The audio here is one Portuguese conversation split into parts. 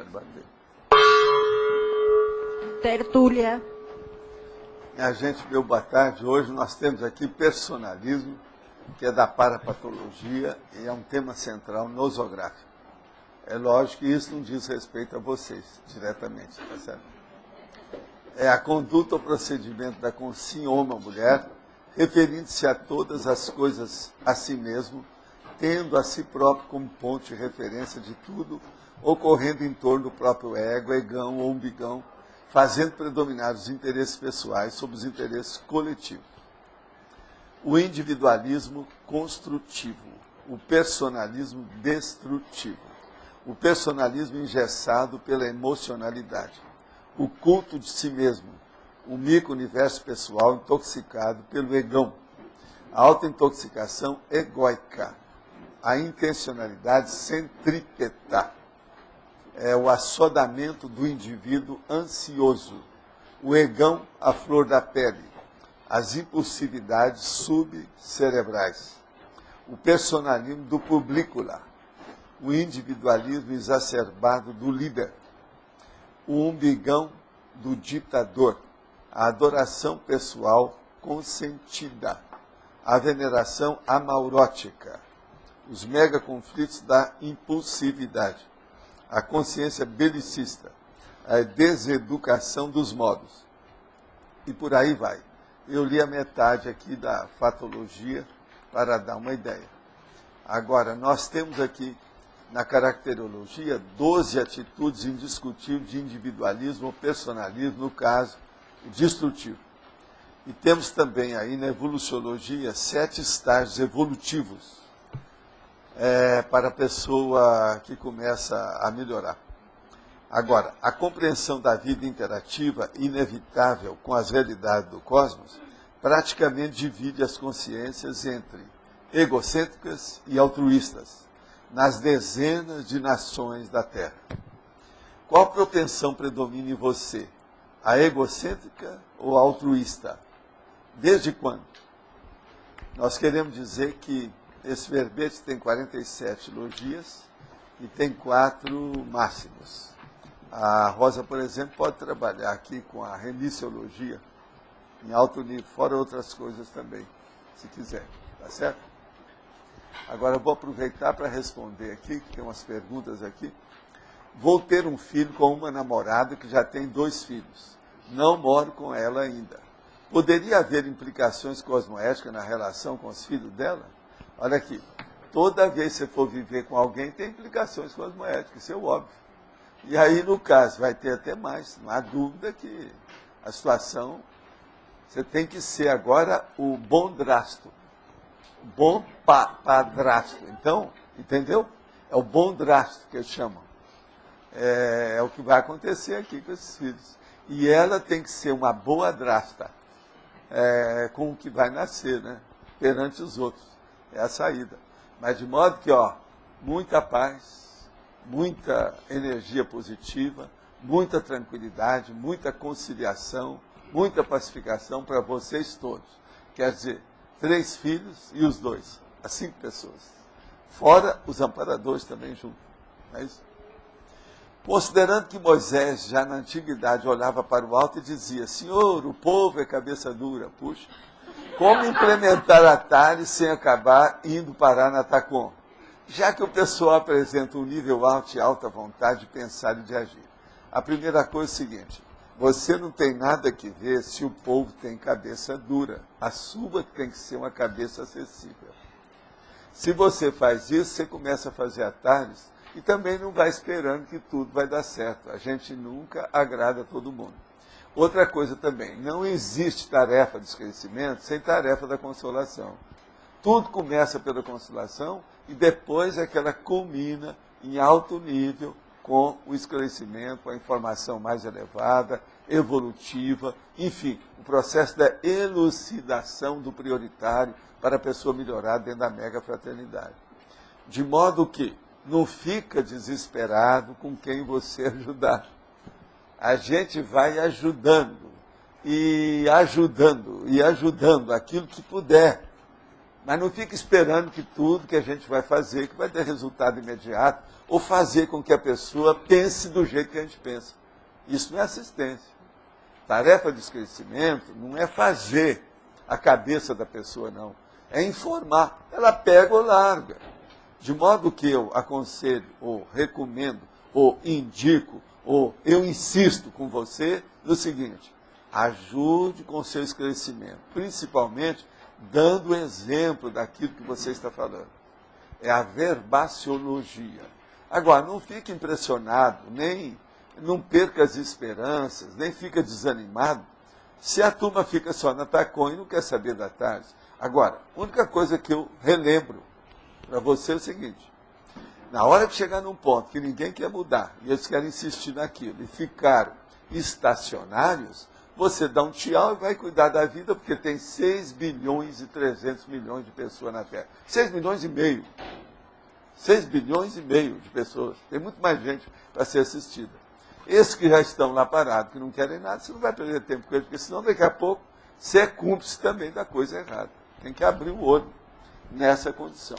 pode bater. Tertúlia. Minha gente, meu boa tarde. Hoje nós temos aqui personalismo, que é da parapatologia e é um tema central nosográfico. É lógico que isso não diz respeito a vocês, diretamente, tá certo? É a conduta ou procedimento da consinhoma mulher, referindo-se a todas as coisas a si mesmo, tendo a si próprio como ponto de referência de tudo, ocorrendo em torno do próprio ego, egão ou umbigão, fazendo predominar os interesses pessoais sobre os interesses coletivos. O individualismo construtivo, o personalismo destrutivo, o personalismo engessado pela emocionalidade, o culto de si mesmo, o micro-universo pessoal intoxicado pelo egão, a autointoxicação egóica, a intencionalidade centrípeta, o assodamento do indivíduo ansioso, o egão à flor da pele, as impulsividades subcerebrais, o personalismo do publicula, o individualismo exacerbado do líder, o umbigão do ditador, a adoração pessoal consentida, a veneração amaurótica, os megaconflitos da impulsividade, a consciência belicista, a deseducação dos modos. E por aí vai. Eu li a metade aqui da fatologia para dar uma ideia. Agora, nós temos aqui, na caracterologia, 12 atitudes indiscutíveis de individualismo ou personalismo, no caso, o destrutivo. E temos também aí, na evoluciologia, 7 estágios evolutivos para a pessoa que começa a melhorar. Agora, a compreensão da vida interativa, inevitável com as realidades do cosmos, praticamente divide as consciências entre egocêntricas e altruístas, nas dezenas de nações da Terra. Qual propensão predomina em você? A egocêntrica ou a altruísta? Desde quando? Nós queremos dizer que esse verbete tem 47 logias e tem 4 máximos. A Rosa, por exemplo, pode trabalhar aqui com a remissiologia em alto nível, fora outras coisas também, se quiser, tá certo? Agora eu vou aproveitar para responder aqui, que tem umas perguntas aqui. Vou ter um filho com uma namorada que já tem 2 filhos. Não moro com ela ainda. Poderia haver implicações cosmoéticas na relação com os filhos dela? Olha aqui, toda vez que você for viver com alguém, tem implicações cosmoéticas, isso é óbvio. E aí, no caso, vai ter até mais, não há dúvida que a situação, você tem que ser agora o bondrasto, o bom padrasto. Então, entendeu? É o bondrasto que eles chamam. É o que vai acontecer aqui com esses filhos. E ela tem que ser uma boa drasta com o que vai nascer, né? Perante os outros. É a saída. Mas de modo que, muita paz, muita energia positiva, muita tranquilidade, muita conciliação, muita pacificação para vocês todos. Quer dizer, 3 filhos e os 2, as 5 pessoas. Fora os amparadores também junto. Não é isso? Considerando que Moisés, já na antiguidade, olhava para o alto e dizia: Senhor, o povo é cabeça dura. Puxa, como implementar a TARE sem acabar indo parar na TACOM? Já que o pessoal apresenta um nível alto e alta vontade de pensar e de agir. A primeira coisa é o seguinte: você não tem nada que ver se o povo tem cabeça dura. A sua tem que ser uma cabeça acessível. Se você faz isso, você começa a fazer atalhos e também não vai esperando que tudo vai dar certo. A gente nunca agrada todo mundo. Outra coisa também, não existe tarefa de esclarecimento sem tarefa da consolação. Tudo começa pela consolação e depois é que ela culmina em alto nível com o esclarecimento, a informação mais elevada, evolutiva, enfim, o processo da elucidação do prioritário para a pessoa melhorar dentro da mega fraternidade. De modo que não fica desesperado com quem você ajudar. A gente vai ajudando, e ajudando aquilo que puder. Mas não fica esperando que tudo que a gente vai fazer, que vai ter resultado imediato, ou fazer com que a pessoa pense do jeito que a gente pensa. Isso não é assistência. Tarefa de esclarecimento não é fazer a cabeça da pessoa, não. É informar. Ela pega ou larga. De modo que eu aconselho, ou recomendo, ou indico, ou eu insisto com você no seguinte: ajude com o seu esclarecimento, principalmente dando o exemplo daquilo que você está falando. É a verbaciologia. Agora, não fique impressionado, nem não perca as esperanças, nem fica desanimado, se a turma fica só na TACOM e não quer saber da tarde. Agora, a única coisa que eu relembro para você é o seguinte: na hora que chegar num ponto que ninguém quer mudar, e eles querem insistir naquilo, e ficar estacionários, você dá um tchau e vai cuidar da vida, porque tem 6 bilhões e 300 milhões de pessoas na Terra. 6 milhões e meio. 6 bilhões e meio de pessoas. Tem muito mais gente para ser assistida. Esses que já estão lá parados, que não querem nada, você não vai perder tempo com eles, porque senão daqui a pouco você é cúmplice também da coisa errada. Tem que abrir o olho nessa condição.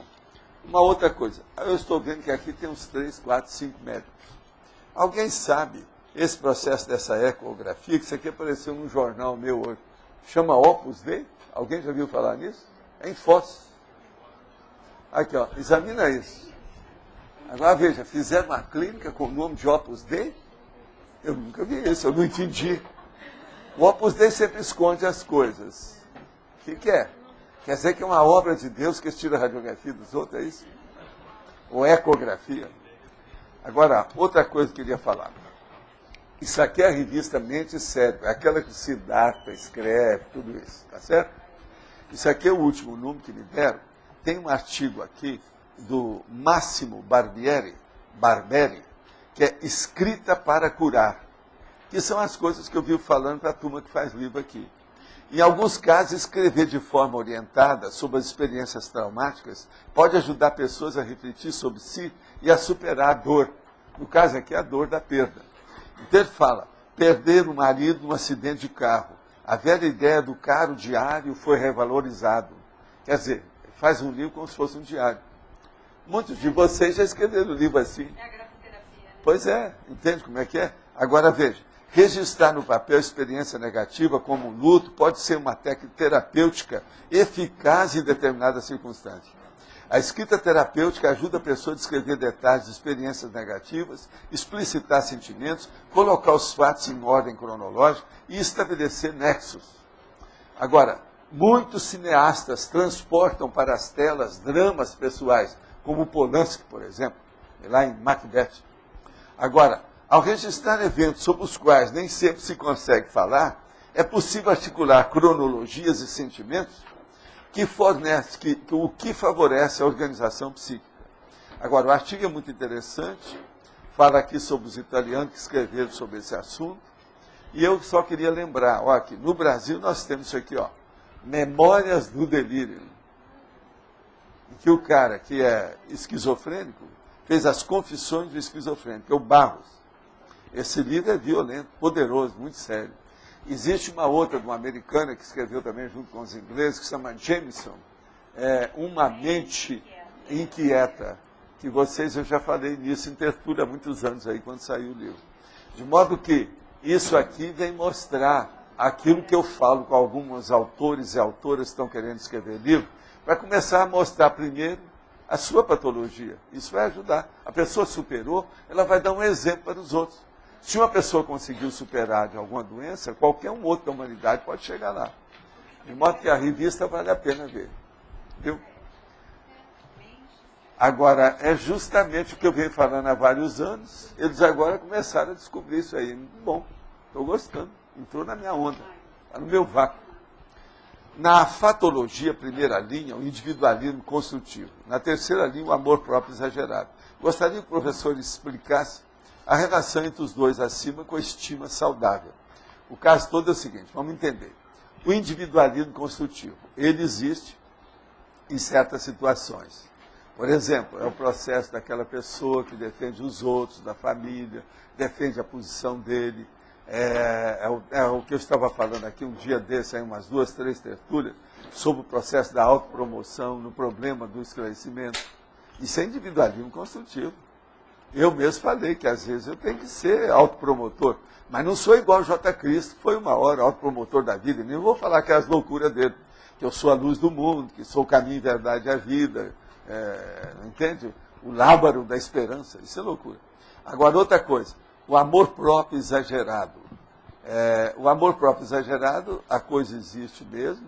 Uma outra coisa, eu estou vendo que aqui tem uns 3, 4, 5 médicos. Alguém sabe esse processo dessa ecografia, que isso aqui apareceu num jornal meu hoje, chama Opus Dei? Alguém já viu falar nisso? É em Foz. Aqui, ó, examina isso. Agora veja, fizeram uma clínica com o nome de Opus Dei? Eu nunca vi isso, eu não entendi. O Opus Dei sempre esconde as coisas. O que é? Quer dizer que é uma obra de Deus que tira a radiografia dos outros, é isso? Ou ecografia? Agora, outra coisa que eu queria falar. Isso aqui é a revista Mente e Cérebro, é aquela que o Siddhartha escreve, tudo isso, tá certo? Isso aqui é o último número que me deram. Tem um artigo aqui do Massimo Barberi, que é Escrita para Curar, que são as coisas que eu vivo falando para a turma que faz livro aqui. Em alguns casos, escrever de forma orientada sobre as experiências traumáticas pode ajudar pessoas a refletir sobre si e a superar a dor. No caso aqui, a dor da perda. Então ele fala: perder o marido num acidente de carro. A velha ideia do caro diário foi revalorizado. Quer dizer, faz um livro como se fosse um diário. Muitos de vocês já escreveram um livro assim. É a grafoterapia, né? Pois é, entende como é que é? Agora veja, registrar no papel a experiência negativa como um luto pode ser uma técnica terapêutica eficaz em determinadas circunstâncias. A escrita terapêutica ajuda a pessoa a descrever detalhes de experiências negativas, explicitar sentimentos, colocar os fatos em ordem cronológica e estabelecer nexos. Agora, muitos cineastas transportam para as telas dramas pessoais, como Polanski, por exemplo, lá em Macbeth. Agora, ao registrar eventos sobre os quais nem sempre se consegue falar, é possível articular cronologias e sentimentos o que favorece a organização psíquica. Agora, o artigo é muito interessante, fala aqui sobre os italianos que escreveram sobre esse assunto, e eu só queria lembrar, ó, aqui, no Brasil nós temos isso aqui, ó, Memórias do Delírio, em que o cara que é esquizofrênico fez as confissões do esquizofrênico, que é o Barros. Esse livro é violento, poderoso, muito sério. Existe uma outra, de uma americana, que escreveu também junto com os ingleses, que se chama Jameson, Uma Mente Inquieta, que eu já falei nisso em tertúlia há muitos anos aí, quando saiu o livro. De modo que isso aqui vem mostrar aquilo que eu falo com alguns autores e autoras que estão querendo escrever livro, para começar a mostrar primeiro a sua patologia. Isso vai ajudar. A pessoa superou, ela vai dar um exemplo para os outros. Se uma pessoa conseguiu superar de alguma doença, qualquer um outro da humanidade pode chegar lá. De modo que a revista vale a pena ver. Viu? Agora, é justamente o que eu venho falando há vários anos. Eles agora começaram a descobrir isso aí. Bom, estou gostando. Entrou na minha onda. Está no meu vácuo. Na fatologia, primeira linha, o individualismo construtivo. Na terceira linha, o amor próprio exagerado. Gostaria que o professor explicasse a relação entre os dois acima com a estima saudável. O caso todo é o seguinte, vamos entender. O individualismo construtivo, ele existe em certas situações. Por exemplo, é o processo daquela pessoa que defende os outros, da família, defende a posição dele. É o que eu estava falando aqui um dia desse, aí umas 2, 3 tertúlias, sobre o processo da autopromoção, no problema do esclarecimento. Isso é individualismo construtivo. Eu mesmo falei que às vezes eu tenho que ser autopromotor, mas não sou igual J. Cristo, foi uma hora autopromotor da vida, e nem vou falar que é as loucuras dele, que eu sou a luz do mundo, que sou o caminho, verdade e a vida, entende? O lábaro da esperança, isso é loucura. Agora, outra coisa, o amor próprio exagerado. O amor próprio exagerado, a coisa existe mesmo,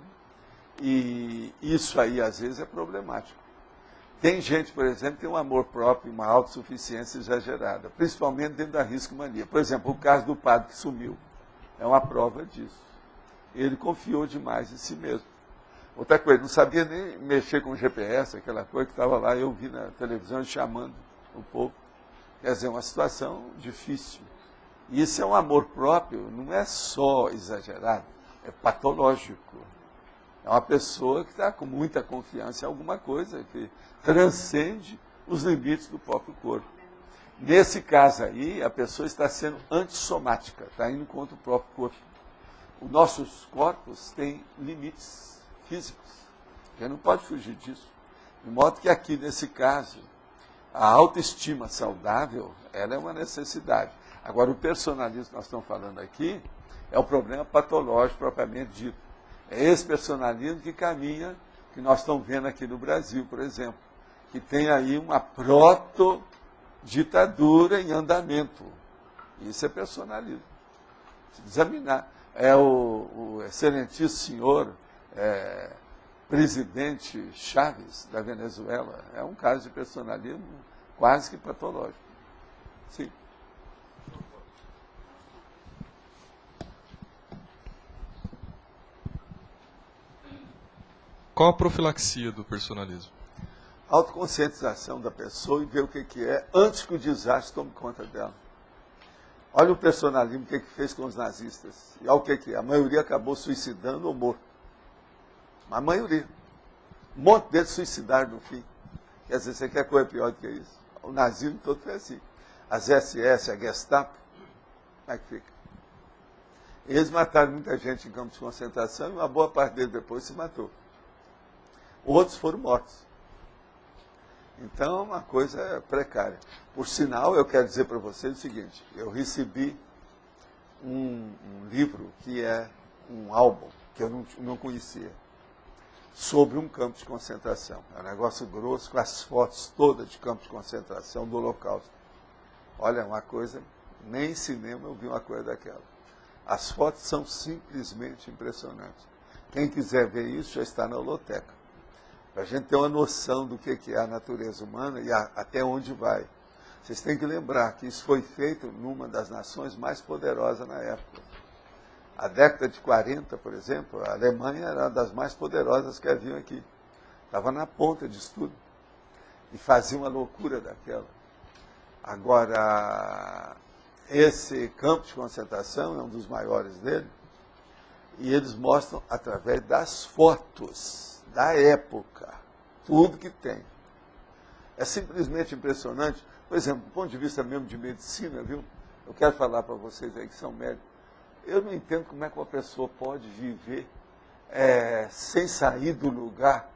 e isso aí às vezes é problemático. Tem gente, por exemplo, que tem um amor próprio, uma autossuficiência exagerada, principalmente dentro da risco-mania. Por exemplo, o caso do padre que sumiu é uma prova disso. Ele confiou demais em si mesmo. Outra coisa, não sabia nem mexer com o GPS, aquela coisa que estava lá, eu vi na televisão chamando o povo. Quer dizer, uma situação difícil. E isso é um amor próprio, não é só exagerado, é patológico. É uma pessoa que está com muita confiança em alguma coisa, que transcende os limites do próprio corpo. Nesse caso aí, a pessoa está sendo antissomática, está indo contra o próprio corpo. Os nossos corpos têm limites físicos, a gente não pode fugir disso. De modo que aqui, nesse caso, a autoestima saudável, ela é uma necessidade. Agora, o personalismo que nós estamos falando aqui é o problema patológico propriamente dito. É esse personalismo que caminha, que nós estamos vendo aqui no Brasil, por exemplo, que tem aí uma proto-ditadura em andamento. Isso é personalismo. Se examinar. O excelentíssimo senhor presidente Chávez, da Venezuela, é um caso de personalismo quase que patológico. Sim. Qual a profilaxia do personalismo? Autoconscientização da pessoa e ver o que é antes que o desastre tome conta dela. Olha o personalismo, o que fez com os nazistas. E olha o que é. A maioria acabou suicidando ou morto. A maioria. Um monte deles suicidaram no fim. Quer dizer, você quer coisa pior do que isso? O nazismo todo foi assim. As SS, a Gestapo, como é que fica? Eles mataram muita gente em campos de concentração e uma boa parte deles depois se matou. Outros foram mortos. Então, é uma coisa precária. Por sinal, eu quero dizer para vocês o seguinte, eu recebi um livro que é um álbum, que eu não conhecia, sobre um campo de concentração. É um negócio grosso, com as fotos todas de campo de concentração do Holocausto. Olha, uma coisa, nem em cinema eu vi uma coisa daquela. As fotos são simplesmente impressionantes. Quem quiser ver isso já está na holoteca. Para a gente ter uma noção do que é a natureza humana e até onde vai. Vocês têm que lembrar que isso foi feito numa das nações mais poderosas na época. A década de 40, por exemplo, a Alemanha era uma das mais poderosas que haviam aqui. Estava na ponta disso tudo. E fazia uma loucura daquela. Agora, esse campo de concentração é um dos maiores dele, e eles mostram através das fotos da época, tudo que tem. É simplesmente impressionante. Por exemplo, do ponto de vista mesmo de medicina, viu? Eu quero falar para vocês aí que são médicos. Eu não entendo como é que uma pessoa pode viver sem sair do lugar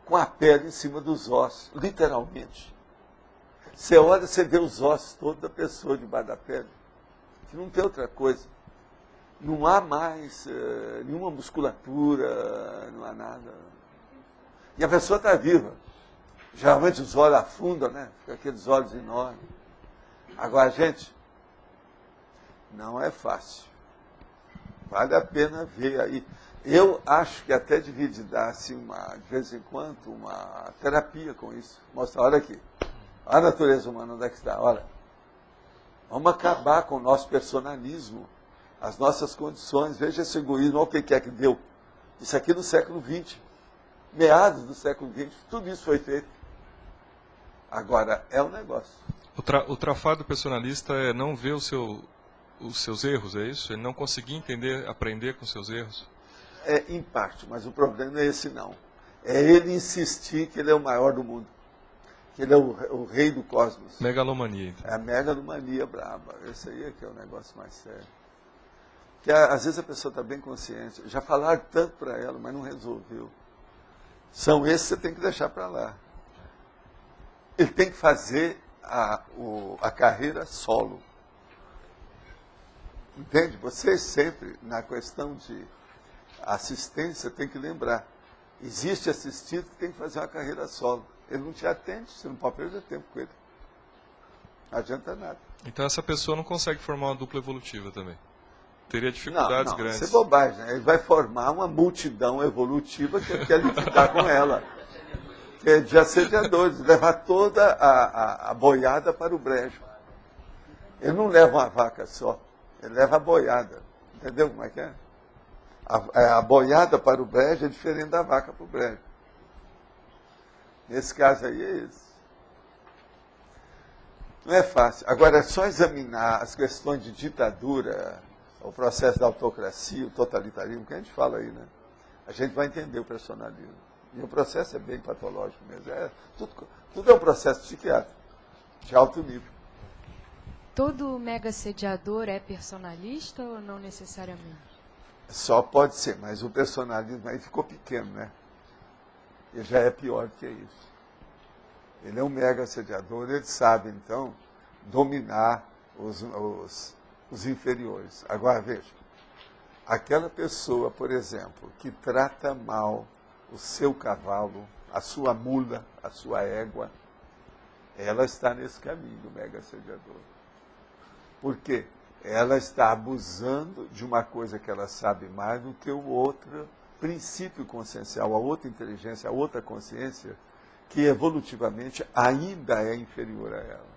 com a pele em cima dos ossos, literalmente. Você olha, você vê os ossos todos da pessoa debaixo da pele, que não tem outra coisa. Não há mais nenhuma musculatura, não há nada. E a pessoa está viva. Geralmente os olhos afundam, né? Fica aqueles olhos enormes. Agora, gente, não é fácil. Vale a pena ver aí. Eu acho que até devia dar, assim, de vez em quando, uma terapia com isso. Mostra, olha aqui. Olha a natureza humana, onde é que está? Olha. Vamos acabar com o nosso personalismo, as nossas condições. Veja esse egoísmo, olha o que é que deu. Isso aqui no século XX. Meados do século XX, tudo isso foi feito. Agora, é um negócio. O trafado personalista é não ver os seus erros, é isso? Ele não conseguir entender, aprender com seus erros? Em parte, mas o problema não é esse não. É ele insistir que ele é o maior do mundo. Que ele é o rei do cosmos. Megalomania, então. É a megalomania braba. Esse aí é que é o negócio mais sério. que às vezes a pessoa está bem consciente, já falaram tanto para ela, mas não resolveu. São esses que você tem que deixar para lá. Ele tem que fazer a carreira solo. Entende? Você sempre, na questão de assistência, tem que lembrar. Existe assistido que tem que fazer uma carreira solo. Ele não te atende, você não pode perder tempo com ele. Não adianta nada. Então essa pessoa não consegue formar uma dupla evolutiva também. Teria dificuldades grandes. Isso é bobagem, né? Ele vai formar uma multidão evolutiva que ele quer lidar com ela. Que é de assediadores, levar toda a boiada para o brejo. Ele não leva uma vaca só, ele leva a boiada. Entendeu como é que é? A boiada para o brejo é diferente da vaca para o brejo. Nesse caso aí é isso. Não é fácil. Agora, é só examinar as questões de ditadura, o processo da autocracia, o totalitarismo, que a gente fala aí, né? A gente vai entender o personalismo. E o processo é bem patológico mesmo. Tudo é um processo psiquiátrico, de alto nível. Todo mega assediador é personalista ou não necessariamente? Só pode ser, mas o personalismo aí ficou pequeno, né? Ele já é pior do que isso. Ele é um mega assediador, ele sabe, então, dominar os inferiores. Agora, veja, aquela pessoa, por exemplo, que trata mal o seu cavalo, a sua mula, a sua égua, ela está nesse caminho do mega assediador. Por quê? Ela está abusando de uma coisa que ela sabe mais do que o outro princípio consciencial, a outra inteligência, a outra consciência, que evolutivamente ainda é inferior a ela.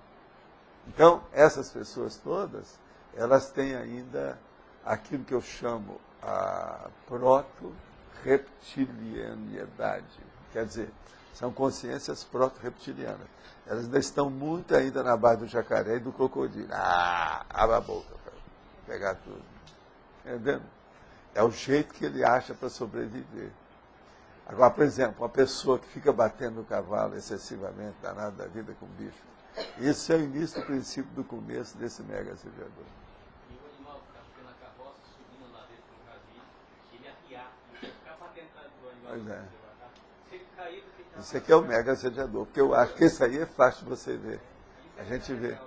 Então, essas pessoas todas, elas têm ainda aquilo que eu chamo a proto-reptilianidade. Quer dizer, são consciências proto-reptilianas. Elas ainda estão muito ainda na base do jacaré e do crocodilo. Abre a boca para pegar tudo. Entendendo? É o jeito que ele acha para sobreviver. Agora, por exemplo, uma pessoa que fica batendo o cavalo excessivamente, danado da vida com o bicho, esse é o início do princípio do começo desse mega assediador. E o animal ficar pela carroça, subindo lá dentro do casinho, ele arriar, e ficar batendo o animal. Pois é. Se ele cair, Esse aqui é o mega assediador, porque eu acho que esse aí é fácil de você ver. A gente vê.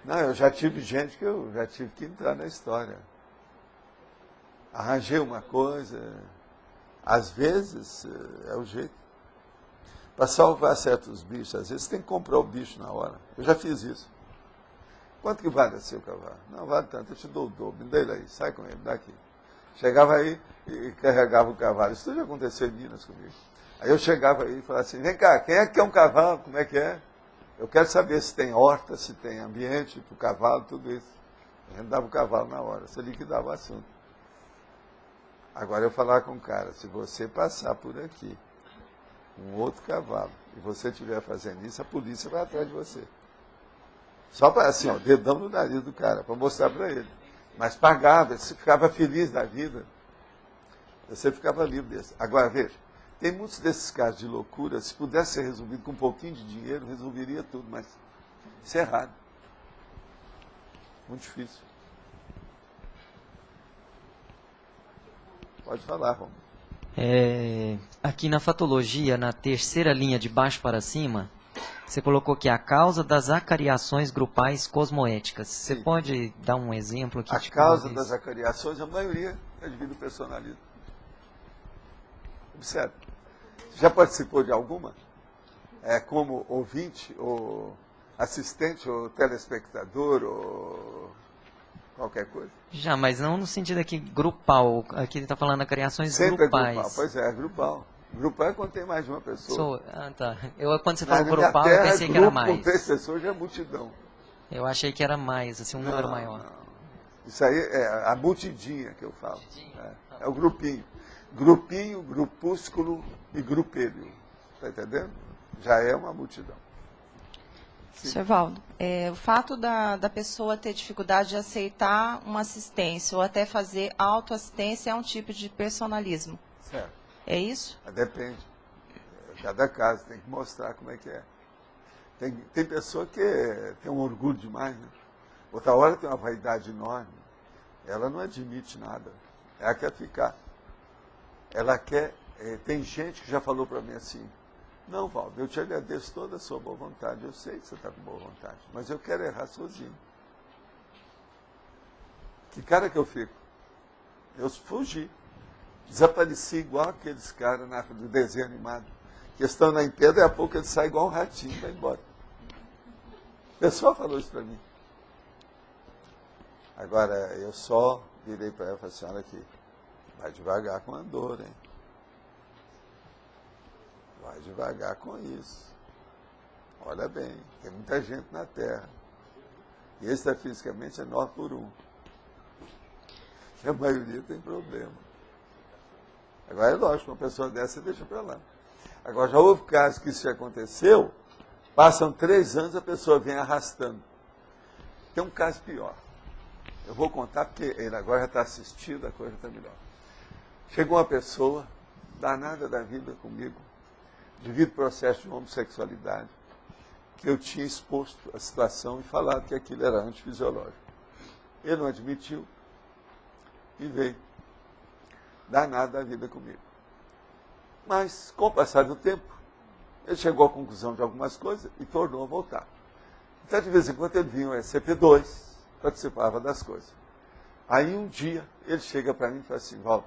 Não, eu já tive gente que eu já tive que entrar na história. Arranjei uma coisa, às vezes é o jeito. Para salvar certos bichos, às vezes tem que comprar o bicho na hora. Eu já fiz isso. Quanto que vale seu cavalo? Não, vale tanto, eu te dou o dobro, me dê ele aí, sai com ele, daqui. Chegava aí e carregava o cavalo. Isso tudo já aconteceu em Minas comigo. Aí eu chegava aí e falava assim, vem cá, quem é que quer um cavalo? Como é que é? Eu quero saber se tem horta, se tem ambiente para o cavalo, tudo isso. A gente dava o cavalo na hora, você liquidava o assunto. Agora eu falar com o cara, se você passar por aqui, um outro cavalo, e você estiver fazendo isso, a polícia vai atrás de você. Só para assim, ó, dedão no nariz do cara, para mostrar para ele. Mas pagava, você ficava feliz da vida. Você ficava livre desse. Agora, veja, tem muitos desses casos de loucura, se pudesse ser resolvido com um pouquinho de dinheiro, resolveria tudo, mas isso é errado. Muito difícil. Pode falar, Romulo. Aqui na fatologia, na terceira linha de baixo para cima, você colocou que a causa das acariações grupais cosmoéticas. Você pode dar um exemplo aqui? A causa das acariações, a maioria é devido ao personalismo. Observe. Você já participou de alguma? Como ouvinte, ou assistente, ou telespectador, ou qualquer coisa? Já, mas não no sentido aqui grupal. Aqui ele está falando de acariações Sempre grupais. é grupal. Pois é grupal. Grupal é quando tem mais de uma pessoa. Tá. Quando você Na falou minha grupal, terra, eu pensei que grupo era mais. com 3 pessoas já é multidão. Eu achei que era mais, assim, um número maior. Não. Isso aí é a multidinha que eu falo. É o grupinho. Grupinho, grupúsculo e grupelho. Está entendendo? Já é uma multidão. Sr. Valdo, o fato da pessoa ter dificuldade de aceitar uma assistência ou até fazer autoassistência é um tipo de personalismo. Certo. É isso? Depende. Cada caso tem que mostrar como é que é. Tem pessoa que tem um orgulho demais, né? Outra hora tem uma vaidade enorme. Ela não admite nada. Ela quer ficar. Ela quer... tem gente que já falou para mim assim, não, Valdo, eu te agradeço toda a sua boa vontade. Eu sei que você está com boa vontade, mas eu quero errar sozinho. Que cara que eu fico? Eu fugi. Desapareci igual aqueles caras do desenho animado. Que estão na pedra e a pouco ele sai igual um ratinho e vai embora. O pessoal falou isso para mim. Agora, eu só virei para ela e falei assim, olha aqui, vai devagar com a dor, hein? Vai devagar com isso. Olha bem, tem muita gente na Terra. E extrafisicamente é 9 por 1. E a maioria tem problema. Agora é lógico, uma pessoa dessa você deixa para lá. Agora já houve casos que isso já aconteceu, passam 3 anos a pessoa vem arrastando. Tem um caso pior. Eu vou contar porque ele agora já está assistindo, a coisa está melhor. Chegou uma pessoa, danada da vida comigo, devido ao processo de homossexualidade, que eu tinha exposto a situação e falado que aquilo era antifisiológico. Ele não admitiu e veio. Danado da vida comigo. Mas, com o passar do tempo, ele chegou à conclusão de algumas coisas e tornou a voltar. Então, de vez em quando, ele vinha ao SCP-2, participava das coisas. Aí, um dia, ele chega para mim e fala assim, Valdo,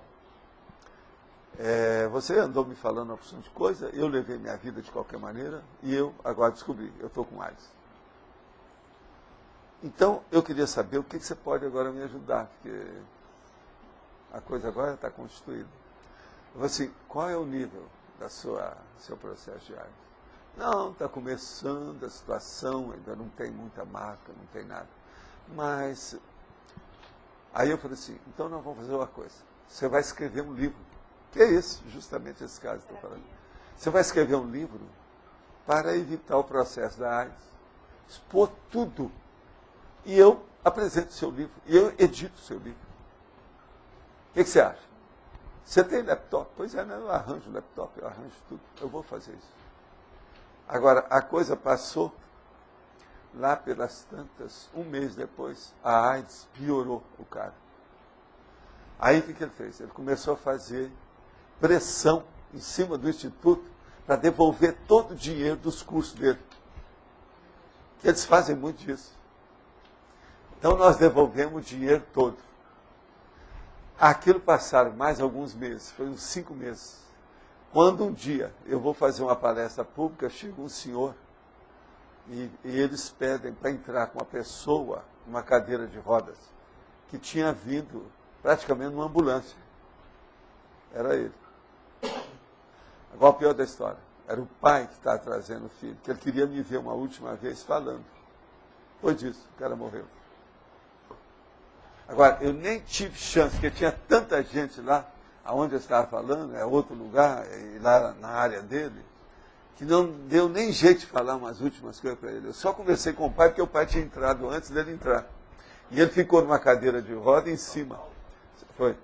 você andou me falando uma opção de coisa, eu levei minha vida de qualquer maneira e eu agora descobri, eu estou com AIDS. Então, eu queria saber o que você pode agora me ajudar, porque a coisa agora está constituída. Eu falei assim, qual é o nível da seu processo de AIDS? Não, está começando a situação, ainda não tem muita marca, não tem nada. Mas, aí eu falei assim, então nós vamos fazer uma coisa. Você vai escrever um livro. Que é esse, justamente esse caso que eu estou falando. Você vai escrever um livro para evitar o processo da AIDS. Expor tudo. E eu apresento o seu livro. E eu edito o seu livro. O que você acha? Você tem laptop? Pois é, eu arranjo laptop, eu arranjo tudo. Eu vou fazer isso. Agora, a coisa passou, lá pelas tantas, um mês depois, a AIDS piorou o cara. Aí o que ele fez? Ele começou a fazer pressão em cima do Instituto para devolver todo o dinheiro dos cursos dele. Que eles fazem muito disso. Então nós devolvemos o dinheiro todo. Aquilo passaram mais alguns meses, foi uns 5 meses. Quando um dia eu vou fazer uma palestra pública, chega um senhor e eles pedem para entrar com uma pessoa numa cadeira de rodas que tinha vindo praticamente numa ambulância. Era ele. Agora o pior da história, era o pai que estava trazendo o filho, que ele queria me ver uma última vez falando. Foi disso, o cara morreu. Agora, eu nem tive chance, porque tinha tanta gente lá, aonde eu estava falando, é outro lugar, lá na área dele, que não deu nem jeito de falar umas últimas coisas para ele. Eu só conversei com o pai, porque o pai tinha entrado antes dele entrar. E ele ficou numa cadeira de roda em cima. Foi.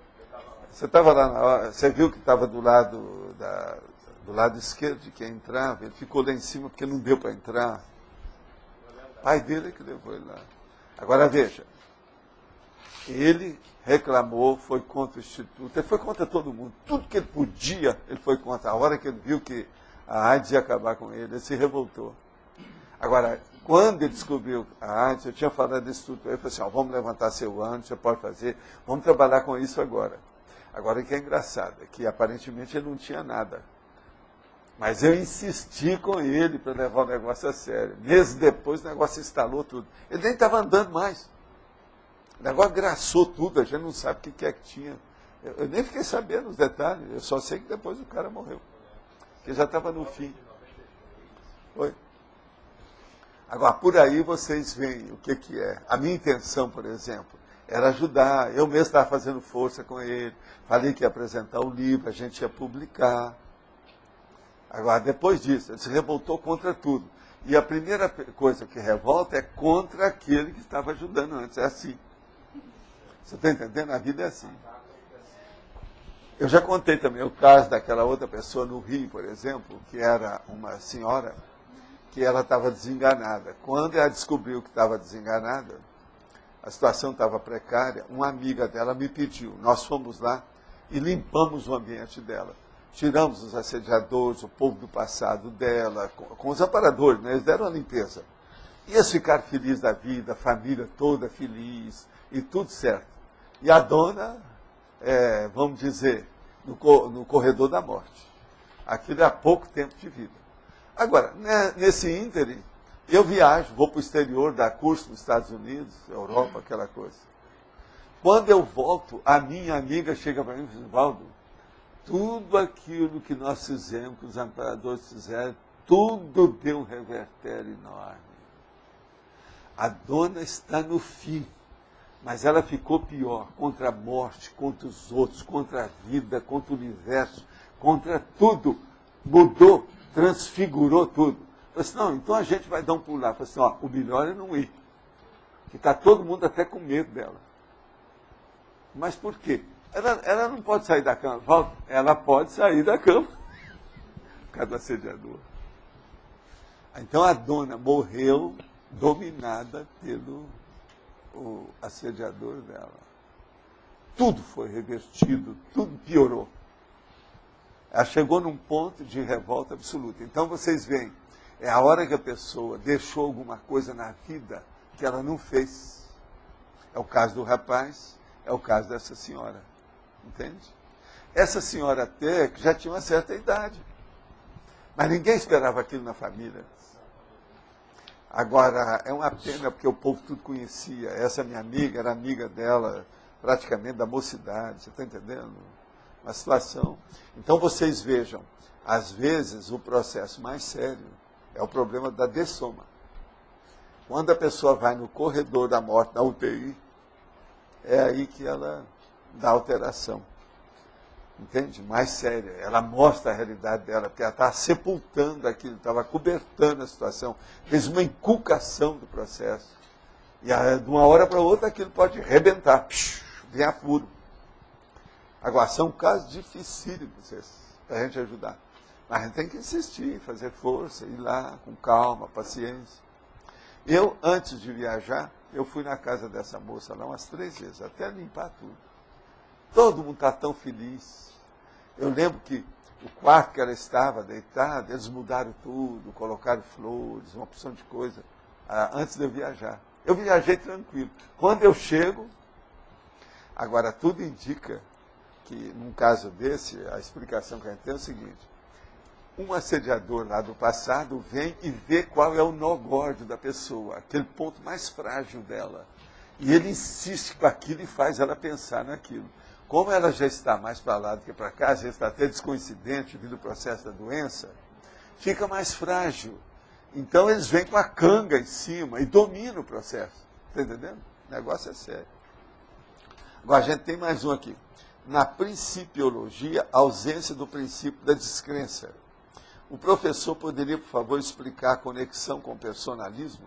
Você estava lá na hora, você viu que estava do lado esquerdo de quem entrava, ele ficou lá em cima porque não deu para entrar. O pai dele é que levou ele lá. Agora veja, ele reclamou, foi contra o Instituto, ele foi contra todo mundo. Tudo que ele podia, ele foi contra. A hora que ele viu que a AIDS ia acabar com ele se revoltou. Agora, quando ele descobriu a AIDS, eu tinha falado disso tudo, ele falou assim, vamos levantar seu ano, você pode fazer, vamos trabalhar com isso agora. Agora, o que é engraçado é que aparentemente ele não tinha nada. Mas eu insisti com ele para levar o negócio a sério. Meses depois o negócio instalou tudo. Ele nem estava andando mais. O negócio graçou tudo, a gente não sabe o que é que tinha. Eu nem fiquei sabendo os detalhes, eu só sei que depois o cara morreu. Porque já estava no fim. Foi. Agora, por aí vocês veem o que é. A minha intenção, por exemplo, era ajudar. Eu mesmo estava fazendo força com ele. Falei que ia apresentar o livro, a gente ia publicar. Agora, depois disso, ele se revoltou contra tudo. E a primeira coisa que revolta é contra aquele que estava ajudando antes. É assim. Você está entendendo? A vida é assim. Eu já contei também o caso daquela outra pessoa no Rio, por exemplo, que era uma senhora que ela estava desenganada. Quando ela descobriu que estava desenganada, a situação estava precária, uma amiga dela me pediu, nós fomos lá e limpamos o ambiente dela. Tiramos os assediadores, o povo do passado dela, com os amparadores, né? Eles deram a limpeza. E eles ficaram felizes da vida, a família toda feliz, e tudo certo. E a dona, vamos dizer, no corredor da morte. Aquilo é há pouco tempo de vida. Agora, nesse ínterim, eu viajo, vou para o exterior, dar curso nos Estados Unidos, Europa, aquela coisa. Quando eu volto, a minha amiga chega para mim e diz, Valdo, tudo aquilo que nós fizemos, que os amparadores fizeram, tudo deu um revertério enorme. A dona está no fim, mas ela ficou pior, contra a morte, contra os outros, contra a vida, contra o universo, contra tudo. Mudou, transfigurou tudo. Eu disse, não, então a gente vai dar um pulo lá. Eu falei assim, ó, o melhor é não ir. Porque está todo mundo até com medo dela. Mas por quê? Ela não pode sair da cama. Ela pode sair da cama. Por causa do assediador. Então a dona morreu dominada pelo assediador dela. Tudo foi revertido, tudo piorou. Ela chegou num ponto de revolta absoluta. Então vocês veem, é a hora que a pessoa deixou alguma coisa na vida que ela não fez. É o caso do rapaz, é o caso dessa senhora. Entende? Essa senhora até que já tinha uma certa idade. Mas ninguém esperava aquilo na família. Agora, é uma pena porque o povo tudo conhecia. Essa minha amiga era amiga dela, praticamente da mocidade. Você está entendendo? Uma situação. Então vocês vejam, às vezes o processo mais sério é o problema da dessoma. Quando a pessoa vai no corredor da morte, na UTI, é aí que ela dá alteração. Entende? Mais séria. Ela mostra a realidade dela, porque ela está sepultando aquilo, estava cobertando a situação, fez uma inculcação do processo. E de uma hora para outra aquilo pode rebentar, vem a furo. Agora, são casos dificílimos para a gente ajudar. Mas a gente tem que insistir, fazer força, ir lá com calma, paciência. Eu, antes de viajar, eu fui na casa dessa moça lá umas 3 vezes, até limpar tudo. Todo mundo está tão feliz. Eu lembro que o quarto que ela estava deitada, eles mudaram tudo, colocaram flores, uma opção de coisa, antes de eu viajar. Eu viajei tranquilo. Quando eu chego, agora tudo indica que, num caso desse, a explicação que a gente tem é o seguinte: um assediador lá do passado vem e vê qual é o nó gordo da pessoa, aquele ponto mais frágil dela. E ele insiste com aquilo e faz ela pensar naquilo. Como ela já está mais para lá do que para cá, já está até descoincidente devido ao processo da doença, fica mais frágil. Então eles vêm com a canga em cima e dominam o processo. Está entendendo? O negócio é sério. Agora a gente tem mais um aqui. Na principiologia, a ausência do princípio da descrença. O professor poderia, por favor, explicar a conexão com o personalismo?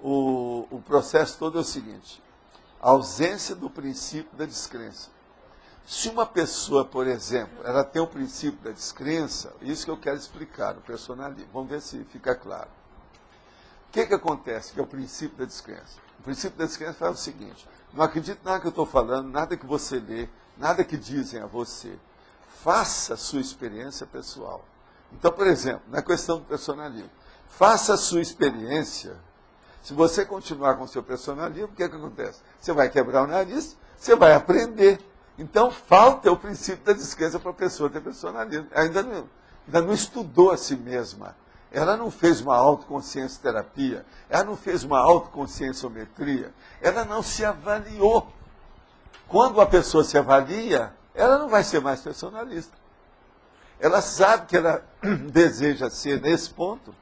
O processo todo é o seguinte: a ausência do princípio da descrença. Se uma pessoa, por exemplo, ela tem o princípio da descrença, isso que eu quero explicar, o personalismo. Vamos ver se fica claro. O que acontece que é o princípio da descrença? O princípio da descrença fala o seguinte: não acredite em nada que eu estou falando, nada que você lê, nada que dizem a você. Faça a sua experiência pessoal. Então, por exemplo, na questão do personalismo, faça a sua experiência. Se você continuar com o seu personalismo, o que acontece? Você vai quebrar o nariz, você vai aprender. Então, falta o princípio da descrença para a pessoa ter personalismo. Ainda não estudou a si mesma. Ela não fez uma autoconsciência terapia. Ela não fez uma autoconscienciometria. Ela não se avaliou. Quando a pessoa se avalia, ela não vai ser mais personalista. Ela sabe que ela deseja ser, nesse ponto,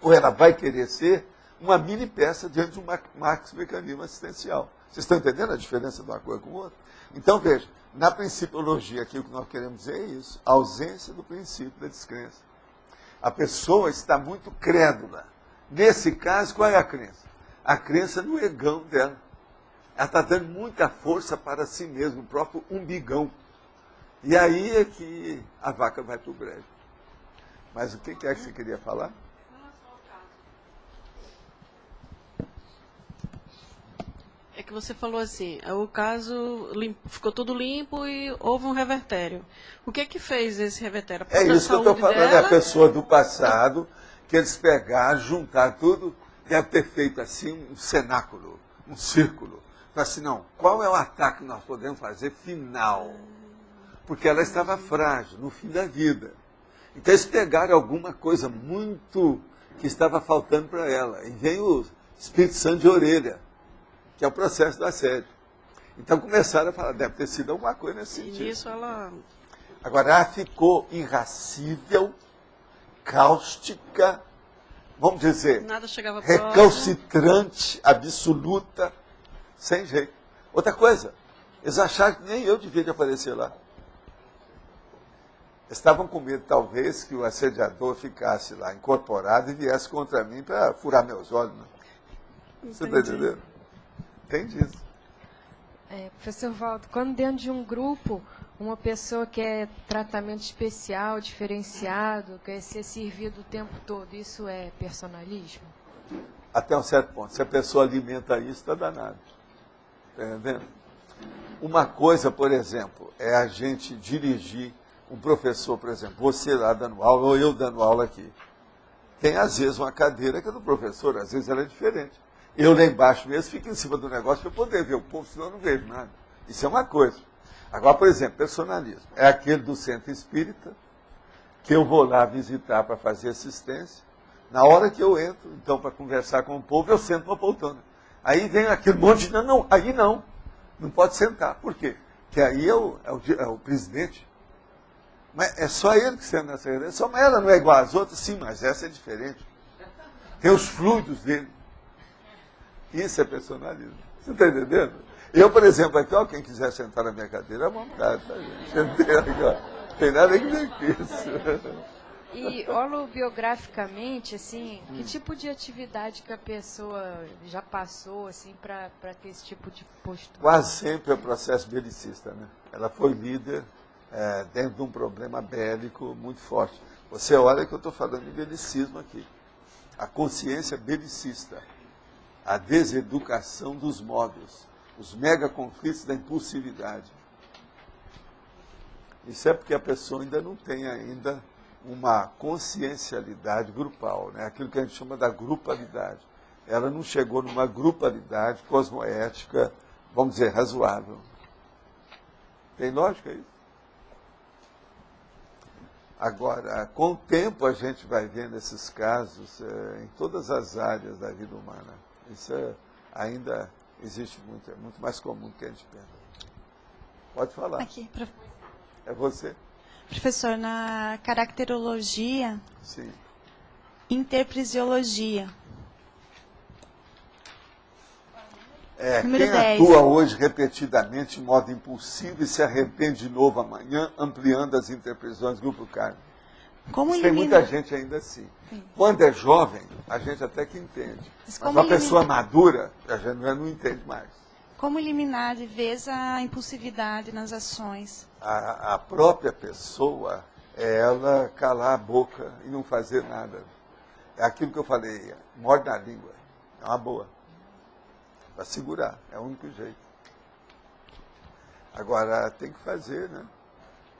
ou ela vai querer ser, uma mini peça diante de um mecanismo assistencial. Vocês estão entendendo a diferença de uma coisa com outra? Então, veja, na principiologia, aqui o que nós queremos dizer é isso: a ausência do princípio da descrença. A pessoa está muito crédula. Nesse caso, qual é a crença? A crença no egão dela. Ela está dando muita força para si mesma, o próprio umbigão. E aí é que a vaca vai para o brejo. Mas o que é que você queria falar? É que você falou assim, o caso ficou tudo limpo e houve um revertério. O que é que fez esse revertério? É isso que eu estou falando, é a pessoa do passado, que eles pegaram, juntaram tudo, deve ter feito assim um cenáculo, um círculo. Falaram assim, não, qual é o ataque que nós podemos fazer final? Porque ela estava frágil, no fim da vida. Então eles pegaram alguma coisa muito que estava faltando para ela. E vem o Espírito Santo de orelha, que é o processo do assédio. Então começaram a falar, deve ter sido alguma coisa nesse sentido. E nisso ela... Agora, ela ficou irracível, cáustica, vamos dizer, Nada chegava próximo. recalcitrante, absoluta, sem jeito. Outra coisa, eles acharam que nem eu devia de aparecer lá. Estavam com medo, talvez, que o assediador ficasse lá incorporado e viesse contra mim para furar meus olhos. Né? Você está entendendo? Tem disso. Professor Valdo, quando dentro de um grupo, uma pessoa quer tratamento especial, diferenciado, quer ser servido o tempo todo, isso é personalismo? Até um certo ponto. Se a pessoa alimenta isso, está danado. Está entendendo? Uma coisa, por exemplo, é a gente dirigir um professor, por exemplo, você lá dando aula, ou eu dando aula aqui. Tem, às vezes, uma cadeira que é do professor, às vezes ela é diferente. Eu lá embaixo mesmo fico em cima do negócio para eu poder ver o povo, senão eu não vejo nada. Isso é uma coisa. Agora, por exemplo, personalismo. É aquele do centro espírita, que eu vou lá visitar para fazer assistência. Na hora que eu entro, então, para conversar com o povo, eu sento numa poltrona. Aí vem aquele monte de... Não, aí não. Não pode sentar. Por quê? Porque aí é o presidente. Mas é só ele que senta nessa cadeira. Só ela não é igual às outras? Sim, mas essa é diferente. Tem os fluidos dele. Isso é personalismo. Você está entendendo? Eu, por exemplo, aqui, ó, quem quiser sentar na minha cadeira, à vontade, tá, gente? Não tem nada que ver com isso. E holobiograficamente, assim, que tipo de atividade que a pessoa já passou, assim, para ter esse tipo de postura? Quase sempre é o processo belicista, né? Ela foi líder dentro de um problema bélico muito forte. Você olha que eu estou falando de belicismo aqui. A consciência belicista, a deseducação dos modos, os mega conflitos da impulsividade. Isso é porque a pessoa ainda não tem ainda uma consciencialidade grupal, né? Aquilo que a gente chama da grupalidade. Ela não chegou numa grupalidade cosmoética, vamos dizer, razoável. Tem lógica isso? Agora, com o tempo a gente vai vendo esses casos em todas as áreas da vida humana. Isso ainda existe muito, é muito mais comum do que a gente pensa. Pode falar. Aqui, É você? professor, na caracterologia, Sim. interprisiologia. Quem Número 10. atua hoje repetidamente em modo impulsivo e se arrepende de novo amanhã, ampliando as interprisões do grupo kármico. Como Tem eliminar? muita gente ainda assim. Sim. Quando é jovem, a gente até que entende. Mas como uma eliminar? pessoa madura, a gente não entende mais. Como eliminar de vez a impulsividade nas ações? A própria pessoa é ela calar a boca e não fazer nada. É aquilo que eu falei, morde na língua. É uma boa. Para segurar, é o único jeito. Agora, tem que fazer, né?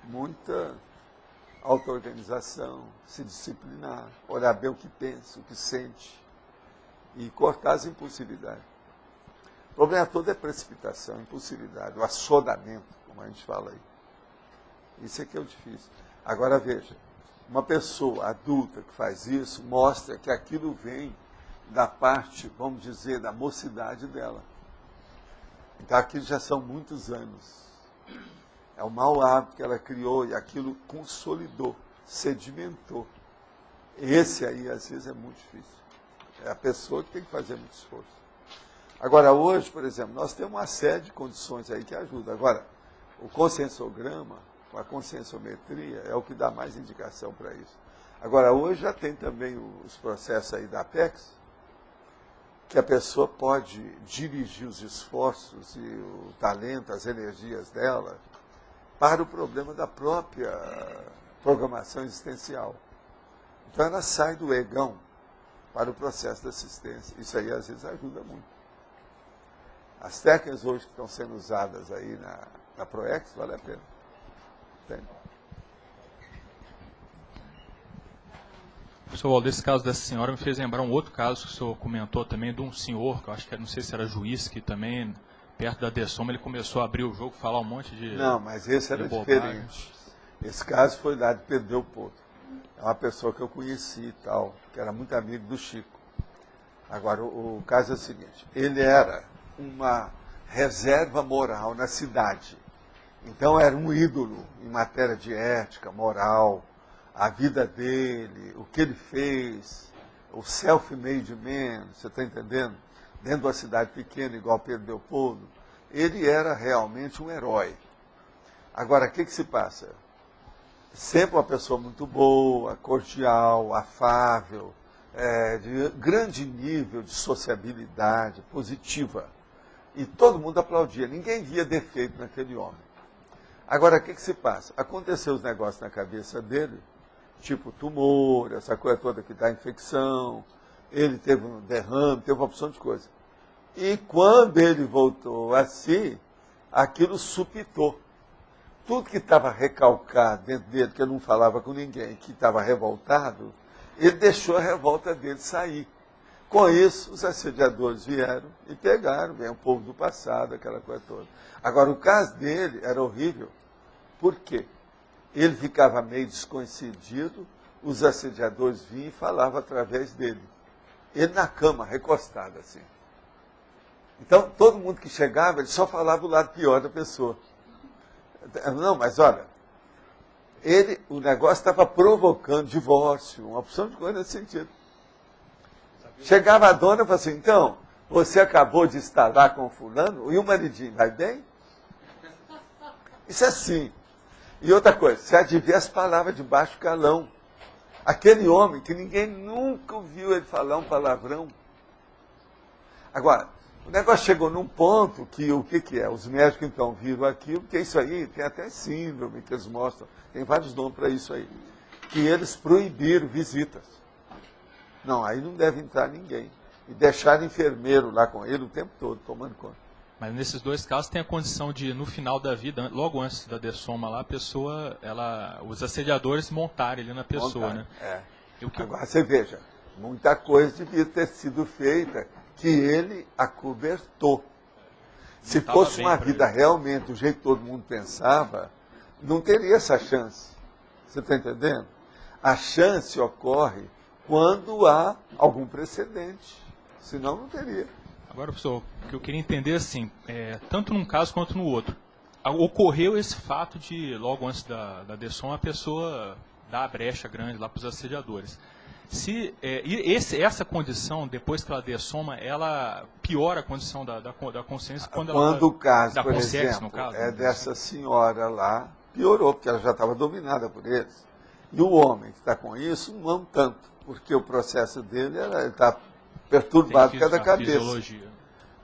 Muita auto-organização, se disciplinar, olhar bem o que pensa, o que sente e cortar as impulsividades. O problema todo é precipitação, impulsividade, o assodamento, como a gente fala aí. Isso é que é o difícil. Agora veja, uma pessoa adulta que faz isso mostra que aquilo vem da parte, vamos dizer, da mocidade dela. Então aquilo já são muitos anos. É um mau hábito que ela criou e aquilo consolidou, sedimentou. Esse aí, às vezes, é muito difícil. É a pessoa que tem que fazer muito esforço. Agora, hoje, por exemplo, nós temos uma série de condições aí que ajudam. Agora, o conscienciograma, a conscienciometria, é o que dá mais indicação para isso. Agora, hoje já tem também os processos aí da Apex, que a pessoa pode dirigir os esforços e o talento, as energias dela, para o problema da própria programação existencial. Então ela sai do egão para o processo da assistência. Isso aí às vezes ajuda muito. As técnicas hoje que estão sendo usadas aí na ProEx, vale a pena. Tem. Professor Waldo, esse caso dessa senhora me fez lembrar um outro caso que o senhor comentou também, de um senhor, que eu acho que não sei se era juiz, que também, perto da Dessoma, ele começou a abrir o jogo, falar um monte de... Não, mas esse era bobagem. diferente. Esse caso foi lá de Pedro Leopoldo. É uma pessoa que eu conheci e tal, que era muito amigo do Chico. Agora, o caso é o seguinte, ele era uma reserva moral na cidade. Então, era um ídolo em matéria de ética, moral, a vida dele, o que ele fez, o self-made man, você está entendendo? Dentro de uma cidade pequena, igual Pedro Leopoldo, ele era realmente um herói. Agora, o que se passa? Sempre uma pessoa muito boa, cordial, afável, de grande nível de sociabilidade, positiva. E todo mundo aplaudia, ninguém via defeito naquele homem. Agora, o que se passa? Aconteceu os negócios na cabeça dele, tipo tumor, essa coisa toda que dá infecção, ele teve um derrame, teve uma opção de coisa. E quando ele voltou a si, aquilo supitou. Tudo que estava recalcado dentro dele, que ele não falava com ninguém, que estava revoltado, ele deixou a revolta dele sair. Com isso, os assediadores vieram e pegaram, vem o povo do passado, aquela coisa toda. Agora, o caso dele era horrível. Por quê? Ele ficava meio desconhecido, os assediadores vinham e falavam através dele. Ele na cama, recostado assim. Então, todo mundo que chegava, ele só falava o lado pior da pessoa. Não, mas olha, o negócio estava provocando divórcio, uma opção de coisa nesse sentido. Chegava a dona e falava assim, então, você acabou de estar lá com o fulano, e o maridinho, vai bem? Isso é assim. E outra coisa, você adivinha as palavras de baixo calão. Aquele homem que ninguém nunca ouviu ele falar um palavrão. Agora, o negócio chegou num ponto que o que é? Os médicos então viram aquilo, porque isso aí tem até síndrome que eles mostram, tem vários nomes para isso aí. Que eles proibiram visitas. Não, aí não deve entrar ninguém. E deixaram enfermeiro lá com ele o tempo todo, tomando conta. Mas nesses dois casos tem a condição de, no final da vida, logo antes da Dessoma lá, a pessoa, os assediadores montarem ali na pessoa, né? É. Agora você veja, muita coisa devia ter sido feita que ele acobertou. Se fosse uma vida realmente do jeito que todo mundo pensava, não teria essa chance. Você está entendendo? A chance ocorre quando há algum precedente. Senão não teria. Agora, professor, o que eu queria entender assim, tanto num caso quanto no outro, ocorreu esse fato de, logo antes da Dessoma, a pessoa dar a brecha grande lá para os assediadores. Se essa condição, depois que ela Dessoma, ela piora a condição da consciência quando o caso, da por consciência, exemplo, no caso, dessa senhora lá, piorou, porque ela já estava dominada por eles. E o homem que está com isso, não tanto, porque o processo dele está perturbado por causa da cabeça. Fisiologia.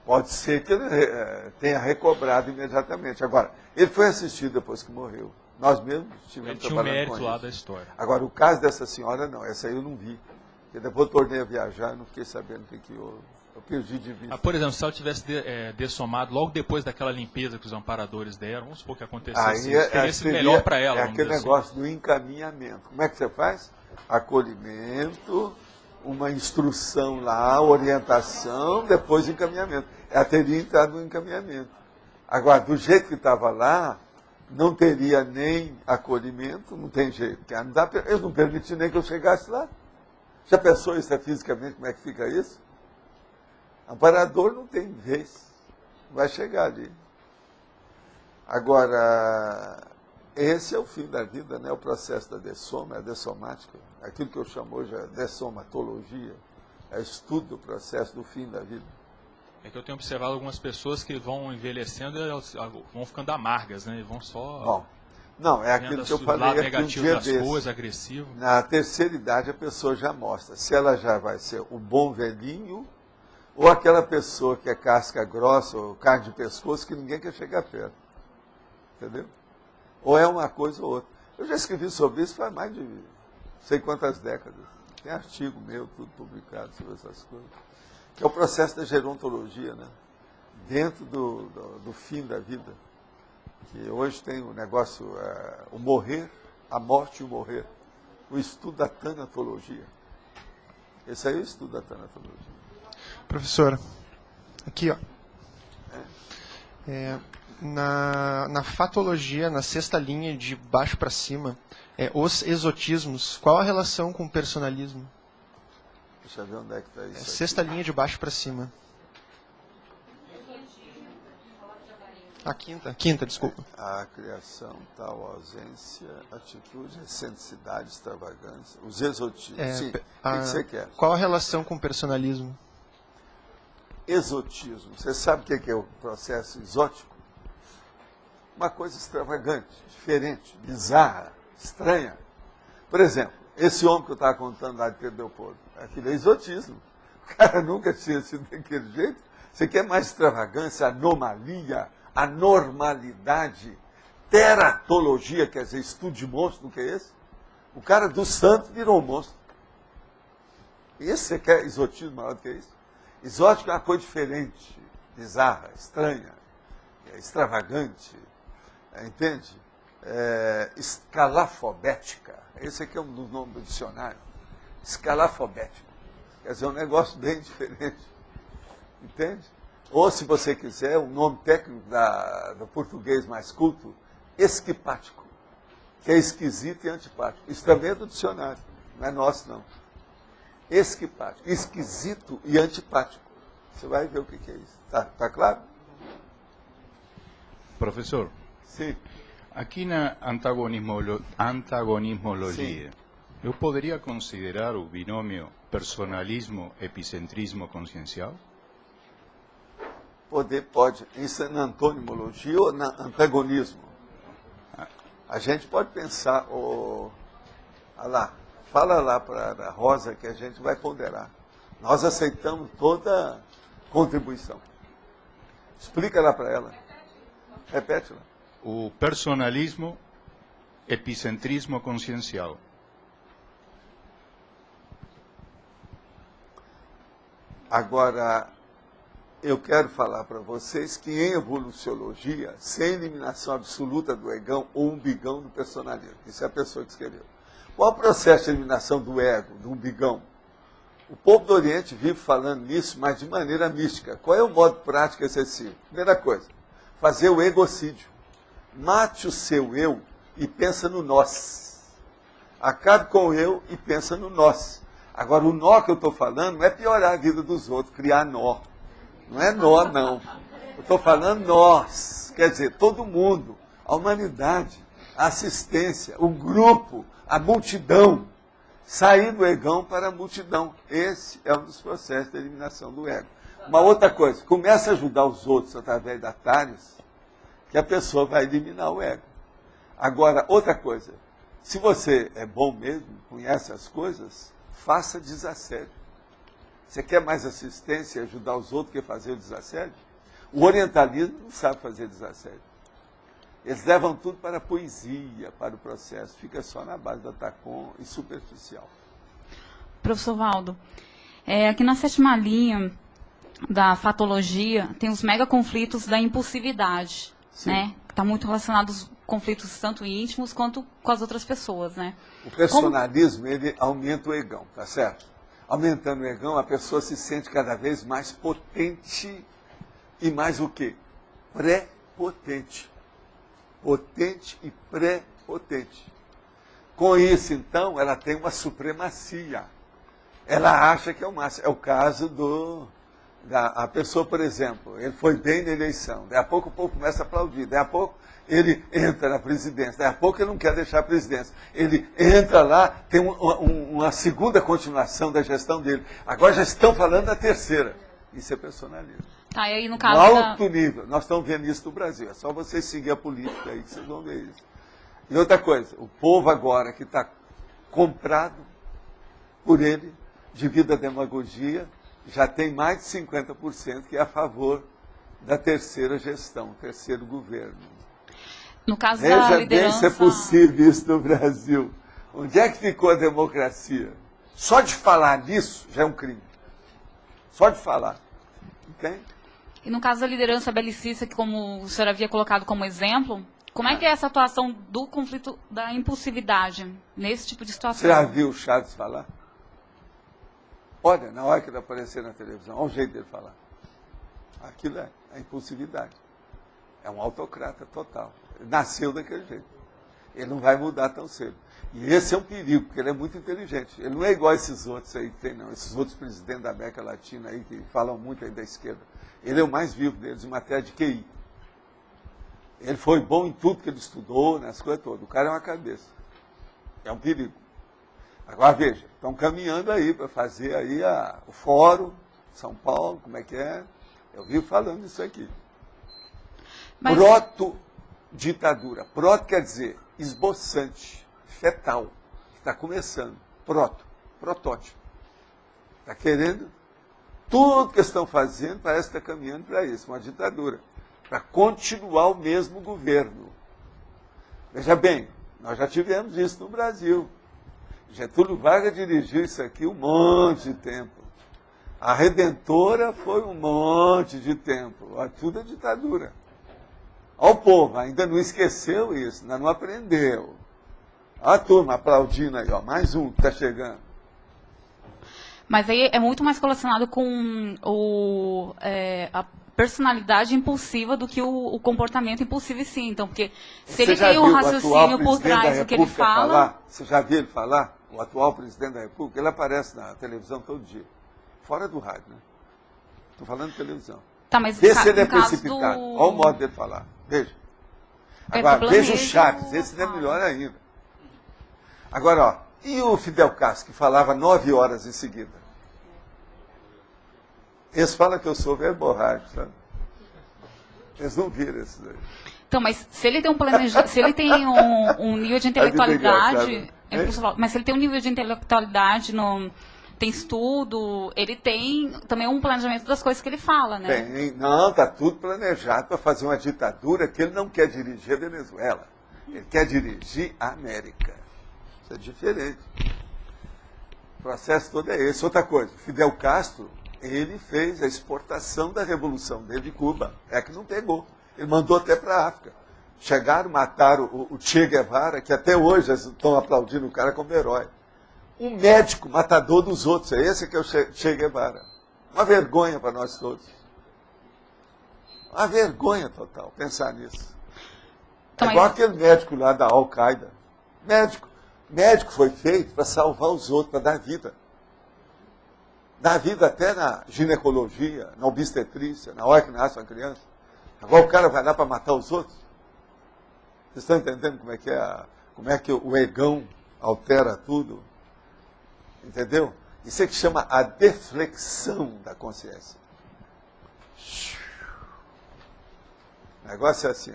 Pode ser que ele tenha recobrado imediatamente. Agora, ele foi assistido depois que morreu. Nós mesmos tivemos tinha um mérito lá da história. Agora, o caso dessa senhora, não. Essa aí eu não vi. Porque depois eu tornei a viajar e não fiquei sabendo o que houve. Eu perdi de vista. Por exemplo, se ela tivesse dessomado logo depois daquela limpeza que os amparadores deram, vamos supor que acontecesse, teria sido melhor para ela. É aquele negócio do encaminhamento. Como é que você faz? Acolhimento, uma instrução lá, orientação, depois encaminhamento. Ela teria entrado no encaminhamento. Agora, do jeito que estava lá, não teria nem acolhimento, não tem jeito. Eles não permitiram nem que eu chegasse lá. Já pensou isso fisicamente, como é que fica isso? Amparador não tem vez, vai chegar ali. Agora, esse é o fim da vida, né? O processo da dessoma, a dessomática, aquilo que eu chamo hoje de dessomatologia, é o estudo do processo do fim da vida. É que eu tenho observado algumas pessoas que vão envelhecendo e elas vão ficando amargas, né? E vão só... Bom, não, é aquilo que eu falei aqui um dia desse. Coisas, agressivo. Na terceira idade a pessoa já mostra se ela já vai ser o bom velhinho ou aquela pessoa que é casca grossa ou carne de pescoço que ninguém quer chegar perto. Entendeu? Ou é uma coisa ou outra. Eu já escrevi sobre isso faz mais de sei quantas décadas. Tem artigo meu, tudo publicado sobre essas coisas. Que é o processo da gerontologia, né? dentro do fim da vida, que hoje tem o negócio, o morrer, a morte e o morrer, o estudo da tanatologia. Esse aí é o estudo da tanatologia. Professor, aqui, ó. Na fatologia, na sexta linha de baixo para cima, os exotismos, qual a relação com o personalismo? Deixa eu ver onde é que está isso. Sexta linha de baixo para cima. A quinta, desculpa. A criação, tal ausência, atitude, excentricidade, extravagância, os exotismos. Sim, o que você quer? Qual a relação com o personalismo? Exotismo. Você sabe o que é o processo exótico? Uma coisa extravagante, diferente, bizarra, estranha. Por exemplo, esse homem que eu estava contando lá de Pedro Leopoldo, aquilo é exotismo. O cara nunca tinha sido daquele jeito. Você quer mais extravagância, anomalia, anormalidade, teratologia, quer dizer, estudo de monstro, do que é esse? O cara do santo virou um monstro. Esse você quer exotismo maior do que isso? Exótico é uma coisa diferente, bizarra, estranha, extravagante, entende? Escalafobética. Esse aqui é um dos nomes do dicionário. Escalafobética. Quer dizer, um negócio bem diferente. Entende? Ou, se você quiser, um nome técnico do português mais culto, esquipático, que é esquisito e antipático. Isso também é do dicionário, não é nosso, não. Esquipático, esquisito e antipático. Você vai ver o que é isso. Tá claro? Professor, sim. Aqui na antagonismologia, sim, eu poderia considerar o binômio personalismo-epicentrismo consciencial? Pode. Isso é na antonimologia ou na antagonismo? A gente pode pensar, fala lá para a Rosa que a gente vai ponderar. Nós aceitamos toda contribuição. Explica lá para ela. Repete lá. O personalismo, epicentrismo consciencial. Agora, eu quero falar para vocês que em evoluciologia, sem eliminação absoluta do egão ou umbigão do personalismo, isso é a pessoa que escreveu. Qual é o processo de eliminação do ego, do umbigão? O povo do Oriente vive falando nisso, mas de maneira mística. Qual é o modo prático excessivo? Primeira coisa, fazer o egocídio. Mate o seu eu e pensa no nós. Acabe com o eu e pensa no nós. Agora, o nó que eu estou falando não é piorar a vida dos outros, criar nó. Não é nó, não. Eu estou falando nós. Quer dizer, todo mundo, a humanidade, a assistência, o grupo, a multidão. Sair do egão para a multidão. Esse é um dos processos de eliminação do ego. Uma outra coisa, começa a ajudar os outros através da Tares, que a pessoa vai eliminar o ego. Agora, outra coisa, se você é bom mesmo, conhece as coisas, faça desassédio. Você quer mais assistência e ajudar os outros que fazer o desassédio? O orientalismo não sabe fazer desassédio. Eles levam tudo para a poesia, para o processo. Fica só na base da tacon e superficial. Professor Valdo, aqui na sétima linha da fatologia tem os mega conflitos da impulsividade, né? Que está muito relacionado aos conflitos tanto íntimos quanto com as outras pessoas, né? O personalismo, ele aumenta o egão, tá certo? Aumentando o egão, a pessoa se sente cada vez mais potente e mais o quê? Pré-potente. Potente e pré-potente. Com isso, então, ela tem uma supremacia. Ela acha que é o máximo. É o caso a pessoa, por exemplo, ele foi bem na eleição, daí a pouco o povo começa a aplaudir, daí a pouco ele entra na presidência, daí a pouco ele não quer deixar a presidência. Ele entra lá, tem uma segunda continuação da gestão dele. Agora já estão falando da terceira. Isso é personalismo. Tá, e aí no caso alto nível. Nós estamos vendo isso no Brasil. É só vocês seguir a política aí que vocês vão ver isso. E outra coisa, o povo agora que está comprado por ele, devido à demagogia, já tem mais de 50% que é a favor da terceira gestão, terceiro governo. No caso da Veja liderança... bem se é possível isso no Brasil. Onde é que ficou a democracia? Só de falar nisso já é um crime. Só de falar. Entende? E no caso da liderança belicista, que como o senhor havia colocado como exemplo, como é que é essa atuação do conflito da impulsividade nesse tipo de situação? Você já viu o Chaves falar? Olha, na hora que ele aparecer na televisão, olha o jeito dele falar. Aquilo é a impulsividade. É um autocrata total. Ele nasceu daquele jeito. Ele não vai mudar tão cedo. E esse é um perigo, porque ele é muito inteligente. Ele não é igual a esses outros aí que tem, não. Esses outros presidentes da América Latina aí, que falam muito aí da esquerda. Ele é o mais vivo deles em matéria de QI. Ele foi bom em tudo que ele estudou, nas coisas todas. O cara é uma cabeça. É um perigo. Agora, veja, estão caminhando aí para fazer aí o Fórum, São Paulo, como é que é? Eu vivo falando isso aqui. Mas... Proto-ditadura. Proto quer dizer esboçante, fetal, que está começando. Protótipo. Está querendo? Tudo que estão fazendo parece que está caminhando para isso, uma ditadura. Para continuar o mesmo governo. Veja bem, nós já tivemos isso no Brasil. Getúlio Vargas dirigiu isso aqui um monte de tempo. A Redentora foi um monte de tempo. Tudo é ditadura. Olha o povo, ainda não esqueceu isso, ainda não aprendeu. Olha a turma aplaudindo aí, ó, mais um que está chegando. Mas aí é muito mais relacionado com a personalidade impulsiva do que o comportamento impulsivo, sim. Então, porque se ele tem um raciocínio por trás do que ele fala... Você já viu ele falar? O atual presidente da República, ele aparece na televisão todo dia. Fora do rádio, né? Estou falando de televisão. Tá, mas vê se ele é precipitado. Olha o modo dele falar. Veja. Agora, veja o Chaves. Esse é melhor ainda. Agora, ó. E o Fidel Castro, que falava 9 horas em seguida? Eles falam que eu sou verborrágico, sabe? Eles não viram isso daí. Então, mas se ele tem se ele tem um nível de intelectualidade... mas se ele tem um nível de intelectualidade, tem estudo, ele tem também um planejamento das coisas que ele fala, né? Não, está tudo planejado para fazer uma ditadura que ele não quer dirigir a Venezuela. Ele quer dirigir a América. Isso é diferente. O processo todo é esse. Outra coisa, Fidel Castro, ele fez a exportação da revolução dele de Cuba. É que não pegou. Ele mandou até para a África. Chegaram, mataram o Che Guevara, que até hoje estão aplaudindo o cara como herói. Um médico matador dos outros. É esse que é o Che Guevara. Uma vergonha para nós todos. Uma vergonha total pensar nisso. É igual aquele médico lá da Al-Qaeda. Médico foi feito para salvar os outros, para dar vida. Dar vida até na ginecologia, na obstetrícia, na hora que nasce uma criança. Agora o cara vai lá para matar os outros. Vocês estão entendendo como é que o egão altera tudo? Entendeu? Isso é que chama a deflexão da consciência. O negócio é assim.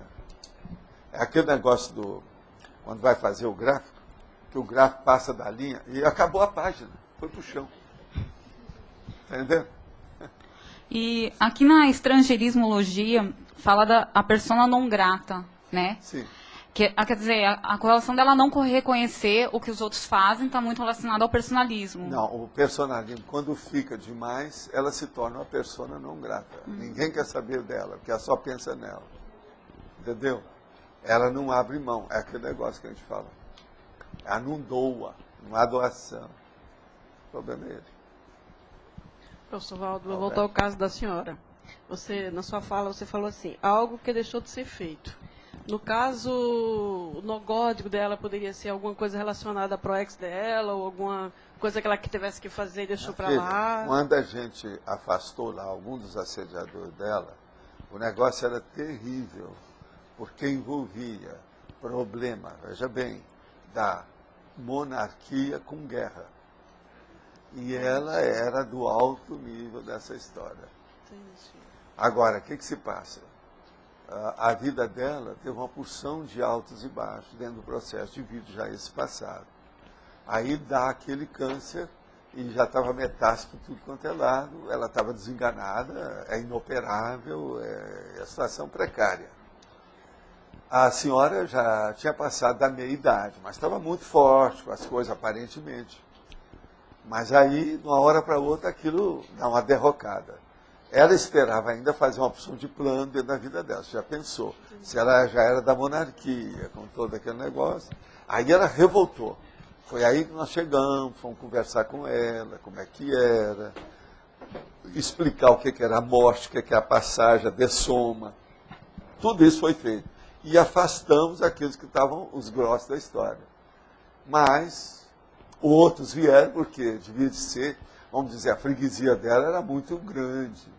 É aquele negócio quando vai fazer o gráfico, que o gráfico passa da linha e acabou a página. Foi para o chão. Entendeu? E aqui na estrangeirismologia fala da persona non grata, né? Sim. Quer dizer, a correlação dela não reconhecer o que os outros fazem está muito relacionada ao personalismo. Não, o personalismo, quando fica demais, ela se torna uma persona não grata. Ninguém quer saber dela, porque ela só pensa nela. Entendeu? Ela não abre mão, é aquele negócio que a gente fala. Ela não doa, não há doação. O problema é ele. Professor Valdo, vou voltar ao caso da senhora. Na sua fala, você falou assim, algo que deixou de ser feito. No caso, o nogódico dela poderia ser alguma coisa relacionada à ProEx dela, ou alguma coisa que ela tivesse que fazer e deixou para lá? Quando a gente afastou lá algum dos assediadores dela, o negócio era terrível, porque envolvia problema, veja bem, da monarquia com guerra. E ela era do alto nível dessa história. Agora, o que se passa? A vida dela teve uma porção de altos e baixos dentro do processo de vida, já esse passado. Aí dá aquele câncer e já estava metástase por tudo quanto é lado, ela estava desenganada, é inoperável, é a situação precária. A senhora já tinha passado da meia-idade, mas estava muito forte com as coisas, aparentemente. Mas aí, de uma hora para outra, aquilo dá uma derrocada. ela esperava ainda fazer uma opção de plano dentro da vida dela. Você já pensou? Se ela já era da monarquia, com todo aquele negócio. Aí ela revoltou. Foi aí que nós chegamos, fomos conversar com ela, como é que era, explicar o que era a morte, o que é a passagem, a dessoma. Tudo isso foi feito. E afastamos aqueles que estavam os grossos da história. Mas outros vieram, porque devia de ser, vamos dizer, a freguesia dela era muito grande.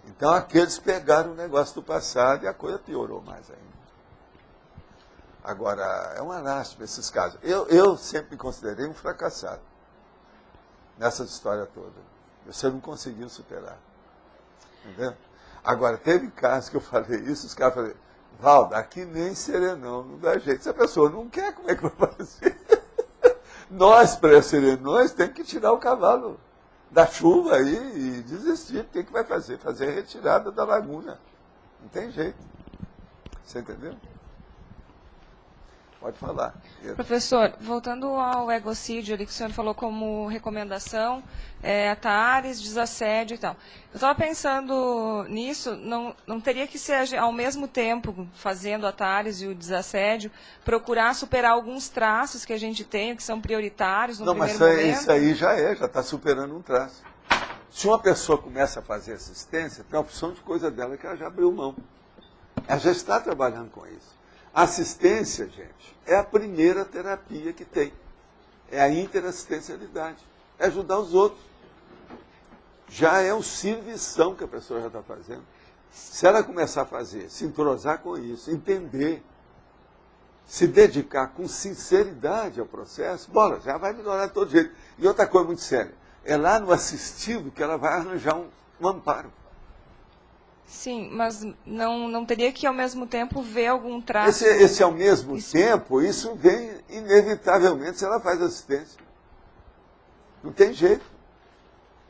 Então aqueles pegaram o negócio do passado e a coisa piorou mais ainda. Agora, é uma lástima esses casos. Eu sempre me considerei um fracassado nessa história toda. Você não conseguiu superar. Entendeu? Agora, teve casos que eu falei isso, os caras falaram, Valdo, aqui nem serenão, não dá jeito. Se a pessoa não quer, como é que vai fazer? Nós, pré-serenões, temos que tirar o cavalo da chuva aí e desistir. O que vai fazer? Fazer a retirada da laguna. Não tem jeito. Você entendeu? Pode falar. Professor, voltando ao egocídio ali que o senhor falou como recomendação, atares, desassédio e tal. Eu estava pensando nisso, não teria que ser ao mesmo tempo, fazendo atares e o desassédio, procurar superar alguns traços que a gente tem, que são prioritários no primeiro momento? Não, mas isso aí já está superando um traço. Se uma pessoa começa a fazer assistência, tem a opção de coisa dela que ela já abriu mão. Ela já está trabalhando com isso. A assistência, gente, é a primeira terapia que tem. É a interassistencialidade. É ajudar os outros. Já é um servição que a pessoa já está fazendo. Se ela começar a fazer, se entrosar com isso, entender, se dedicar com sinceridade ao processo, bora, já vai melhorar de todo jeito. E outra coisa muito séria, é lá no assistido que ela vai arranjar um amparo. Sim, mas não teria que, ao mesmo tempo, ver algum traço... Esse ao mesmo tempo, isso vem inevitavelmente se ela faz assistência. Não tem jeito.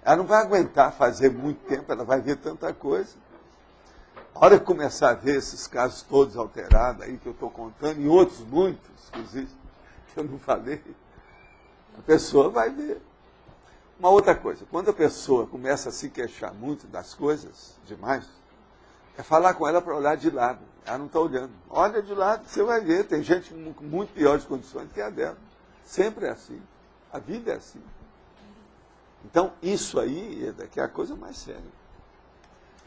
Ela não vai aguentar fazer muito tempo, ela vai ver tanta coisa. A hora que começar a ver esses casos todos alterados aí que eu estou contando, e outros muitos, inclusive, que eu não falei, a pessoa vai ver. Uma outra coisa, quando a pessoa começa a se queixar muito das coisas, demais, é falar com ela para olhar de lado. Ela não está olhando. Olha de lado, você vai ver. Tem gente com muito piores condições que a dela. Sempre é assim. A vida é assim. Então, isso aí é a coisa mais séria.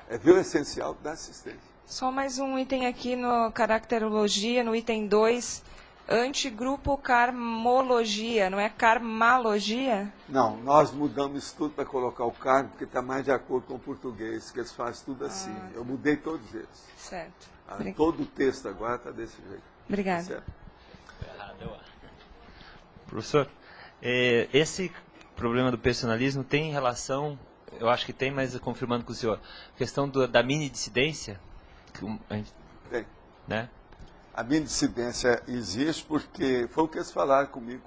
É ver o essencial da assistência. Só mais um item aqui no caracterologia, no item 2, antigrupo karmologia, não é karmalogia? Não, nós mudamos isso tudo para colocar o karma, porque está mais de acordo com o português, que eles fazem tudo assim. Eu mudei todos eles. Certo. Todo o texto agora está desse jeito. Obrigada. Certo? Professor, esse problema do personalismo tem relação, eu acho que tem, mas confirmando com o senhor, a questão da mini-dissidência? Tem. Né? A minha dissidência existe porque foi o que eles falaram comigo.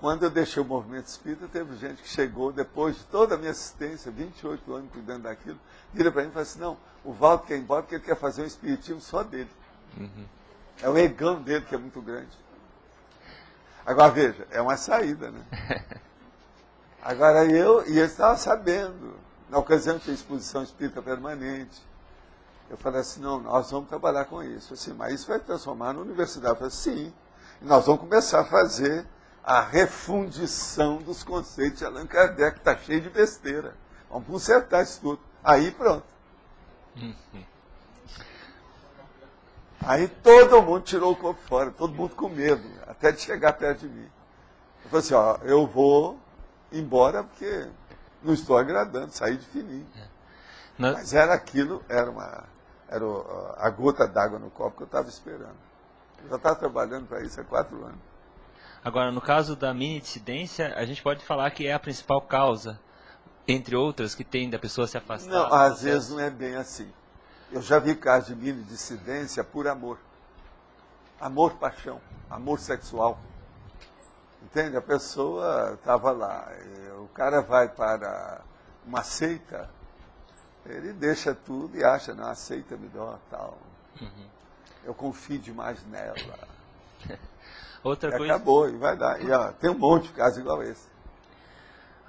Quando eu deixei o movimento espírita, teve gente que chegou, depois de toda a minha assistência, 28 anos cuidando daquilo, vira para mim e fala assim, não, o Valdo quer ir embora porque ele quer fazer um espiritismo só dele. Uhum. É o egão dele que é muito grande. Agora, veja, é uma saída, né? Agora, e eu estava sabendo, na ocasião tinha exposição espírita permanente, eu falei assim, não, nós vamos trabalhar com isso. Assim, mas isso vai transformar na universidade. Eu falei, sim. E nós vamos começar a fazer a refundição dos conceitos de Allan Kardec, que está cheio de besteira. Vamos consertar isso tudo. Aí pronto. Aí todo mundo tirou o corpo fora, todo mundo com medo, até de chegar perto de mim. Eu falei assim, ó, eu vou embora porque não estou agradando, saí de fininho. Mas era aquilo, era a gota d'água no copo que eu estava esperando. Eu já estava trabalhando para isso há 4 anos. Agora, no caso da mini-dissidência, a gente pode falar que é a principal causa, entre outras, que tem da pessoa se afastar? Não, às vezes não é bem assim. Eu já vi casos de mini-dissidência por amor. Amor, paixão, amor sexual. Entende? A pessoa estava lá, o cara vai para uma seita, ele deixa tudo e acha, não, a seita é melhor, tal. Uhum. Eu confio demais nela. Outra coisa... Acabou, e vai dar. E, ó, tem um monte de casos igual esse.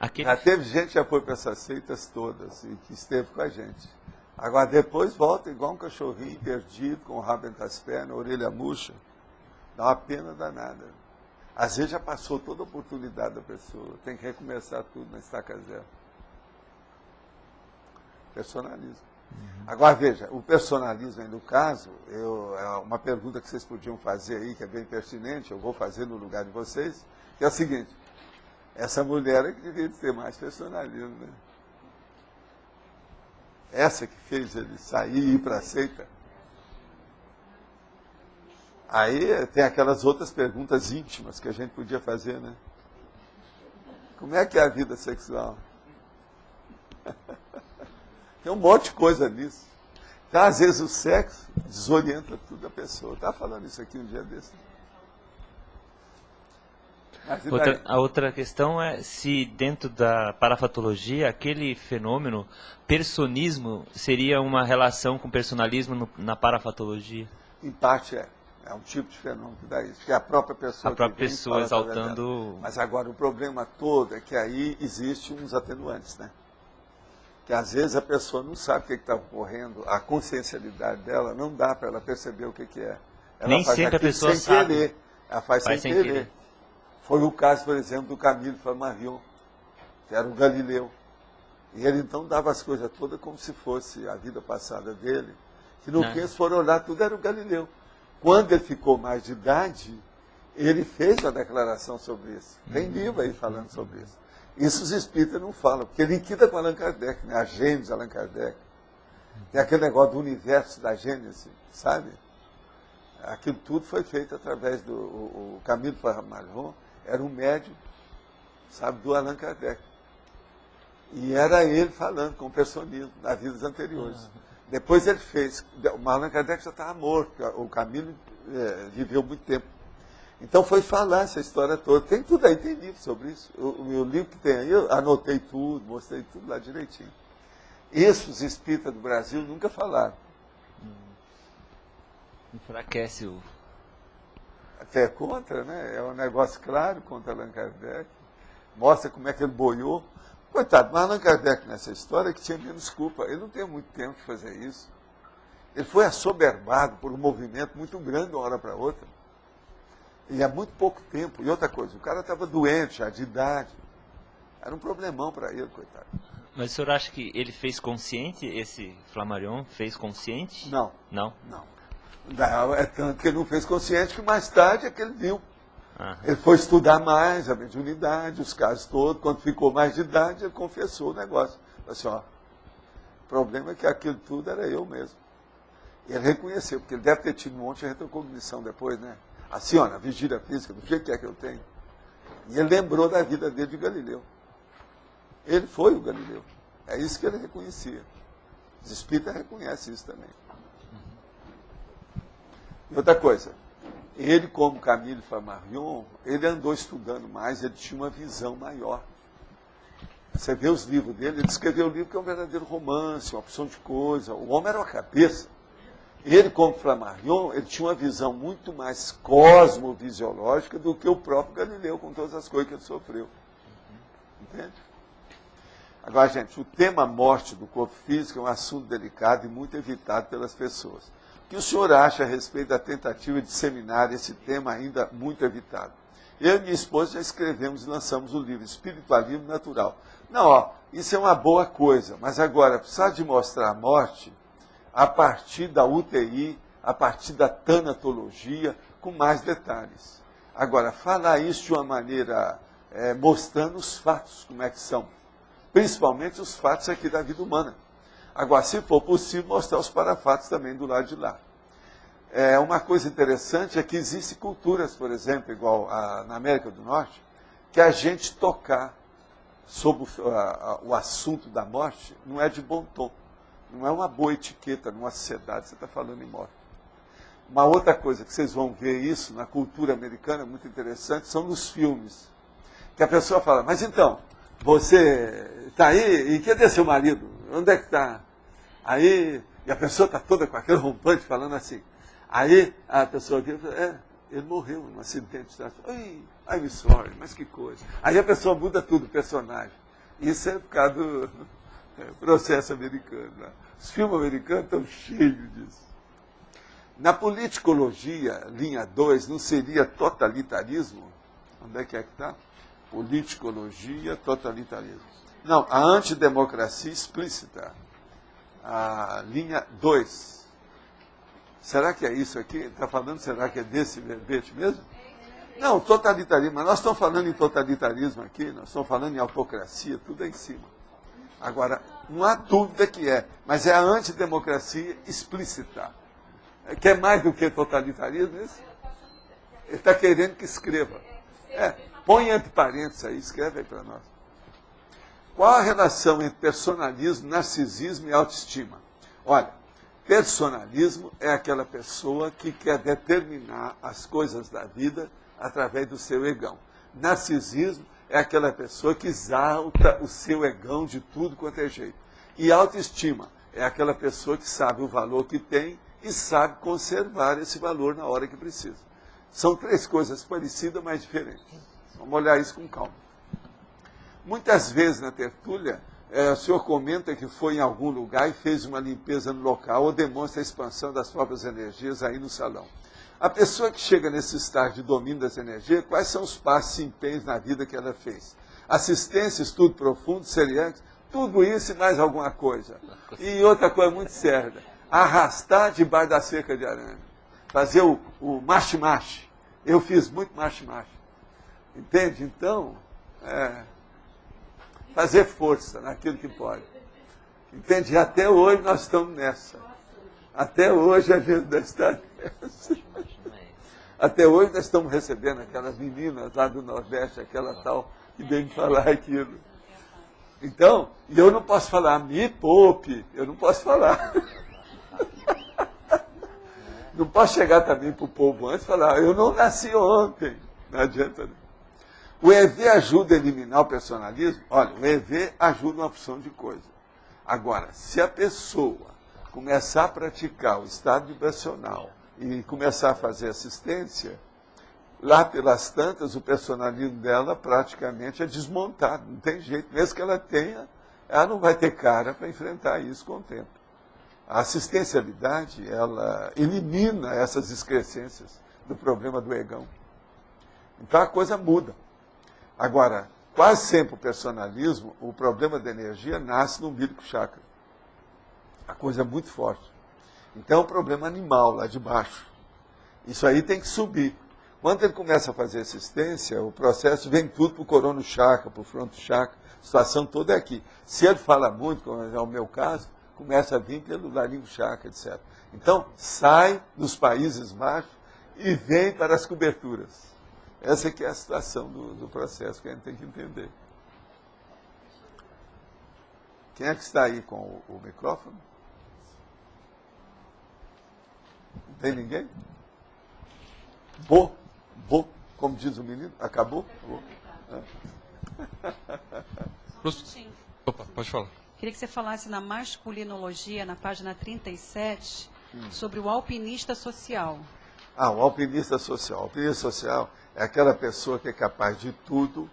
Já teve gente que já foi para essas seitas todas e que esteve com a gente. Agora depois volta igual um cachorrinho perdido, com o rabo entre as pernas, a orelha murcha. Dá uma pena danada. Às vezes já passou toda a oportunidade da pessoa. Tem que recomeçar tudo na estaca zero. Personalismo. Agora veja, o personalismo aí no caso, é uma pergunta que vocês podiam fazer aí, que é bem pertinente, eu vou fazer no lugar de vocês, que é o seguinte: essa mulher é que devia ter mais personalismo, né? Essa que fez ele sair e ir para a seita. Aí tem aquelas outras perguntas íntimas que a gente podia fazer, né? Como é que é a vida sexual? Tem um monte de coisa nisso. Então, às vezes, o sexo desorienta tudo a pessoa. Estava falando isso aqui um dia desse. A outra questão é se dentro da parafatologia, aquele fenômeno, personismo, seria uma relação com personalismo na parafatologia? Em parte é. É um tipo de fenômeno que dá isso. Porque a própria pessoa... A própria pessoa exaltando... Mas agora o problema todo é que aí existe uns atenuantes, né? Que às vezes a pessoa não sabe o que está ocorrendo, a consciencialidade dela não dá para ela perceber o que é. Ela Nem faz sempre a pessoa sem sabe. Querer. Ela faz sem querer. Foi o caso, por exemplo, do Camille Flammarion, que era um galileu. E ele então dava as coisas todas como se fosse a vida passada dele, que no fim eles foram olhar, tudo era o Galileu. Quando ele ficou mais de idade, ele fez uma declaração sobre isso. Tem livro aí falando sobre isso. Isso os espíritas não falam, porque ele liquida com Allan Kardec, né? A Gênese de Allan Kardec. Tem aquele negócio do universo da Gênese, sabe? Aquilo tudo foi feito através do... O Camille Flammarion era um médium, sabe, do Allan Kardec. E era ele falando com o personismo das vidas anteriores. Depois ele fez... O Allan Kardec já estava morto, o Camille viveu muito tempo. Então foi falar essa história toda. Tem tudo aí, tem livro sobre isso. O meu livro que tem aí, eu anotei tudo, mostrei tudo lá direitinho. Isso os espíritas do Brasil nunca falaram. Enfraquece o... Até contra, né? É um negócio claro contra Allan Kardec. Mostra como é que ele boiou. Coitado, mas Allan Kardec nessa história que tinha menos culpa. Ele não tem muito tempo de fazer isso. Ele foi assoberbado por um movimento muito grande de uma hora para outra. E há muito pouco tempo. E outra coisa, o cara estava doente, já de idade. Era um problemão para ele, coitado. Mas o senhor acha que ele fez consciente, esse Flammarion fez consciente? Não. Não? Não. É tanto que ele não fez consciente que mais tarde é que ele viu. Aham. Ele foi estudar mais a mediunidade, os casos todos. Quando ficou mais de idade, ele confessou o negócio. Falei assim, ó, o problema é que aquilo tudo era eu mesmo. E ele reconheceu, porque ele deve ter tido um monte de retrocognição depois, né? Assim, ó, na vigília física, do jeito que eu tenho. E ele lembrou da vida dele de Galileu. Ele foi o Galileu. É isso que ele reconhecia. Os espíritas reconhecem isso também. E outra coisa, ele, como Camille Flammarion, ele andou estudando mais, ele tinha uma visão maior. Você vê os livros dele, ele escreveu um livro que é um verdadeiro romance, uma opção de coisa. O homem era uma cabeça. Ele, como Flammarion, ele tinha uma visão muito mais cosmovisiológica do que o próprio Galileu, com todas as coisas que ele sofreu. Entende? Agora, gente, o tema morte do corpo físico é um assunto delicado e muito evitado pelas pessoas. O que o senhor acha a respeito da tentativa de disseminar esse tema ainda muito evitado? Eu e minha esposa já escrevemos e lançamos o livro Espiritualismo Natural. Não, ó, isso é uma boa coisa, mas agora, precisar de mostrar a morte a partir da UTI, a partir da tanatologia, com mais detalhes. Agora, falar isso de uma maneira mostrando os fatos, como é que são. Principalmente os fatos aqui da vida humana. Agora, se for possível, mostrar os parafatos também do lado de lá. Uma coisa interessante é que existem culturas, por exemplo, igual na América do Norte, que a gente tocar sobre o assunto da morte não é de bom tom. Não é uma boa etiqueta numa sociedade, você está falando em morte. Uma outra coisa que vocês vão ver isso na cultura americana, muito interessante, são nos filmes. Que a pessoa fala, mas então, você está aí, e cadê seu marido? Onde é que está? Aí, e a pessoa está toda com aquele rompante falando assim. Aí a pessoa vira e fala, ele morreu num acidente. Ai, I'm sorry, mas que coisa. Aí a pessoa muda tudo, o personagem. Isso é por causa do processo americano. Né? Os filmes americanos estão cheios disso. Na politicologia, linha 2, não seria totalitarismo? Onde é que está? Politicologia, totalitarismo. Não, a antidemocracia explícita. A linha 2. Será que é isso aqui? Está falando, será que é desse verbete mesmo? Não, totalitarismo. Mas nós estamos falando em totalitarismo aqui, nós estamos falando em autocracia, tudo é em cima. Agora, não há dúvida que é, mas é a antidemocracia explícita. Quer mais do que totalitarismo isso? Ele está querendo que escreva. Põe entre parênteses aí, escreve aí para nós. Qual a relação entre personalismo, narcisismo e autoestima? Olha, personalismo é aquela pessoa que quer determinar as coisas da vida através do seu egão. Narcisismo é aquela pessoa que exalta o seu egão de tudo quanto é jeito. E autoestima é aquela pessoa que sabe o valor que tem e sabe conservar esse valor na hora que precisa. São três coisas parecidas, mas diferentes. Vamos olhar isso com calma. Muitas vezes na tertúlia, o senhor comenta que foi em algum lugar e fez uma limpeza no local ou demonstra a expansão das próprias energias aí no salão. A pessoa que chega nesse estágio de domínio das energias, quais são os passos e empenhos na vida que ela fez? Assistência, estudo profundo, seriante, tudo isso e mais alguma coisa. E outra coisa muito séria, arrastar debaixo da cerca de arame. Fazer o mache-mache. Eu fiz muito mache-mache. Entende? Então, fazer força naquilo que pode. Entende? E até hoje nós estamos nessa. Até hoje a gente está nessa. Até hoje nós estamos recebendo aquelas meninas lá do Nordeste, aquela tal, que vem me falar aquilo. Então, e eu não posso falar, me poupe, eu não posso falar. Não posso chegar também para o povo antes e falar, eu não nasci ontem. Não adianta, não. O EV ajuda a eliminar o personalismo? Olha, o EV ajuda uma opção de coisa. Agora, se a pessoa começar a praticar o estado vibracional e começar a fazer assistência, lá pelas tantas, o personalismo dela praticamente é desmontado. Não tem jeito. Mesmo que ela tenha, ela não vai ter cara para enfrentar isso com o tempo. A assistencialidade, ela elimina essas excrescências do problema do egão. Então a coisa muda. Agora, quase sempre o personalismo, o problema da energia nasce no umbilico chakra. A coisa é muito forte. Então é um problema animal lá de baixo. Isso aí tem que subir. Quando ele começa a fazer assistência, o processo vem tudo para o corono chakra, para o fronto chakra, a situação toda é aqui. Se ele fala muito, como é o meu caso, começa a vir pelo laringo chakra, etc. Então, sai dos Países Baixos e vem para as coberturas. Essa aqui é a situação do processo que a gente tem que entender. Quem é que está aí com o microfone? Não tem ninguém? Como diz o menino, acabou? Opa, pode falar. Queria que você falasse na masculinologia, na página 37, sobre o alpinista social. O alpinista social. O alpinista social é aquela pessoa que é capaz de tudo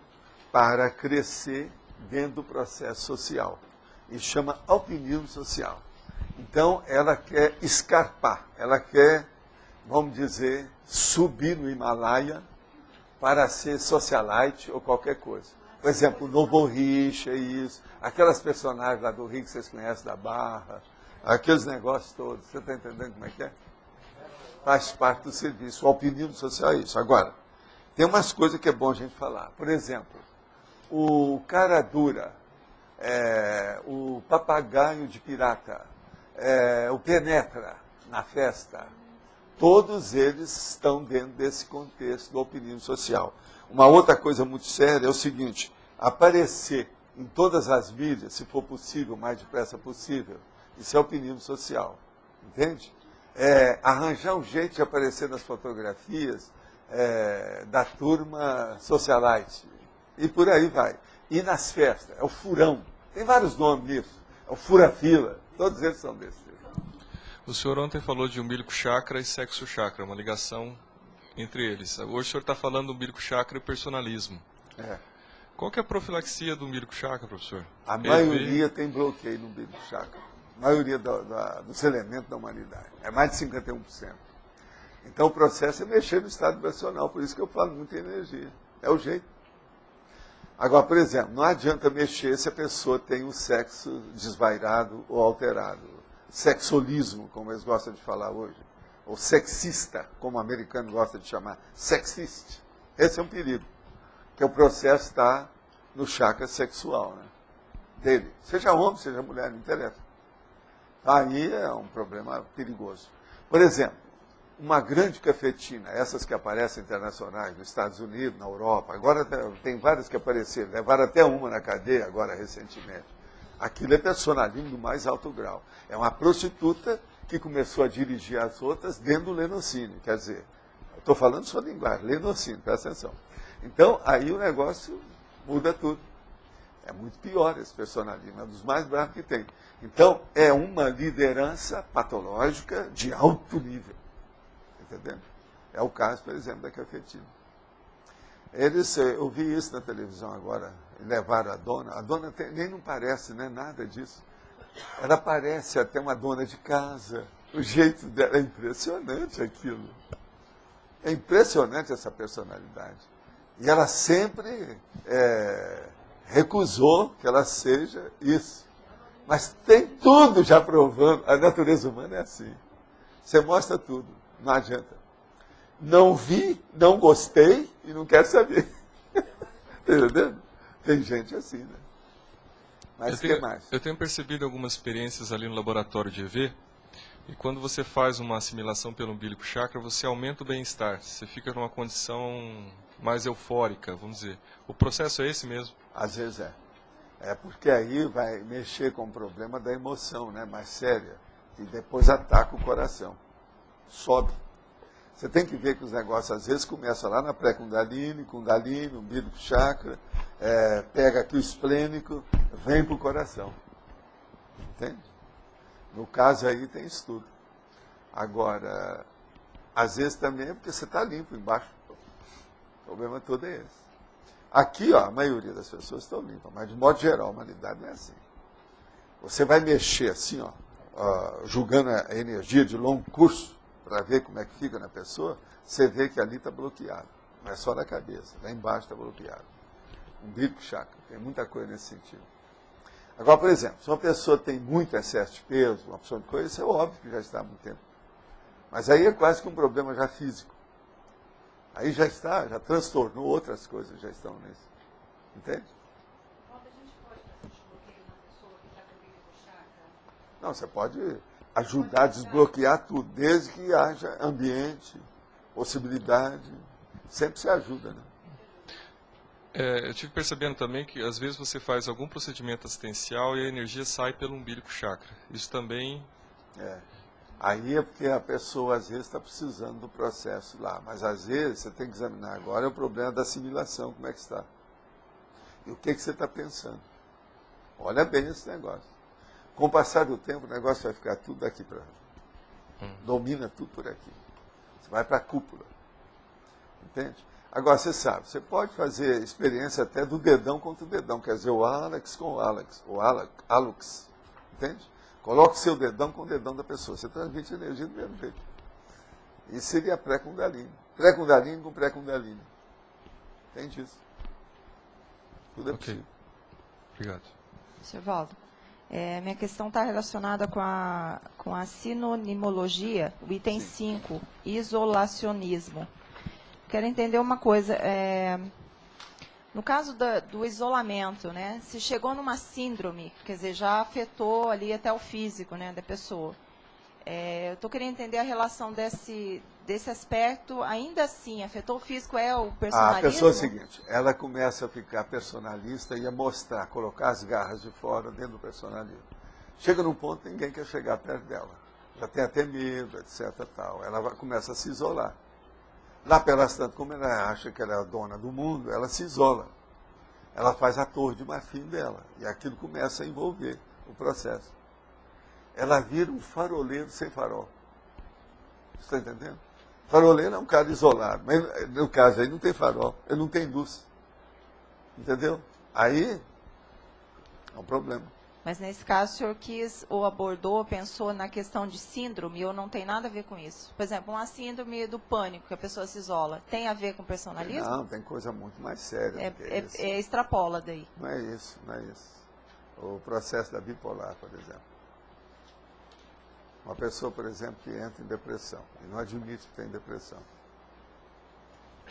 para crescer dentro do processo social. Isso chama alpinismo social. Então, ela quer escarpar, ela quer, vamos dizer, subir no Himalaia para ser socialite ou qualquer coisa. Por exemplo, o Novo Richa, isso, aquelas personagens lá do Rio que vocês conhecem, da Barra, aqueles negócios todos. Você está entendendo como é que é? Faz parte do serviço. O alpinismo social é isso. Agora, tem umas coisas que é bom a gente falar. Por exemplo, o cara dura, o papagaio de pirata, o penetra na festa, todos eles estão dentro desse contexto do alpinismo social. Uma outra coisa muito séria é o seguinte, aparecer em todas as mídias, se for possível, o mais depressa possível, isso é alpinismo social, entende? Arranjar um jeito de aparecer nas fotografias da turma socialite, e por aí vai. E nas festas, é o furão, tem vários nomes nisso, é o fura-fila, todos eles são desses. O senhor ontem falou de umbilico chakra e sexo chakra, uma ligação entre eles. Hoje o senhor está falando do umbilico chakra e personalismo. Qual que é a profilaxia do umbilico chakra, professor? A maioria tem bloqueio no umbilico chakra. A maioria dos elementos da humanidade. É mais de 51%. Então o processo é mexer no estado vibracional, por isso que eu falo muito em energia. É o jeito. Agora, por exemplo, não adianta mexer se a pessoa tem um sexo desvairado ou alterado. Sexolismo, como eles gostam de falar hoje. Ou sexista, como o americano gosta de chamar. Sexist. Esse é um perigo. Porque o processo está no chakra sexual, né, dele. Seja homem, seja mulher, não interessa. Aí é um problema perigoso. Por exemplo, uma grande cafetina, essas que aparecem internacionais, nos Estados Unidos, na Europa, agora tem várias que apareceram, levaram até uma na cadeia agora recentemente. Aquilo é personalismo do mais alto grau. É uma prostituta que começou a dirigir as outras dentro do lenocínio. Quer dizer, eu estou falando sua linguagem, lenocínio, presta atenção. Então, aí o negócio muda tudo. É muito pior esse personalismo, é um dos mais bravos que tem. Então, é uma liderança patológica de alto nível. Entendendo? É o caso, por exemplo, da cafetina. Eu vi isso na televisão agora, levaram a dona nem não parece, né, nada disso. Ela parece até uma dona de casa, o jeito dela, é impressionante aquilo. É impressionante essa personalidade. E ela sempre recusou que ela seja isso. Mas tem tudo já provando, a natureza humana é assim. Você mostra tudo. Não adianta. Não vi, não gostei e não quero saber. Entendeu? Tem gente assim, né? Mas o que mais? Eu tenho percebido algumas experiências ali no laboratório de EV, e quando você faz uma assimilação pelo umbilico chakra, você aumenta o bem-estar. Você fica numa condição mais eufórica, vamos dizer. O processo é esse mesmo? Às vezes é. É porque aí vai mexer com o problema da emoção, né? Mais séria. E depois ataca o coração. Sobe. Você tem que ver que os negócios às vezes começam lá na pré-kundalini, kundalini, umbilico chakra, pega aqui o esplênico, vem para o coração. Entende? No caso aí tem estudo. Agora, às vezes também é porque você está limpo embaixo. O problema todo é esse. Aqui, ó, a maioria das pessoas estão limpas, mas de modo geral a humanidade não é assim. Você vai mexer assim, ó, julgando a energia de longo curso, para ver como é que fica na pessoa, você vê que ali está bloqueado. Não é só na cabeça, lá embaixo está bloqueado. Umbilico chakra, tem muita coisa nesse sentido. Agora, por exemplo, se uma pessoa tem muito excesso de peso, uma opção de coisa, isso é óbvio que já está há muito tempo. Mas aí é quase que um problema já físico. Aí já transtornou, outras coisas já estão nisso. Entende? Não, você pode ajudar a desbloquear tudo, desde que haja ambiente, possibilidade, sempre se ajuda, né? Eu estive percebendo também que às vezes você faz algum procedimento assistencial e a energia sai pelo umbilico chakra. Isso também... Aí é porque a pessoa às vezes está precisando do processo lá, mas às vezes você tem que examinar agora é o problema da assimilação, como é que está. E o que você está pensando. Olha bem esse negócio. Com o passar do tempo, o negócio vai ficar tudo daqui para lá. Domina tudo por aqui. Você vai para a cúpula. Entende? Agora, você sabe, você pode fazer experiência até do dedão contra o dedão. Quer dizer, o Alex com o Alex. O Alux. Entende? Coloque o seu dedão com o dedão da pessoa. Você transmite energia do mesmo jeito. Isso seria pré-kundalini. Pré-kundalini com pré-kundalini. Entende isso? Tudo é possível. Obrigado. Sr. Valdo. Minha questão está relacionada com a sinonimologia, o item 5, isolacionismo. Quero entender uma coisa. No caso do isolamento, né, se chegou numa síndrome, quer dizer, já afetou ali até o físico, né, da pessoa. Eu estou querendo entender a relação desse aspecto, ainda assim, afetou o físico, o personalismo? A pessoa é o seguinte, ela começa a ficar personalista e a mostrar, colocar as garras de fora dentro do personalismo. Chega num ponto que ninguém quer chegar perto dela. Já tem até medo, etc. Tal. Ela começa a se isolar. Lá pelas tantas, como ela acha que ela é a dona do mundo, ela se isola. Ela faz a torre de marfim dela. E aquilo começa a envolver o processo. Ela vira um faroleiro sem farol. Você está entendendo? Faroleiro é um cara isolado, mas no caso aí não tem farol, ele não tem luz. Entendeu? Aí é um problema. Mas nesse caso, o senhor quis ou abordou, pensou na questão de síndrome ou não tem nada a ver com isso? Por exemplo, uma síndrome do pânico, que a pessoa se isola, tem a ver com personalismo? Não, tem coisa muito mais séria do que isso. Extrapola daí. Não é isso, não é isso. O processo da bipolar, por exemplo. Uma pessoa, por exemplo, que entra em depressão e não admite que tem depressão.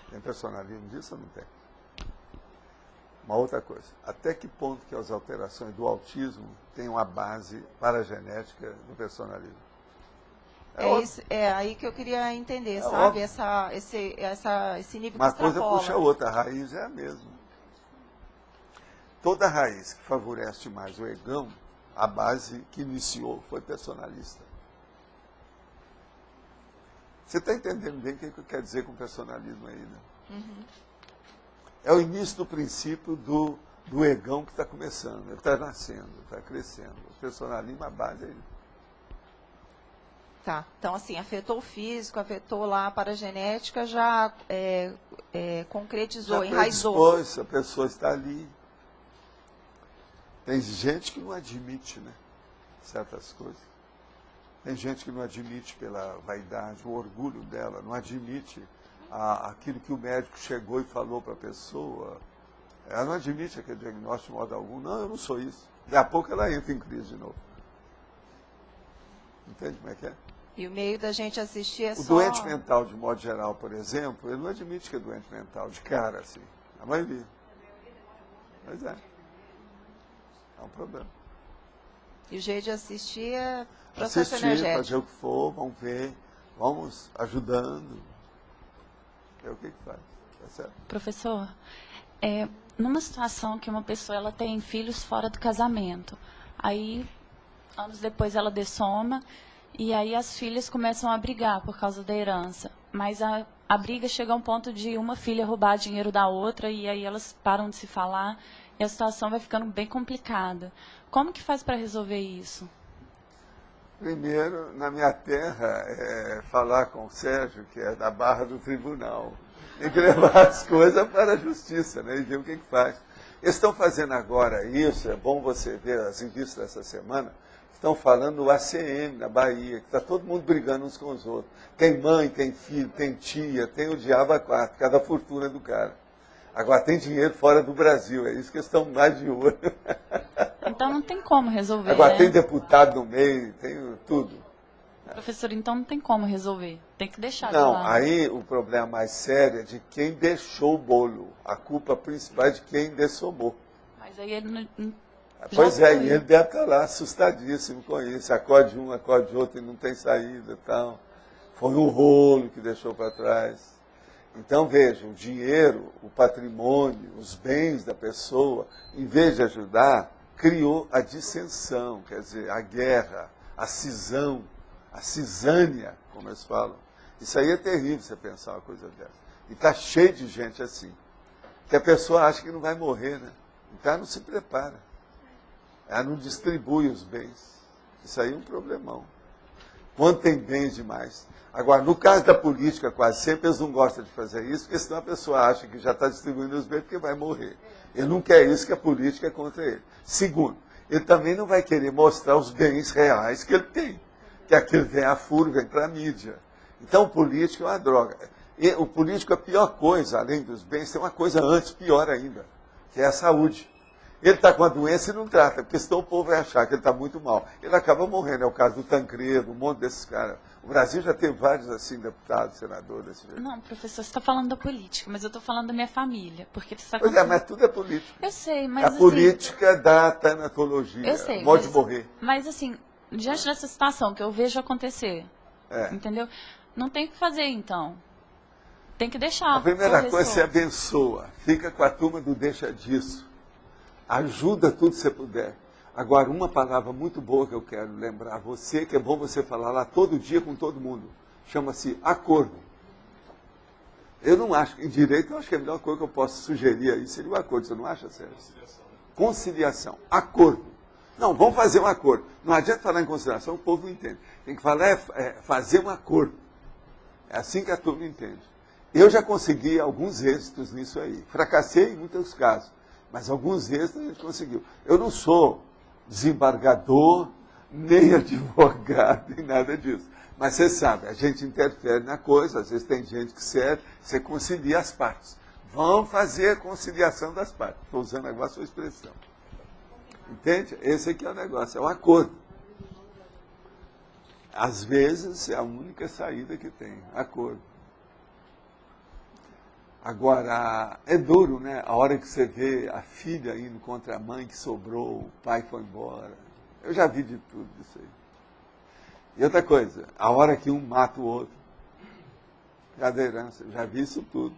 Tem personalismo disso ou não tem? Uma outra coisa, até que ponto que as alterações do autismo têm uma base paragenética do personalismo? É aí que eu queria entender, sabe? Óbvio. Esse nível Uma que coisa extrapola. puxa a outra, a raiz é a mesma. Toda raiz que favorece mais o egão, a base que iniciou foi personalista. Você está entendendo bem o que eu quero dizer com personalismo aí, né? Uhum. É o início do princípio do egão que está começando, ele está nascendo, está crescendo. O personalismo, a base é isso. Tá, então assim, afetou o físico, afetou lá a paragenética, já concretizou, Já enraizou. predispôs, a pessoa está ali. Tem gente que não admite, né, certas coisas. Tem gente que não admite pela vaidade, o orgulho dela, não admite aquilo que o médico chegou e falou para a pessoa. Ela não admite aquele diagnóstico de modo algum. Não, eu não sou isso. Daqui a pouco ela entra em crise de novo. Entende como é que é? E o meio da gente assistir é O só... doente mental, de modo geral, por exemplo, ele não admite que é doente mental, de cara, assim. A maioria. Pois é. É um problema. E o jeito de assistir é processo Assistir, energético. fazer o que for, vamos ver, vamos ajudando. É o que faz. Tá certo? Professor, numa situação que uma pessoa ela tem filhos fora do casamento, aí anos depois ela dessoma e aí as filhas começam a brigar por causa da herança, mas a briga chega a um ponto de uma filha roubar dinheiro da outra e aí elas param de se falar e a situação vai ficando bem complicada. Como que faz para resolver isso? Primeiro, na minha terra, falar com o Sérgio, que é da barra do tribunal. Tem que levar as coisas para a justiça, né, e ver o que faz. Eles estão fazendo agora isso, é bom você ver as revistas dessa semana, estão falando do ACM, na Bahia, que está todo mundo brigando uns com os outros. Tem mãe, tem filho, tem tia, tem o diabo a quatro, cada fortuna do cara. Agora tem dinheiro fora do Brasil, é isso que eles estão mais de olho. Então não tem como resolver, Agora né? tem deputado no meio, tem tudo. Professor, então não tem como resolver. Tem que deixar de Não, lado. aí o problema mais sério é de quem deixou o bolo. A culpa principal é de quem dessomou. Mas aí ele não... Pois é, e ele deve estar lá assustadíssimo com isso. Acorde um, acorde outro e não tem saída e tal. Foi um rolo que deixou para trás. Então, veja, o dinheiro, o patrimônio, os bens da pessoa, em vez de ajudar, criou a dissensão, quer dizer, a guerra, a cisão, a cisânia, como eles falam. Isso aí é terrível você pensar uma coisa dessa. E está cheio de gente assim. Que a pessoa acha que não vai morrer, né? Então ela não se prepara. Ela não distribui os bens. Isso aí é um problemão. Quando tem bens demais. Agora, no caso da política, quase sempre eles não gostam de fazer isso, porque senão a pessoa acha que já está distribuindo os bens porque vai morrer. Ele não quer isso, que a política é contra ele. Segundo, ele também não vai querer mostrar os bens reais que ele tem. Que aquilo vem a furo, vem para a mídia. Então, o político é uma droga. E o político, a pior coisa, além dos bens, tem uma coisa antes, pior ainda, que é a saúde. Ele está com a doença e não trata, porque senão o povo vai achar que ele está muito mal. Ele acaba morrendo, é o caso do Tancredo, um monte desses caras. O Brasil já teve vários, assim, deputados, senadores desse jeito. Não, professor, você está falando da política, mas eu estou falando da minha família. Porque você está Pois é, mas tudo é política. Eu sei, mas a assim, política da tanatologia, eu sei, modo de morrer. Mas assim, diante dessa situação que eu vejo acontecer, entendeu? Não tem o que fazer, então. Tem que deixar. A primeira coisa, você abençoa. Fica com a turma do deixa disso. Ajuda tudo que você puder. Agora, uma palavra muito boa que eu quero lembrar a você, que é bom você falar lá todo dia com todo mundo. Chama-se acordo. Eu não acho, em direito, eu acho que a melhor coisa que eu posso sugerir aí seria o acordo. Você não acha, Sérgio? Conciliação. Acordo. Não, vamos fazer um acordo. Não adianta falar em conciliação, o povo não entende. Tem que falar fazer um acordo. É assim que a turma entende. Eu já consegui alguns êxitos nisso aí. Fracassei em muitos casos. Mas alguns êxitos a gente conseguiu. Eu não sou desembargador, nem advogado, nem nada disso. Mas você sabe, a gente interfere na coisa, às vezes tem gente que serve, você concilia as partes. Vamos fazer a conciliação das partes. Estou usando agora a sua expressão. Entende? Esse aqui é o negócio, é um acordo. Às vezes é a única saída que tem, acordo. Agora, é duro, né? A hora que você vê a filha indo contra a mãe que sobrou, o pai foi embora. Eu já vi de tudo isso aí. E outra coisa, a hora que um mata o outro. Cadeirança, eu já vi isso tudo.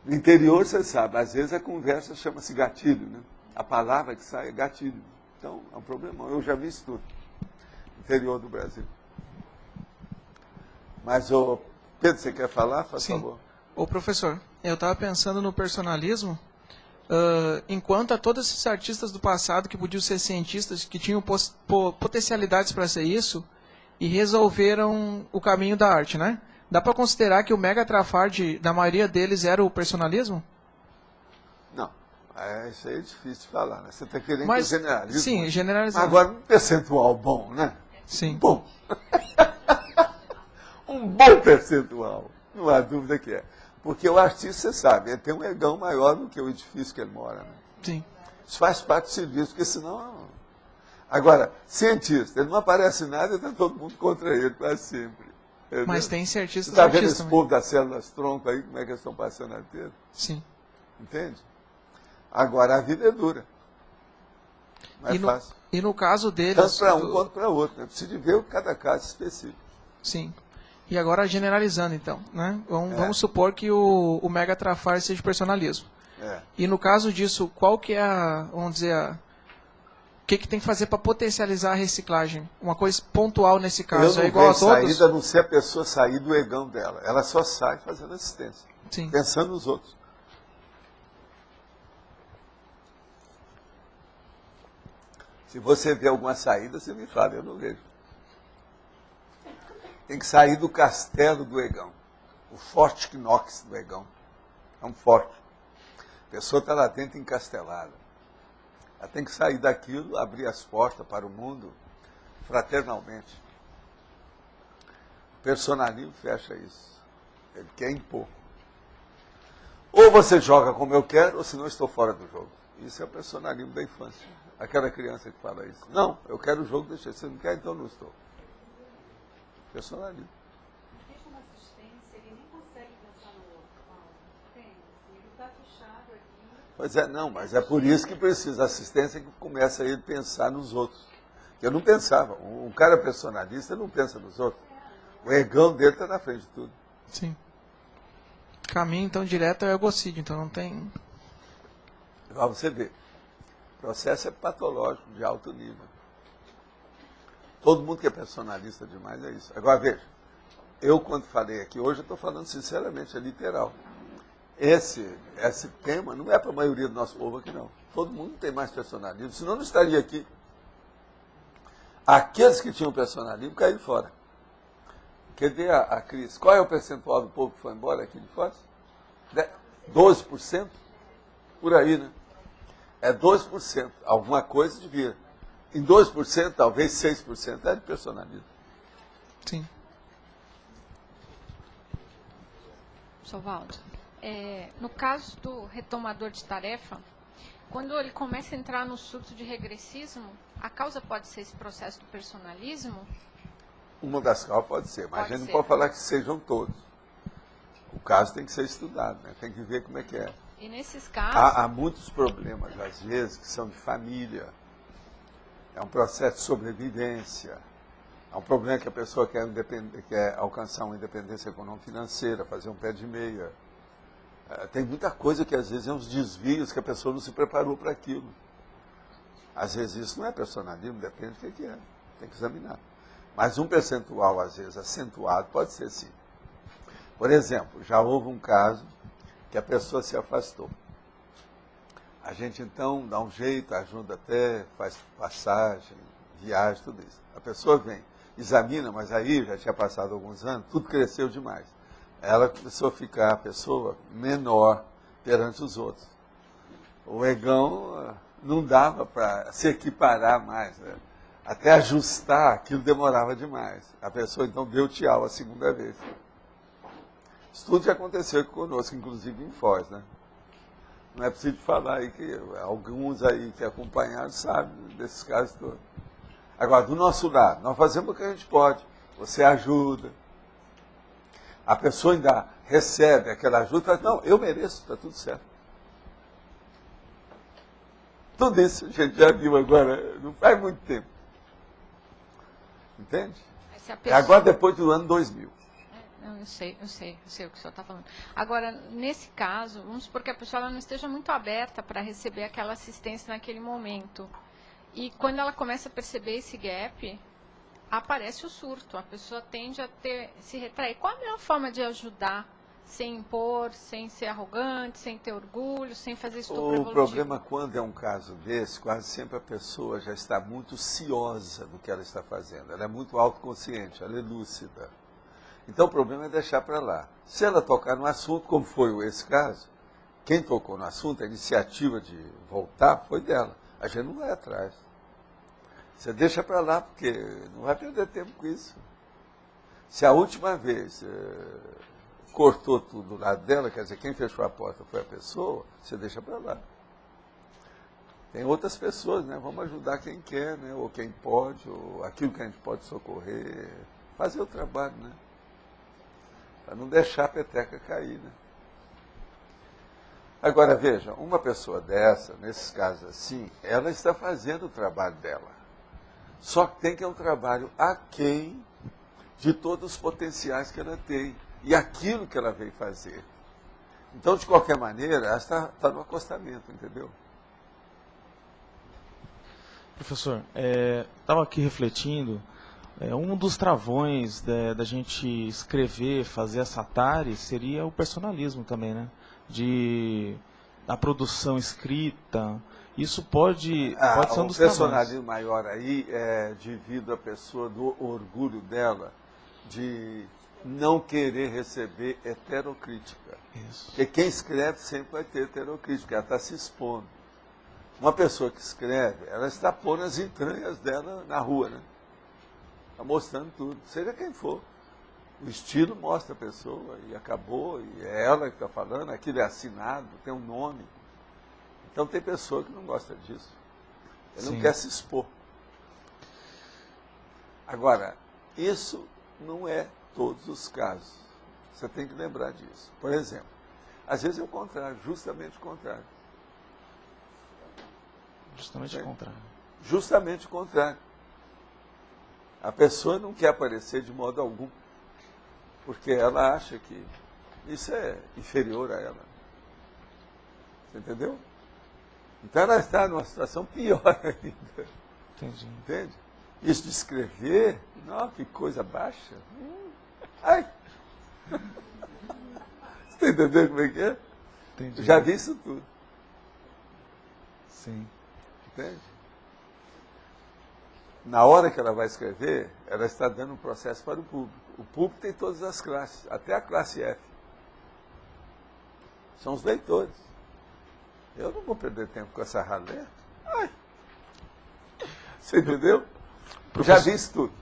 No interior, você sabe, às vezes a conversa chama-se gatilho, né? A palavra que sai é gatilho. Então, é um problemão. Eu já vi isso tudo. Interior do Brasil. Mas, ô, Pedro, você quer falar? Faz favor. Ô, professor, eu estava pensando no personalismo, enquanto a todos esses artistas do passado que podiam ser cientistas, que tinham potencialidades para ser isso, e resolveram o caminho da arte, né? Dá para considerar que o mega trafar da maioria deles era o personalismo? Não. Isso aí é difícil de falar, né? Você está querendo Mas, que eu generalize? Sim, generalizar. Agora, um percentual bom, né? Sim. Bom. Um bom percentual. Não há dúvida que é. Porque o artista, você sabe, ele tem um egão maior do que o edifício que ele mora. Né? Sim. Isso faz parte do serviço, porque senão... Agora, cientista, ele não aparece nada e está todo mundo contra ele, quase sempre. Entendeu? Mas tem cientistas Você está vendo artistas esse também. povo das células tronco aí, como é que eles estão passando a ter? Sim. Entende? Agora, a vida é dura. Não é fácil. E no caso deles... Tanto para um quanto para outro. Né? Precisa de ver cada caso específico. Sim. E agora generalizando, então, né? Vamos supor que o mega trafar seja personalismo. E no caso disso, qual que é vamos dizer, o que tem que fazer para potencializar a reciclagem? Uma coisa pontual nesse caso, é igual a todos? Saída a não ser a pessoa sair do egão dela. Ela só sai fazendo assistência. Sim. Pensando nos outros. Se você vê alguma saída, você me fala, eu não vejo. Tem que sair do castelo do egão. O forte Knox do egão. É um forte. A pessoa está lá dentro encastelada. Ela tem que sair daquilo, abrir as portas para o mundo fraternalmente. O personalismo fecha isso. Ele quer impor. Ou você joga como eu quero, ou senão eu estou fora do jogo. Isso é o personalismo da infância. Aquela criança que fala isso. Não, eu quero o jogo, deixa. Você não quer, então não estou. Personalismo. Mesmo na assistência, ele nem consegue pensar no outro. Ele está fechado aqui. Pois é, não, mas é por isso que precisa assistência que começa ele a pensar nos outros. Eu não pensava. Um cara personalista não pensa nos outros. O egão dele está na frente de tudo. Sim. Caminho, então, direto é o egocídio, então não tem... Igual você vê. O processo é patológico, de alto nível. Todo mundo que é personalista demais é isso. Agora, veja, eu quando falei aqui hoje, eu estou falando sinceramente, é literal. Esse tema não é para a maioria do nosso povo aqui, não. Todo mundo tem mais personalismo, senão não estaria aqui. Aqueles que tinham personalismo caíram fora. Cadê a Cris? Qual é o percentual do povo que foi embora aqui de Foz? 12%? Por aí, né? É 12%. Alguma coisa devia. Em 2%, talvez 6% é de personalismo. Sim. Sr. Valdo, no caso do retomador de tarefa, quando ele começa a entrar no surto de regressismo, a causa pode ser esse processo do personalismo? Uma das causas pode ser, mas Pode a gente ser. não pode falar que sejam todos. O caso tem que ser estudado, né? Tem que ver como é que é. E nesses casos... Há muitos problemas, às vezes, que são de família. É um processo de sobrevivência. É um problema que a pessoa quer alcançar uma independência econômico-financeira, fazer um pé de meia. Tem muita coisa que, às vezes, é uns desvios que a pessoa não se preparou para aquilo. Às vezes, isso não é personalismo, depende do que é. Tem que examinar. Mas um percentual, às vezes, acentuado, pode ser sim. Por exemplo, já houve um caso que a pessoa se afastou. A gente, então, dá um jeito, ajuda até, faz passagem, viagem, tudo isso. A pessoa vem, examina, mas aí já tinha passado alguns anos, tudo cresceu demais. Ela começou a ficar a pessoa menor perante os outros. O egão não dava para se equiparar mais, né? Até ajustar, aquilo demorava demais. A pessoa então deu tchau a segunda vez. Isso tudo já aconteceu conosco, inclusive em Foz, né? Não é preciso falar aí que alguns aí que acompanharam sabem desses casos todos. Agora, do nosso lado, nós fazemos o que a gente pode. Você ajuda. A pessoa ainda recebe aquela ajuda, fala, não, eu mereço, está tudo certo. Tudo isso a gente já viu agora, não faz muito tempo. Entende? É agora depois do ano 2000. Não, eu sei o que o senhor está falando. Agora, nesse caso, vamos supor que a pessoa ela não esteja muito aberta para receber aquela assistência naquele momento. E quando ela começa a perceber esse gap, aparece o surto. A pessoa tende a se retrair. Qual a melhor forma de ajudar? Sem impor, sem ser arrogante, sem ter orgulho, sem fazer estupro evolutivo? O problema, quando é um caso desse, quase sempre a pessoa já está muito ciosa do que ela está fazendo. Ela é muito autoconsciente, ela é lúcida. Então o problema é deixar para lá. Se ela tocar no assunto, como foi esse caso, quem tocou no assunto, a iniciativa de voltar foi dela. A gente não vai atrás. Você deixa para lá, porque não vai perder tempo com isso. Se a última vez cortou tudo do lado dela, quer dizer, quem fechou a porta foi a pessoa, você deixa para lá. Tem outras pessoas, né? Vamos ajudar quem quer, né? Ou quem pode, ou aquilo que a gente pode socorrer. Fazer o trabalho, né? Para não deixar a peteca cair, né? Agora, veja, uma pessoa dessa, nesses casos assim, ela está fazendo o trabalho dela. Só que tem que é um trabalho aquém de todos os potenciais que ela tem e aquilo que ela veio fazer. Então, de qualquer maneira, ela está no acostamento, entendeu? Professor, estava aqui refletindo, um dos travões da gente escrever, fazer essa tare, seria o personalismo também, né? A produção escrita, isso pode ser um dos travões. O personalismo maior aí é devido à pessoa do orgulho dela de não querer receber heterocrítica. Isso. Porque quem escreve sempre vai ter heterocrítica, ela está se expondo. Uma pessoa que escreve, ela está pondo as entranhas dela na rua, né? Está mostrando tudo, seja quem for. O estilo mostra a pessoa e acabou, e é ela que está falando, aquilo é assinado, tem um nome. Então tem pessoa que não gosta disso. Ele não quer se expor. Agora, isso não é todos os casos. Você tem que lembrar disso. Por exemplo, às vezes é o contrário, justamente o contrário. Justamente o contrário. Justamente o contrário. A pessoa não quer aparecer de modo algum, porque ela acha que isso é inferior a ela. Você entendeu? Então ela está numa situação pior ainda. Entendi. Entende? Isso de escrever, não, que coisa baixa. Ai! Você está entendendo como é que é? Entendi. Já vi isso tudo. Sim. Entende? Na hora que ela vai escrever, ela está dando um processo para o público. O público tem todas as classes, até a classe F. São os leitores. Eu não vou perder tempo com essa ralé. Ai. Você entendeu? Já vi isso tudo.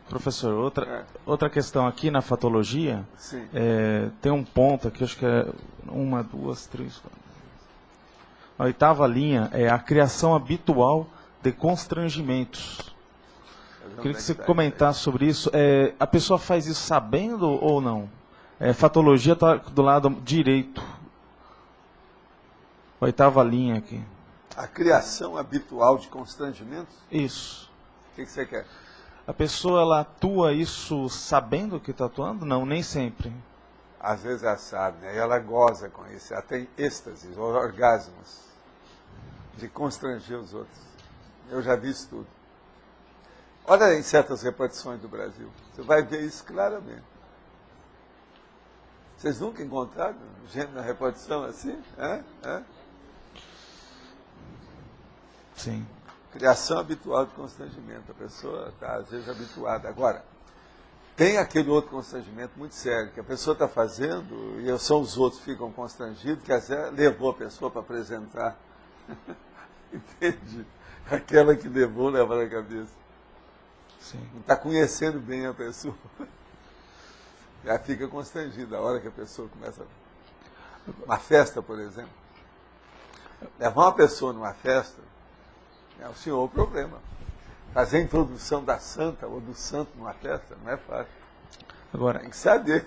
Professor, outra questão aqui na fatologia, tem um ponto aqui, acho que é 1, 2, 3, 4. A 8ª linha é a criação habitual de constrangimentos. Queria que você comentasse sobre isso. A pessoa faz isso sabendo ou não? Fatologia está do lado direito. 8ª linha aqui. A criação habitual de constrangimentos? Isso. O que você quer? A pessoa ela atua isso sabendo que está atuando? Não, nem sempre. Às vezes ela sabe, né? E ela goza com isso. Ela tem êxtases, orgasmos de constranger os outros. Eu já vi isso tudo. Olha em certas repartições do Brasil. Você vai ver isso claramente. Vocês nunca encontraram gente na repartição assim? Sim. Criação habitual de constrangimento. A pessoa está, às vezes, habituada. Agora, tem aquele outro constrangimento muito sério, que a pessoa está fazendo, e são os outros que ficam constrangidos, que às vezes levou a pessoa para apresentar Entende? Aquela que levou, leva na cabeça. Sim. Não está conhecendo bem a pessoa. Já fica constrangida a hora que a pessoa começa. Uma festa, por exemplo. Levar uma pessoa numa festa é o senhor o problema. Fazer a introdução da santa ou do santo numa festa não é fácil. Agora, tem que saber.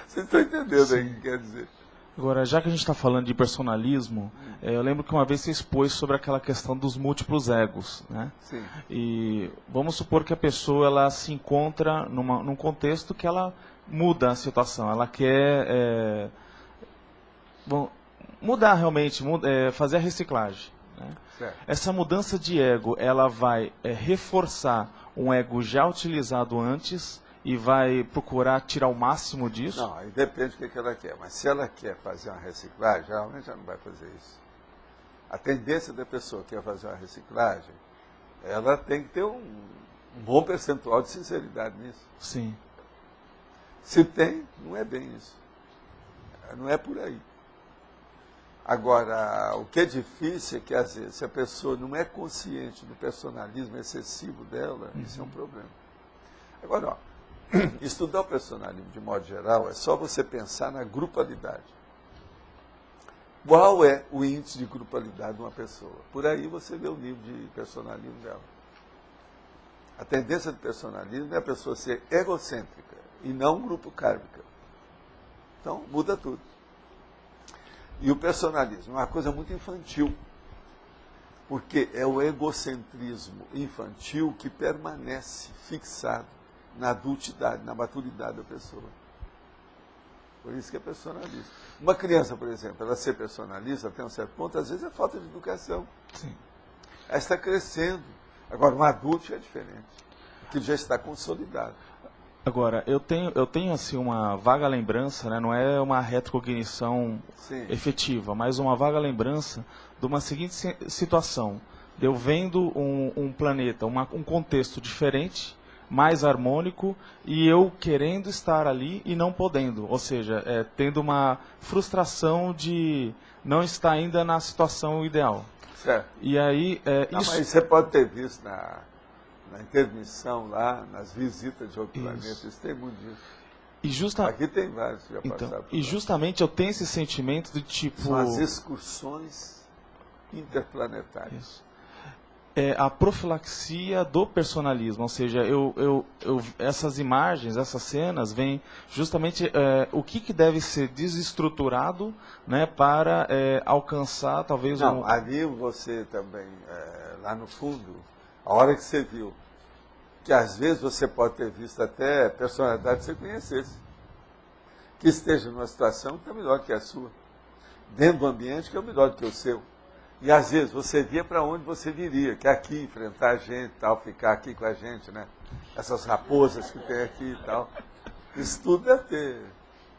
Vocês estão entendendo aí o que quer dizer. Agora, já que a gente está falando de personalismo, eu lembro que uma vez você expôs sobre aquela questão dos múltiplos egos, né? Sim. E vamos supor que a pessoa ela se encontra num contexto que ela muda a situação, ela quer mudar realmente, fazer a reciclagem. Né? Essa mudança de ego, ela vai reforçar um ego já utilizado antes e vai procurar tirar o máximo disso? Não, aí depende do que ela quer. Mas se ela quer fazer uma reciclagem, geralmente ela não vai fazer isso. A tendência da pessoa que quer fazer uma reciclagem, ela tem que ter um bom percentual de sinceridade nisso. Sim. Se tem, não é bem isso. Não é por aí. Agora, o que é difícil é que, às vezes, se a pessoa não é consciente do personalismo excessivo dela, isso é um problema. Agora, ó, estudar o personalismo, de modo geral, é só você pensar na grupalidade. Qual é o índice de grupalidade de uma pessoa? Por aí você vê o nível de personalismo dela. A tendência do personalismo é a pessoa ser egocêntrica e não grupo kármica. Então, muda tudo. E o personalismo é uma coisa muito infantil, porque é o egocentrismo infantil que permanece fixado na adultidade, na maturidade da pessoa. Por isso que é personalista. Uma criança, por exemplo, ela ser personalista até um certo ponto, às vezes é falta de educação. Sim. Ela está crescendo. Agora, um adulto é diferente, que já está consolidado. Agora, eu tenho assim uma vaga lembrança, né? Não é uma retrocognição efetiva, mas uma vaga lembrança de uma seguinte situação. Eu vendo um planeta, um contexto diferente, mais harmônico, e eu querendo estar ali e não podendo. Ou seja, tendo uma frustração de não estar ainda na situação ideal. Certo. E aí, não, isso... Mas você pode ter visto na intermissão lá, nas visitas de outro planeta, isso tem muito disso. Aqui tem vários que já passaram por lá. Justamente eu tenho esse sentimento de tipo... São as excursões interplanetárias. Isso. É a profilaxia do personalismo, ou seja, essas imagens, essas cenas, vêm justamente o que deve ser desestruturado, né, para alcançar talvez... Não, ali você também, lá no fundo, a hora que você viu, que às vezes você pode ter visto até personalidade que você conhecesse, que esteja numa situação que é melhor que a sua, dentro do ambiente que é melhor do que o seu. E às vezes você via para onde você viria, que é aqui, enfrentar a gente, tal, ficar aqui com a gente, né? Essas raposas que tem aqui e tal. Isso tudo deve ter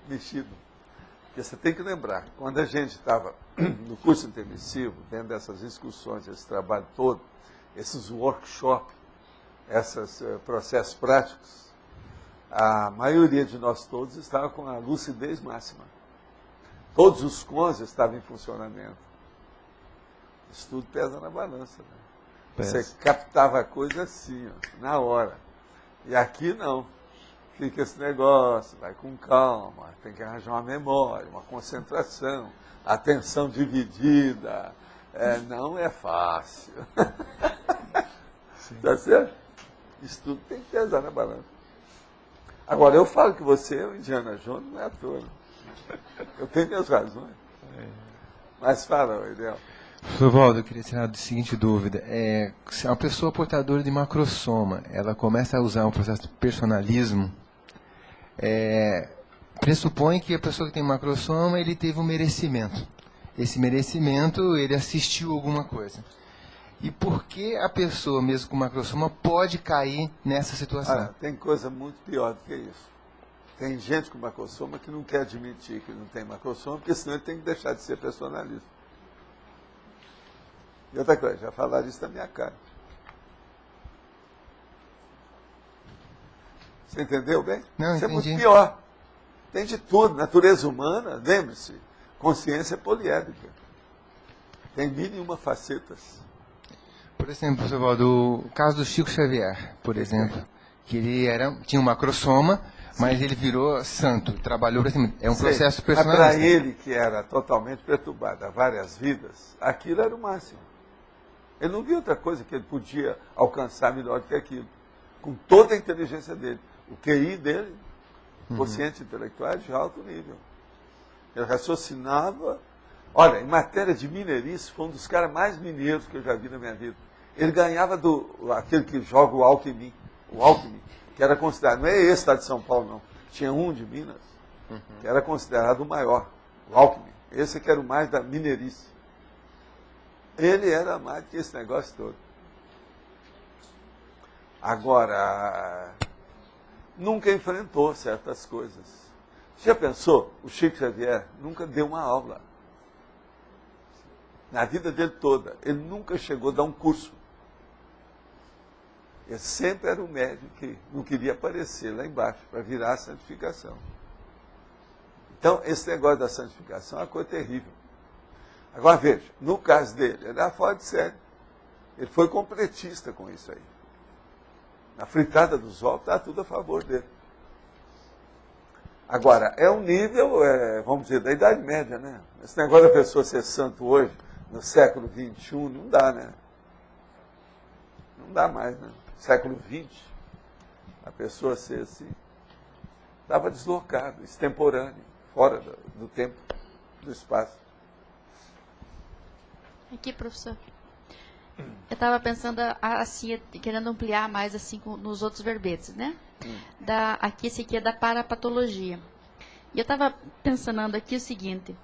mexido. Porque você tem que lembrar, quando a gente estava no curso intermissivo, dentro dessas discussões, esse trabalho todo, esses workshops, esses processos práticos, a maioria de nós todos estava com a lucidez máxima. Todos os cons estavam em funcionamento. Isso tudo pesa na balança. Né? Você captava a coisa assim, ó, na hora. E aqui não. Fica esse negócio, vai com calma, tem que arranjar uma memória, uma concentração, atenção dividida. Não é fácil. Tá certo? Isso tudo tem que pesar na balança. Agora, eu falo que você é o Indiana Jones, não é à toa. Né? Eu tenho minhas razões. Mas fala, Ideal. Professor Waldo, eu queria tirar a seguinte dúvida. Se uma pessoa portadora de macrosoma, ela começa a usar um processo de personalismo, pressupõe que a pessoa que tem macrosoma, ele teve um merecimento. Esse merecimento, ele assistiu alguma coisa. E por que a pessoa, mesmo com macrosoma, pode cair nessa situação? Tem coisa muito pior do que isso. Tem gente com macrosoma que não quer admitir que não tem macrosoma, porque senão ele tem que deixar de ser personalista. E outra coisa, já falaram isso na minha cara. Você entendeu bem? Não, isso entendi. É muito pior. Tem de tudo. Natureza humana, lembre-se, consciência poliédrica. Tem 1001 facetas. Por exemplo, seu Valdo, o caso do Chico Xavier, por exemplo, que ele tinha um macrosoma, mas ele virou santo, trabalhou para cima. É um processo personalista. Para ele, que era totalmente perturbado há várias vidas, aquilo era o máximo. Ele não via outra coisa que ele podia alcançar melhor do que aquilo. Com toda a inteligência dele. O QI dele, consciente intelectual, de alto nível. Ele raciocinava. Olha, em matéria de mineirice, foi um dos caras mais mineiros que eu já vi na minha vida. Ele ganhava aquele que joga o Alckmin, que era considerado, não é esse da de São Paulo, não. Tinha um de Minas, que era considerado o maior, o Alckmin. Esse que era o mais da mineirice. Ele era mais que esse negócio todo. Agora, nunca enfrentou certas coisas. Já pensou? O Chico Xavier nunca deu uma aula. Na vida dele toda. Ele nunca chegou a dar um curso. Ele sempre era um médium que não queria aparecer lá embaixo, para virar a santificação. Então, esse negócio da santificação é uma coisa terrível. Agora veja, no caso dele, ele era fora de série. Ele foi completista com isso aí. Na fritada dos ovos, está tudo a favor dele. Agora, é um nível, vamos dizer, da Idade Média, né? Esse negócio da pessoa ser santo hoje, no século XXI, não dá, né? Não dá mais, né? No século XX, a pessoa ser assim, estava deslocado, extemporâneo, fora do tempo, do espaço. Aqui, professor. Eu estava pensando assim, querendo ampliar mais assim nos outros verbetes, né? Esse aqui é da parapatologia. E eu estava pensando aqui o seguinte: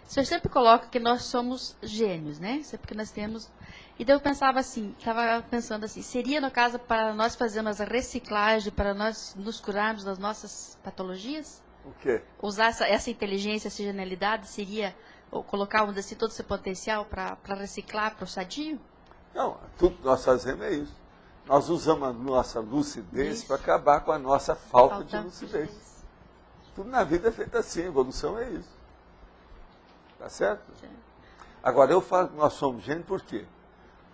o senhor sempre coloca que nós somos gênios, né? Sempre que nós temos. E daí eu pensava assim, seria no caso para nós fazermos a reciclagem, para nós nos curarmos das nossas patologias? O quê? Usar essa inteligência, essa genialidade, seria colocar, vamos dizer assim, todo esse potencial para reciclar, para o sadio? Não, tudo que nós fazemos é isso. Nós usamos a nossa lucidez para acabar com a nossa falta de lucidez. Tudo na vida é feito assim, evolução é isso. Tá certo? Sim. Agora, eu falo que nós somos gênios por quê?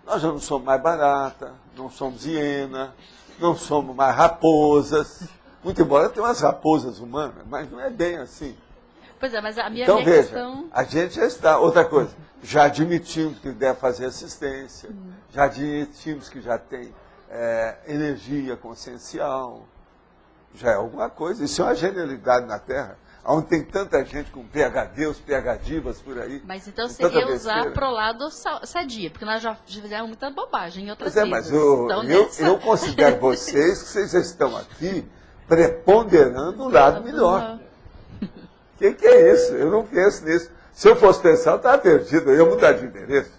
Nós já não somos mais barata, não somos hiena, não somos mais raposas. Muito embora tenha umas raposas humanas, mas não é bem assim. Pois é, mas a minha, então, veja, questão... a gente já está. Outra coisa, já admitimos que deve fazer assistência, já admitimos que já tem energia consciencial, já é alguma coisa. Isso é uma genialidade na Terra, onde tem tanta gente com PhD, os PhDivas por aí. Mas então seria usar pro lado sadia, porque nós já fizemos muita bobagem em outras vidas. Mas eu considero vocês que vocês estão aqui preponderando o lado melhor. O que é isso? Eu não penso nisso. Se eu fosse pensar, eu estava perdido. Eu ia mudar de endereço.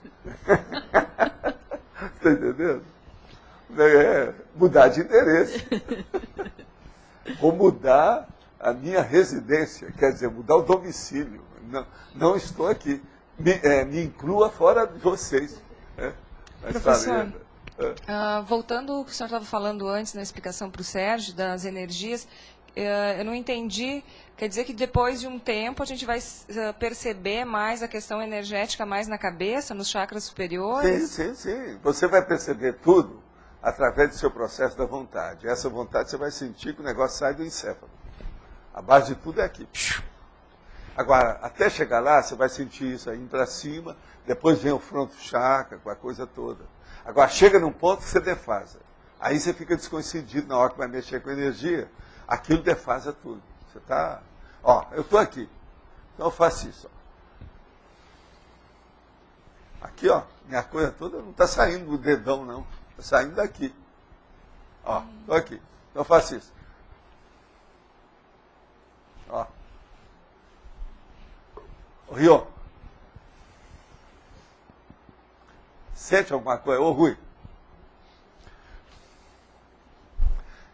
Está entendendo? Mudar de endereço. Ou mudar a minha residência. Quer dizer, mudar o domicílio. Não estou aqui. Me inclua fora de vocês. Professor, voltando ao que o senhor estava falando antes, na explicação para o Sérgio, das energias, eu não entendi. Quer dizer que depois de um tempo a gente vai perceber mais a questão energética mais na cabeça, nos chakras superiores? Sim. Você vai perceber tudo através do seu processo da vontade. Essa vontade você vai sentir que o negócio sai do encéfalo. A base de tudo é aqui. Agora, até chegar lá, você vai sentir isso aí indo para cima, depois vem o fronto chakra, com a coisa toda. Agora, chega num ponto que você defasa. Aí você fica descoincidido na hora que vai mexer com energia, aquilo defasa tudo. Você está... eu estou aqui. Então eu faço isso. Aqui, minha coisa toda não está saindo do dedão, não. Está saindo daqui. Estou aqui. Então eu faço isso. Ô, Rio. Sente alguma coisa? Ô, Rui.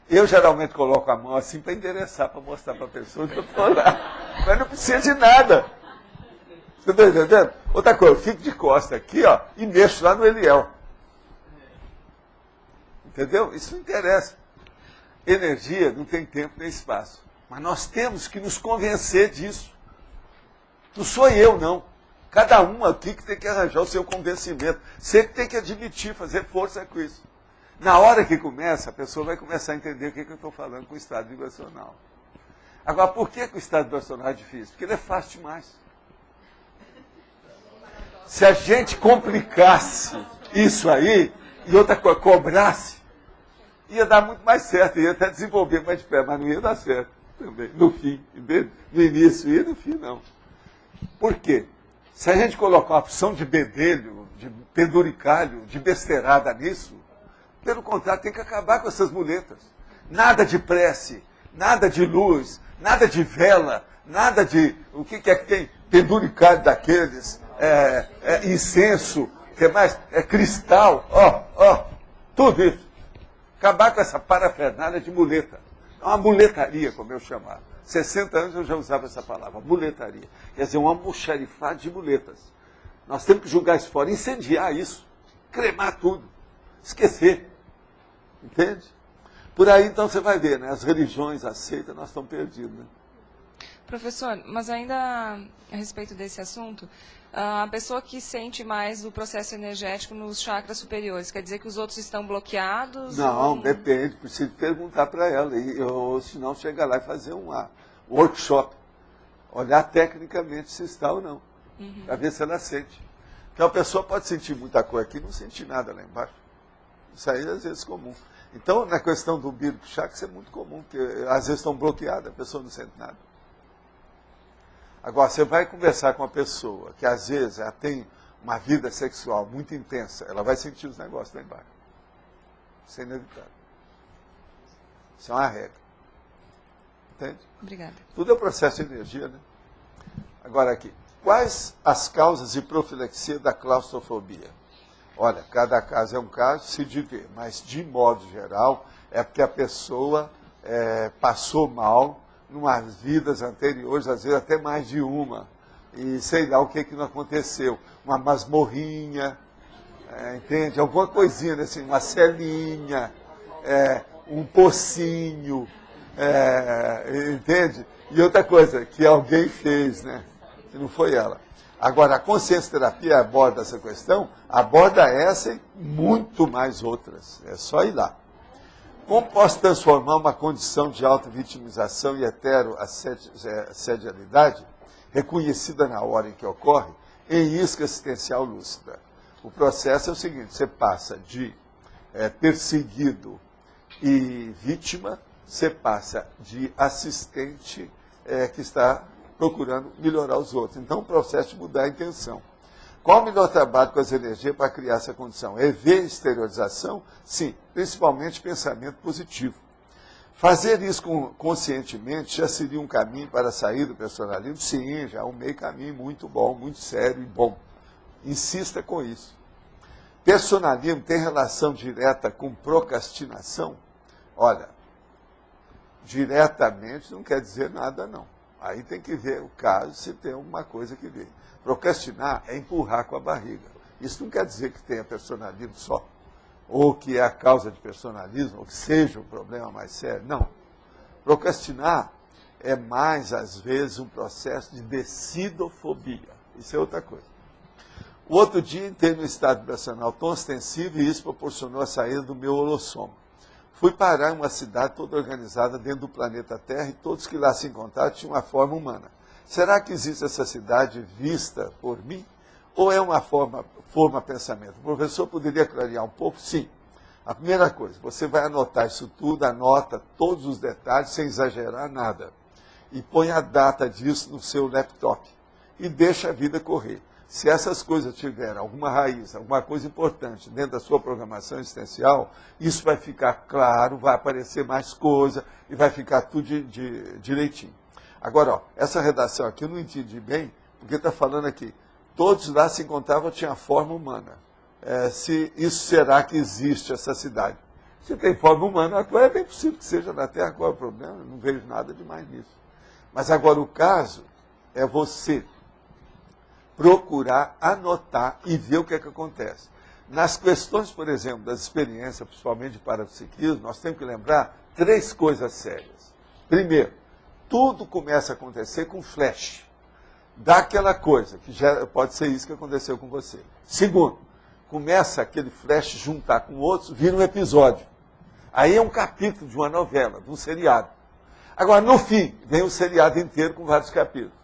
Eu geralmente coloco a mão assim para endereçar, para mostrar para a pessoa que eu estou lá. Mas não precisa de nada. Você está entendendo? Outra coisa, eu fico de costas aqui, e mexo lá no Eliel. Entendeu? Isso não interessa. Energia não tem tempo nem espaço. Mas nós temos que nos convencer disso. Não sou eu, não. Cada um aqui que tem que arranjar o seu convencimento. Você que tem que admitir, fazer força com isso. Na hora que começa, a pessoa vai começar a entender o que eu estou falando com o estado vibracional. Agora, por que o estado vibracional é difícil? Porque ele é fácil demais. Se a gente complicasse isso aí, e outra coisa, cobrasse, ia dar muito mais certo, ia até desenvolver mais de pé, mas não ia dar certo também, no fim. No início ia, no fim não. Por quê? Se a gente colocar uma opção de bedelho, de penduricalho, de besteirada nisso, pelo contrário, tem que acabar com essas muletas. Nada de prece, nada de luz, nada de vela, nada de... O que é que tem? Penduricalho daqueles, incenso, que mais? Cristal, tudo isso. Acabar com essa parafernália de muleta. É uma muletaria, como eu chamava. 60 anos eu já usava essa palavra, muletaria. Quer dizer, um almoxarifado de muletas. Nós temos que jogar isso fora, incendiar isso, cremar tudo, esquecer. Entende? Por aí, então, você vai ver, né? As religiões aceitas, nós estamos perdidos, né? Professor, mas ainda a respeito desse assunto, a pessoa que sente mais o processo energético nos chakras superiores, quer dizer que os outros estão bloqueados? Não, depende, preciso perguntar para ela, ou senão chegar lá e fazer um workshop, olhar tecnicamente se está ou não, para ver se ela sente. Porque a pessoa pode sentir muita coisa aqui e não sentir nada lá embaixo. Isso aí às vezes é comum. Então, na questão do umbigo chakra, isso é muito comum, porque às vezes estão bloqueadas, a pessoa não sente nada. Agora, você vai conversar com uma pessoa que às vezes ela tem uma vida sexual muito intensa, ela vai sentir os negócios lá embaixo. Isso é inevitável. Isso é uma regra. Entende? Obrigada. Tudo é um processo de energia, né? Agora aqui, quais as causas de profilaxia da claustrofobia? Olha, cada caso é um caso, se de ver, mas de modo geral é porque a pessoa passou mal numas vidas anteriores, às vezes até mais de uma, e sei lá o que não aconteceu, uma masmorrinha, entende? Alguma coisinha, assim, uma celinha, um pocinho, entende? E outra coisa, que alguém fez, né? Que não foi ela. Agora, a consciência terapia aborda essa questão, aborda essa e muito mais outras, é só ir lá. Como posso transformar uma condição de auto-vitimização e heteroassedialidade, reconhecida na hora em que ocorre, em isca existencial lúcida? O processo é o seguinte, você passa de perseguido e vítima, você passa de assistente que está procurando melhorar os outros. Então, o processo de mudar a intenção. Qual o melhor trabalho com as energias para criar essa condição? É ver exteriorização? Sim, principalmente pensamento positivo. Fazer isso conscientemente já seria um caminho para sair do personalismo? Sim, já é um meio caminho muito bom, muito sério e bom. Insista com isso. Personalismo tem relação direta com procrastinação? Olha, diretamente não quer dizer nada, não. Aí tem que ver o caso, se tem alguma coisa que ver. Procrastinar é empurrar com a barriga. Isso não quer dizer que tenha personalismo só, ou que é a causa de personalismo, ou que seja um problema mais sério. Não. Procrastinar é mais, às vezes, um processo de decidofobia. Isso é outra coisa. O outro dia entrei no estado vibracional tão ostensivo e isso proporcionou a saída do meu holossoma. Fui parar em uma cidade toda organizada dentro do planeta Terra e todos que lá se encontraram tinham uma forma humana. Será que existe essa cidade vista por mim? Ou é uma forma pensamento? O professor poderia clarear um pouco? Sim. A primeira coisa, você vai anotar isso tudo, anota todos os detalhes, sem exagerar nada. E põe a data disso no seu laptop. E deixa a vida correr. Se essas coisas tiverem alguma raiz, alguma coisa importante dentro da sua programação existencial, isso vai ficar claro, vai aparecer mais coisa e vai ficar tudo direitinho. Agora, ó, essa redação aqui eu não entendi bem, porque está falando aqui, todos lá se encontravam, tinha forma humana. Se isso será que existe essa cidade? Se tem forma humana, é bem possível que seja na Terra, qual é o problema? Eu não vejo nada demais nisso. Mas agora o caso é você procurar anotar e ver o que é que acontece. Nas questões, por exemplo, das experiências, principalmente de parapsiquismo, nós temos que lembrar 3 coisas sérias. Primeiro, tudo começa a acontecer com flash. dá aquela coisa, que já pode ser isso que aconteceu com você. Segundo, começa aquele flash juntar com outros, vira um episódio. Aí é um capítulo de uma novela, de um seriado. Agora, no fim, vem o seriado inteiro com vários capítulos.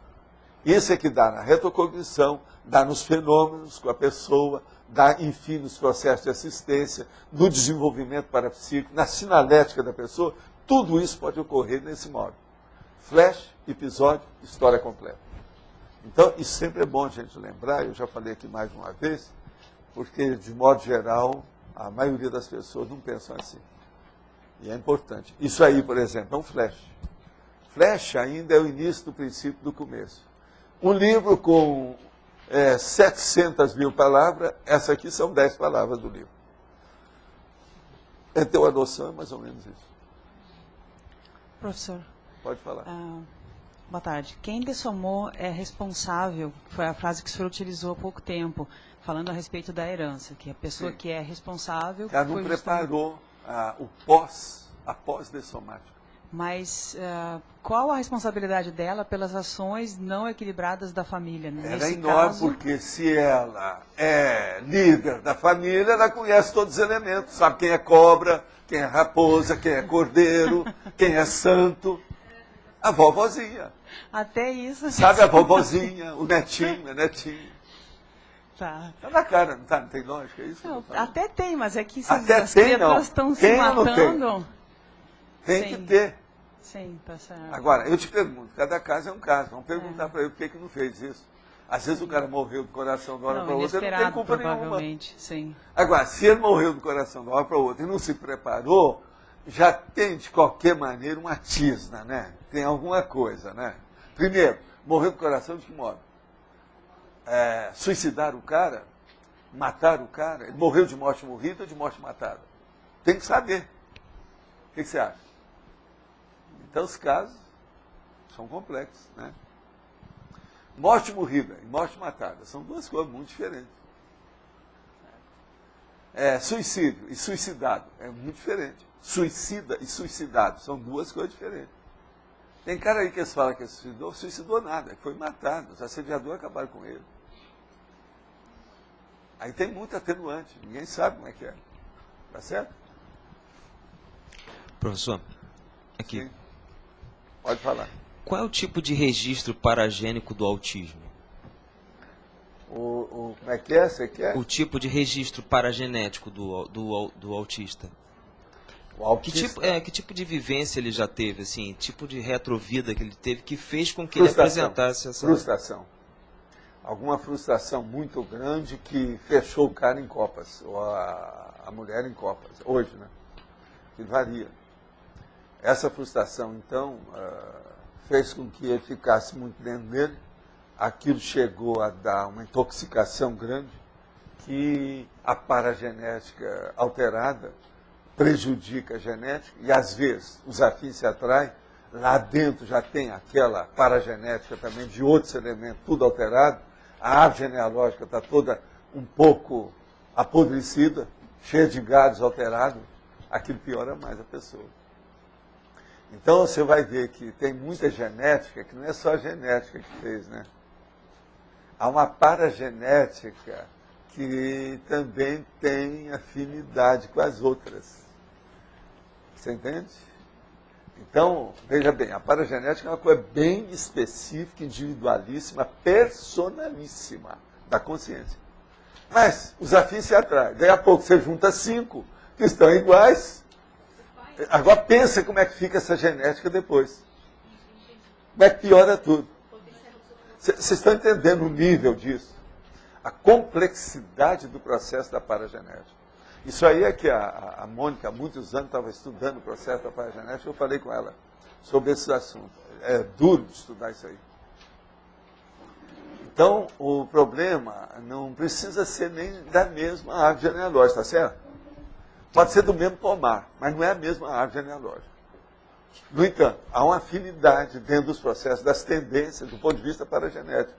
Isso é que dá na retrocognição, dá nos fenômenos com a pessoa, dá, enfim, nos processos de assistência, no desenvolvimento parapsíquico, na sinalética da pessoa. Tudo isso pode ocorrer nesse modo. Flash, episódio, história completa. Então, isso sempre é bom a gente lembrar, eu já falei aqui mais de uma vez, porque, de modo geral, a maioria das pessoas não pensam assim. E é importante. Isso aí, por exemplo, é um flash. Flash ainda é o início do princípio do começo. Um livro com 700 mil palavras, essa aqui são 10 palavras do livro. É ter uma noção, é mais ou menos isso. Professor. Pode falar. Boa tarde. Quem dessomou é responsável, foi a frase que o senhor utilizou há pouco tempo, falando a respeito da herança, que a pessoa Sim. que é responsável... Ela não preparou a pós-dessomática. Mas qual a responsabilidade dela pelas ações não equilibradas da família? Né? Ela é enorme, porque se ela é líder da família, ela conhece todos os elementos. Sabe quem é cobra, quem é raposa, quem é cordeiro, quem é santo. A vovozinha. Até isso. Sabe a vovozinha, o netinho, a netinha. Tá. Tá na cara, não tá? Não tem lógica, é isso? Não, até tem, mas é que se até as tem, criaturas estão se matando... Tem que ter. Sim, tá certo. Agora, eu te pergunto, cada caso é um caso. Vamos perguntar para ele por que não fez isso. Às vezes o cara morreu do coração de uma hora para outra, ele não tem culpa nenhuma. Sim. Agora, se ele morreu do coração de uma hora para outra e não se preparou, já tem de qualquer maneira uma tisna, né? Tem alguma coisa, né? Primeiro, morreu do coração de que modo? Suicidar o cara? Matar o cara? Ele morreu de morte morrida ou de morte matada? Tem que saber. O que você acha? Então, os casos são complexos, né? Morte morrida e morte matada são duas coisas muito diferentes. Suicídio e suicidado é muito diferente. Suicida e suicidado são duas coisas diferentes. Tem cara aí que eles falam que suicidou nada, que foi matado, os assediadores acabaram com ele. Aí tem muito atenuante, ninguém sabe como é que é. Tá certo? Professor, aqui. Sim. Pode falar. Qual é o tipo de registro paragênico do autismo? Como é que é? Você quer? O tipo de registro paragenético do autista. O autista? Que tipo de vivência ele já teve, assim, tipo de retrovida que ele teve que fez com que ele apresentasse essa... Frustração. Alguma frustração muito grande que fechou o cara em copas, ou a mulher em copas, hoje, né? Que varia. Essa frustração, então, fez com que ele ficasse muito dentro dele. Aquilo chegou a dar uma intoxicação grande, que a paragenética alterada prejudica a genética, e às vezes os afins se atraem, lá dentro já tem aquela paragenética também de outros elementos, tudo alterado, a árvore genealógica está toda um pouco apodrecida, cheia de gados alterados, aquilo piora mais a pessoa. Então você vai ver que tem muita genética, que não é só a genética que fez, né? Há uma paragenética que também tem afinidade com as outras. Você entende? Então, veja bem, a paragenética é uma coisa bem específica, individualíssima, personalíssima da consciência. Mas os afins se atraem. Daí a pouco você junta 5 que estão iguais. Agora pensa como é que fica essa genética depois. Como é que piora tudo. Vocês estão entendendo o nível disso? A complexidade do processo da paragenética. Isso aí é que a Mônica, há muitos anos, estava estudando o processo da paragenética, eu falei com ela sobre esses assuntos. É duro de estudar isso aí. Então, o problema não precisa ser nem da mesma árvore genealógica, está certo? Pode ser do mesmo pomar, mas não é a mesma árvore genealógica. No entanto, há uma afinidade dentro dos processos, das tendências, do ponto de vista paragenético.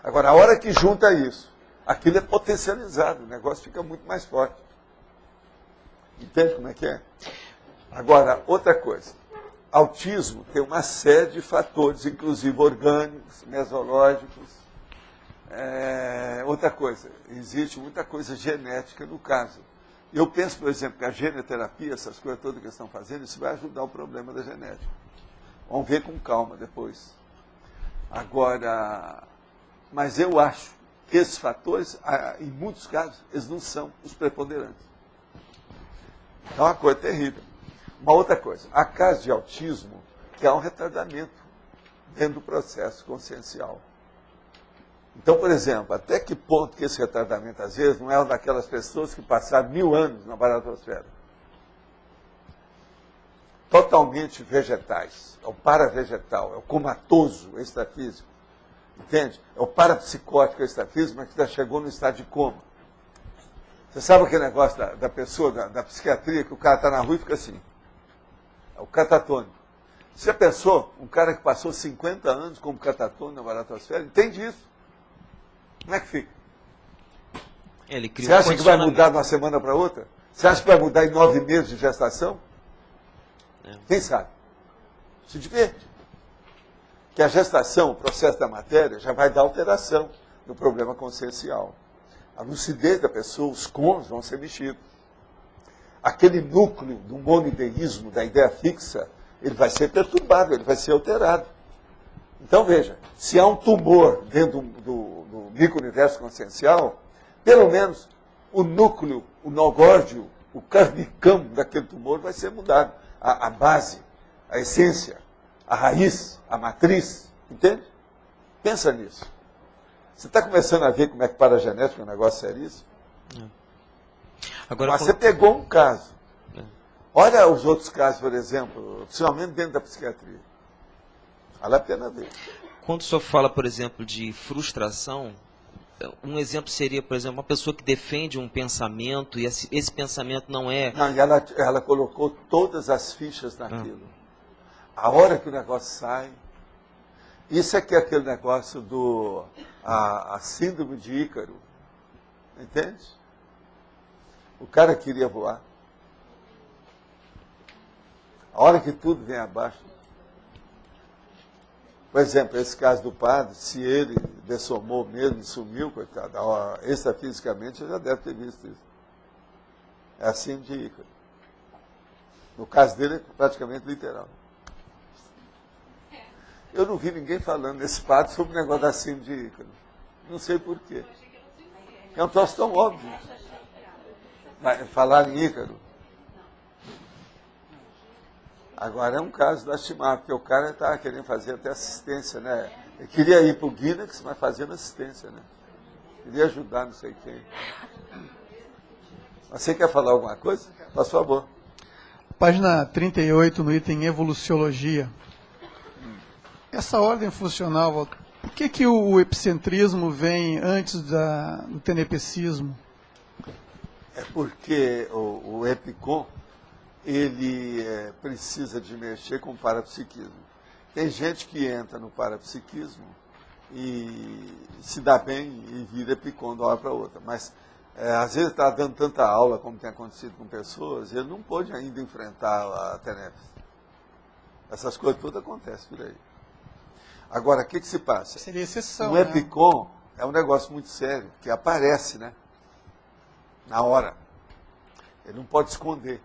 Agora, a hora que junta isso, aquilo é potencializado, o negócio fica muito mais forte. Entende como é que é? Agora, outra coisa. autismo tem uma série de fatores, inclusive orgânicos, mesológicos. Outra coisa, existe muita coisa genética no caso. Eu penso, por exemplo, que a genoterapia, essas coisas todas que estão fazendo, isso vai ajudar o problema da genética. Vamos ver com calma depois. Agora, mas eu acho que esses fatores, em muitos casos, eles não são os preponderantes. É uma coisa terrível. Uma outra coisa, há casos de autismo que há um retardamento dentro do processo consciencial. Então, por exemplo, até que ponto que esse retardamento, às vezes, não é uma daquelas pessoas que passaram 1000 anos na baratosfera? Totalmente vegetais. É o paravegetal, é o comatoso extrafísico. Entende? É o parapsicótico extrafísico, mas que já chegou no estado de coma. Você sabe aquele negócio da pessoa, da psiquiatria, que o cara está na rua e fica assim. É o catatônico. Você já pensou? Um cara que passou 50 anos como catatônico na baratosfera, entende isso? Como é que fica? Você acha que vai mudar de uma semana para outra? Você acha que vai mudar em 9 meses de gestação? Quem sabe? Se diverte. Que a gestação, o processo da matéria, já vai dar alteração no problema consciencial. A lucidez da pessoa, os cons vão ser mexidos. Aquele núcleo do monoideísmo, da ideia fixa, ele vai ser perturbado, ele vai ser alterado. Então, veja, se há um tumor dentro do micro-universo consciencial, pelo menos o núcleo, o nogórdio, o carnicão daquele tumor vai ser mudado. A base, a essência, a raiz, a matriz, entende? Pensa nisso. Você está começando a ver como é que paragenética é um negócio seríssimo? Agora, mas você pegou um caso. Olha os outros casos, por exemplo, principalmente dentro da psiquiatria. Vale a pena ver. Quando o senhor fala, por exemplo, de frustração, um exemplo seria, por exemplo, uma pessoa que defende um pensamento e esse pensamento não é... Não, e ela colocou todas as fichas naquilo. A hora que o negócio sai... Isso aqui é aquele negócio a síndrome de Ícaro. Entende? O cara queria voar. A hora que tudo vem abaixo. Por exemplo, esse caso do padre, se ele dessomou mesmo e sumiu, coitado, extrafisicamente, ele já deve ter visto isso. É assim de Ícaro. No caso dele, é praticamente literal. Eu não vi ninguém falando nesse padre sobre o negócio da síndrome de Ícaro. Não sei porquê. É um troço tão óbvio. Mas falar em Ícaro. Agora é um caso lastimável, porque o cara estava querendo fazer até assistência, né? Ele queria ir para o Guinness, mas fazendo assistência, né? Queria ajudar não sei quem. Você quer falar alguma coisa? Por favor. Página 38, no item Evoluciologia. Essa ordem funcional, por que o epicentrismo vem antes do tenepecismo? É porque o epicom, ele precisa de mexer com o parapsiquismo. Tem gente que entra no parapsiquismo e se dá bem e vira epicom de uma hora para outra. Mas, às vezes, está dando tanta aula, como tem acontecido com pessoas, e ele não pôde ainda enfrentar a tenepes. Essas coisas todas acontecem por aí. Agora, o que se passa? Seria exceção, o epicom é um negócio muito sério, que aparece, né? Na hora. Ele não pode esconder.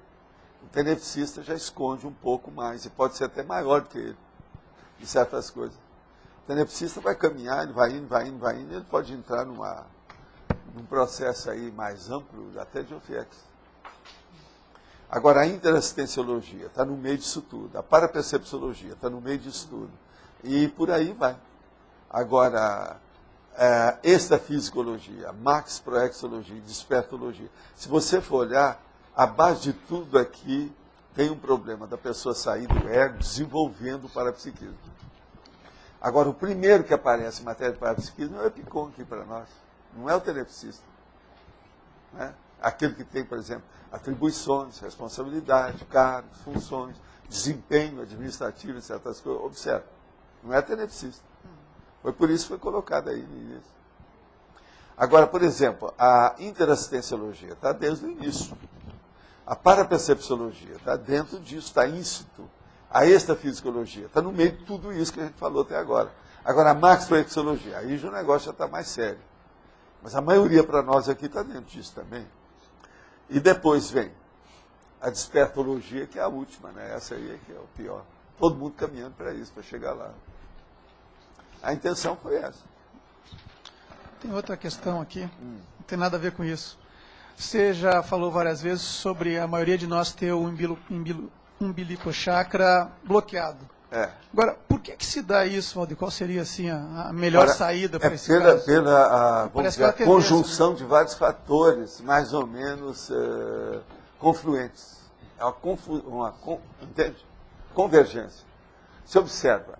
O tenepsista já esconde um pouco mais, e pode ser até maior do que ele, em certas coisas. O tenepsista vai caminhar, ele vai indo, ele pode entrar num processo aí mais amplo, até de OFIEX. Agora, a interassistenciologia está no meio disso tudo, a parapercepciologia está no meio disso tudo, e por aí vai. Agora, extrafisicologia, maxproexologia, despertologia. Se você for olhar, a base de tudo aqui tem um problema da pessoa sair do ego desenvolvendo o parapsiquismo. Agora, o primeiro que aparece em matéria de parapsiquismo é o epicom aqui para nós, não é o tenepsista. Né? Aquele que tem, por exemplo, atribuições, responsabilidade, cargos, funções, desempenho administrativo e certas coisas. Observe, não é tenepsista. Foi por isso que foi colocado aí no início. Agora, por exemplo, a interassistenciologia está desde o início. A parapercepciologia está dentro disso, está íncito. A extrafisiologia está no meio de tudo isso que a gente falou até agora. Agora, a maxilexologia, aí já o negócio já está mais sério. Mas a maioria para nós aqui está dentro disso também. E depois vem a despertologia, que é a última, né? Essa aí é que é o pior. Todo mundo caminhando para isso, para chegar lá. A intenção foi essa. Tem outra questão aqui, não tem nada a ver com isso. Você já falou várias vezes sobre a maioria de nós ter o umbilico chakra bloqueado. Agora, por que se dá isso, Valdir? Qual seria assim, a melhor saída para esse caso? Pela conjunção de vários fatores, mais ou menos confluentes. É uma entende? Convergência. Você observa,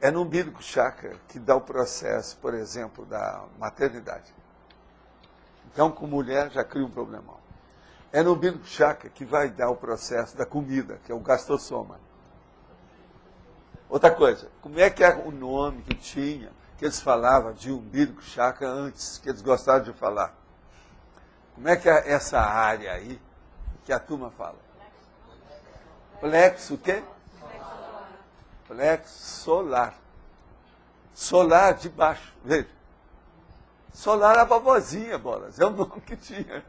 é no umbilico chakra que dá o processo, por exemplo, da maternidade. Então, com mulher já cria um problemão. É no umbilico chakra que vai dar o processo da comida, que é o gastrosoma. Outra coisa, como é que é o nome que tinha, que eles falavam de umbilico chakra antes, que eles gostavam de falar? Como é que é essa área aí que a turma fala? Plexo o quê? Plexo solar. Solar de baixo, veja. Solar a vovozinha, bolas, é o nome que tinha.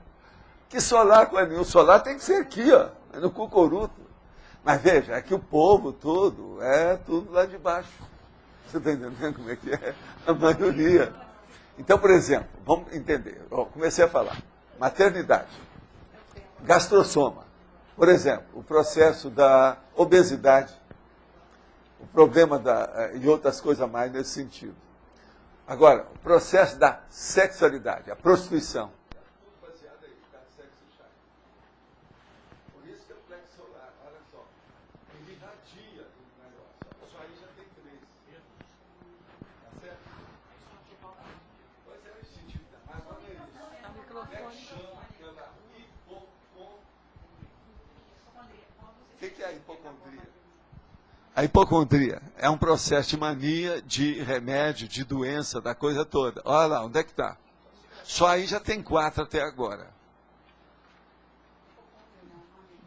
Que solar com o solar tem que ser aqui, ó, no cucuruto. Mas veja, é que o povo todo é tudo lá de baixo. Você está entendendo como é que é? A maioria. Então, por exemplo, vamos entender. Comecei a falar. Maternidade. Gastrosoma. Por exemplo, o processo da obesidade. O problema e outras coisas mais nesse sentido. Agora, o processo da sexualidade, a prostituição. O que é a hipocondria? A hipocondria é um processo de mania, de remédio, de doença, da coisa toda. Olha lá, onde é que está? Só aí já tem 4 até agora.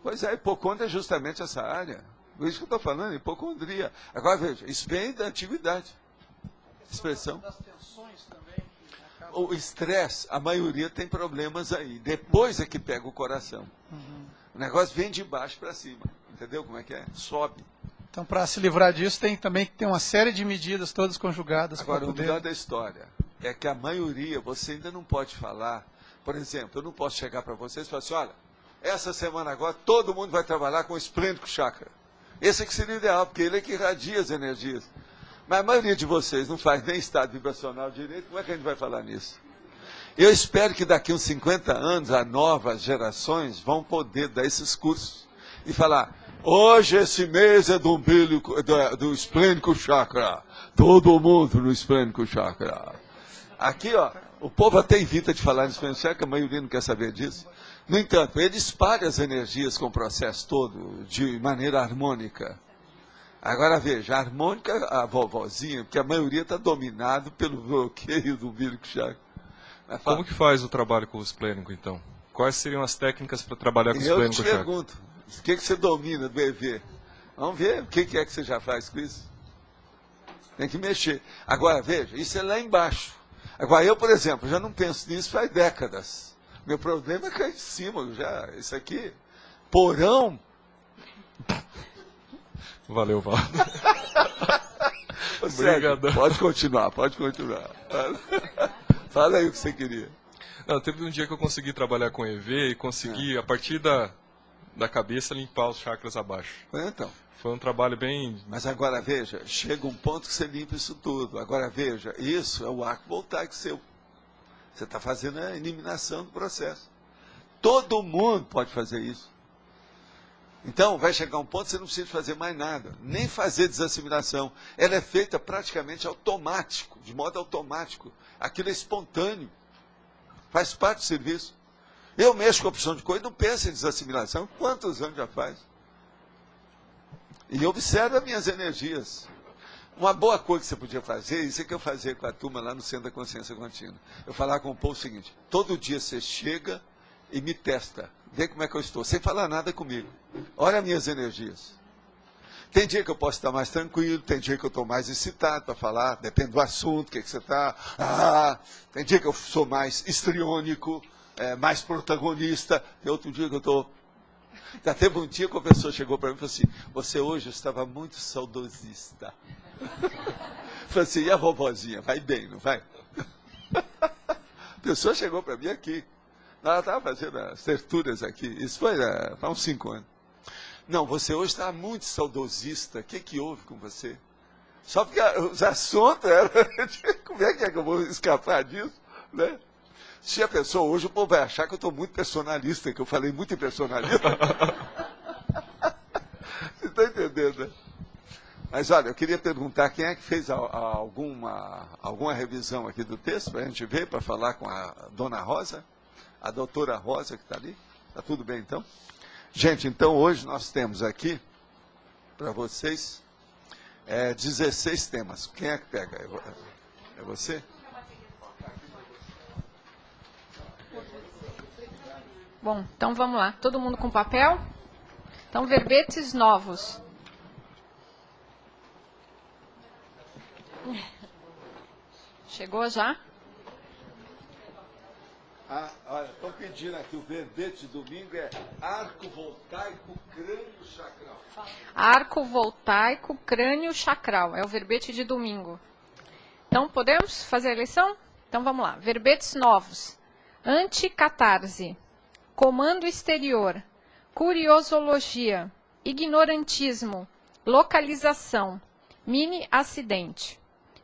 Pois é, a hipocondria é justamente essa área. Por isso que eu estou falando, hipocondria. Agora veja, isso vem da antiguidade. Expressão. O estresse, a maioria tem problemas aí. Depois é que pega o coração. O negócio vem de baixo para cima. Entendeu como é que é? Sobe. Então, para se livrar disso, tem também que ter uma série de medidas todas conjugadas. Agora, o melhor da história é que a maioria, você ainda não pode falar. Por exemplo, eu não posso chegar para vocês e falar assim, olha, essa semana agora todo mundo vai trabalhar com o esplêndido chakra. Esse é que seria o ideal, porque ele é que irradia as energias. Mas a maioria de vocês não faz nem estado vibracional direito, como é que a gente vai falar nisso? Eu espero que daqui uns 50 anos, as novas gerações vão poder dar esses cursos e falar, hoje esse mês é do umbilico, do esplêndido chakra. Todo mundo no esplêndido chakra. Aqui, ó, o povo até evita de falar no esplêndido chakra, a maioria não quer saber disso. No entanto, ele espalha as energias com o processo todo de maneira harmônica. Agora veja, a harmônica, a vovozinha, porque a maioria está dominado pelo bloqueio do umbilico chakra. Como que faz o trabalho com o esplênico, então? Quais seriam as técnicas para trabalhar com o esplênico chakra? Eu te pergunto, o que você domina do EV? Vamos ver o que é que você já faz com isso. Tem que mexer. Agora, veja, isso é lá embaixo. Agora, eu, por exemplo, já não penso nisso faz décadas. Meu problema é cair em cima, já. Isso aqui, porão. Valeu, Valdo. Obrigado. Pode continuar. Fala aí o que você queria. Não, teve um dia que eu consegui trabalhar com EV e consegui, a partir da cabeça, limpar os chakras abaixo. Então. Foi um trabalho bem... Mas agora, veja, chega um ponto que você limpa isso tudo. Agora, veja, isso é o arco voltaico seu. Você está fazendo a eliminação do processo. Todo mundo pode fazer isso. Então, vai chegar um ponto que você não precisa fazer mais nada. Nem fazer desassimilação. Ela é feita praticamente automático, de modo automático. Aquilo é espontâneo. Faz parte do serviço. Eu mexo com a opção de coisa, não penso em desassimilação. Quantos anos já faz? E observa as minhas energias. Uma boa coisa que você podia fazer, isso é que eu fazia com a turma lá no Centro da Consciência Contínua. Eu falava com o povo o seguinte, todo dia você chega e me testa, vê como é que eu estou, sem falar nada comigo. Olha as minhas energias. Tem dia que eu posso estar mais tranquilo, tem dia que eu estou mais excitado para falar, depende do assunto, o que você está. Tem dia que eu sou mais histriônico, mais protagonista, tem outro dia que eu estou... Já teve um dia que a pessoa chegou para mim e falou assim, você hoje estava muito saudosista. Falei assim, e a vovozinha, vai bem, não vai? A pessoa chegou para mim aqui, ela estava fazendo as terturas aqui, isso foi há uns 5 anos. Não, você hoje está muito saudosista, o que houve com você? Só porque os assuntos eram, como é que eu vou escapar disso, né? Se a pessoa hoje, o povo vai achar que eu estou muito personalista, que eu falei muito em personalista. Você está entendendo, né? Mas olha, eu queria perguntar quem é que fez alguma revisão aqui do texto, para a gente ver, para falar com a dona Rosa, a doutora Rosa que está ali. Está tudo bem então? Gente, então hoje nós temos aqui, para vocês, 16 temas. Quem é que pega? É você? Bom, então vamos lá. Todo mundo com papel? Então, verbetes novos. Chegou já? Olha, estão pedindo aqui, o verbete de domingo é arco voltaico crânio chacral. Arco voltaico crânio chacral. É o verbete de domingo. Então, podemos fazer a eleição? Então, vamos lá. Verbetes novos. Anticatarse. Comando exterior. Curiosologia. Ignorantismo. Localização. Mini acidente.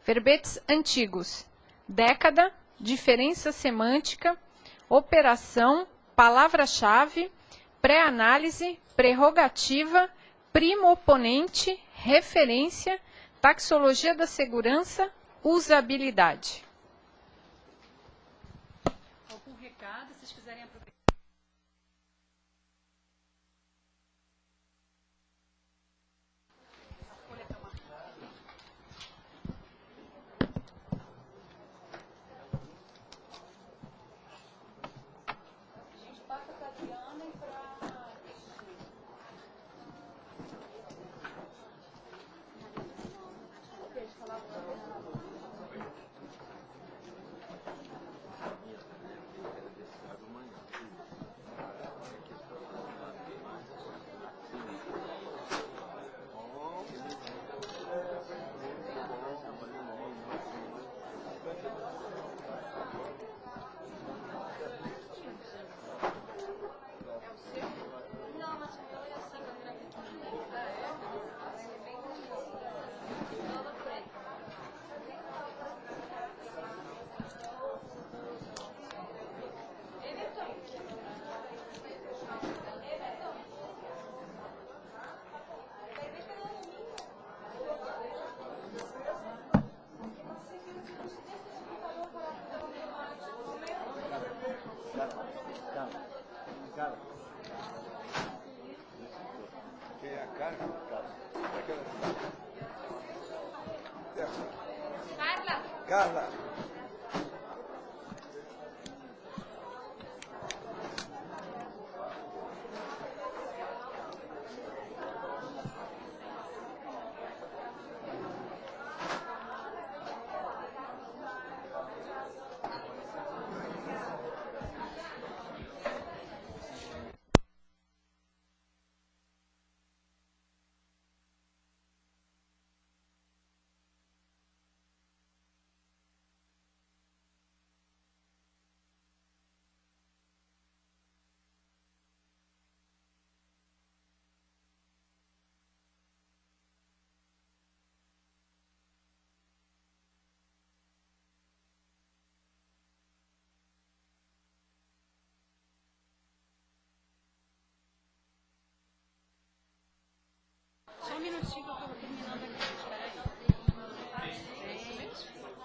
Verbetes antigos. Década. Diferença semântica. Operação, palavra-chave, pré-análise, prerrogativa, primo-oponente, referência, taxologia da segurança, usabilidade. Algum recado, se vocês quiserem aproveitar? Quem é a Carla? Carla. Só um minutinho que eu estou terminando aqui. Espera aí.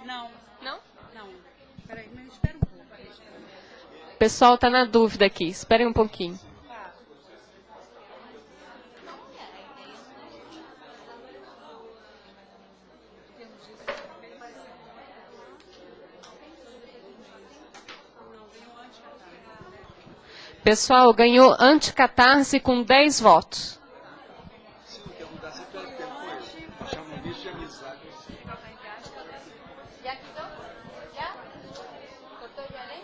Não. Não? Não. Espera aí, mas espera um pouco. O pessoal está na dúvida aqui. Esperem um pouquinho. Pessoal, ganhou anticatarse com 10 votos. de amizade. Já? Cortou já, né?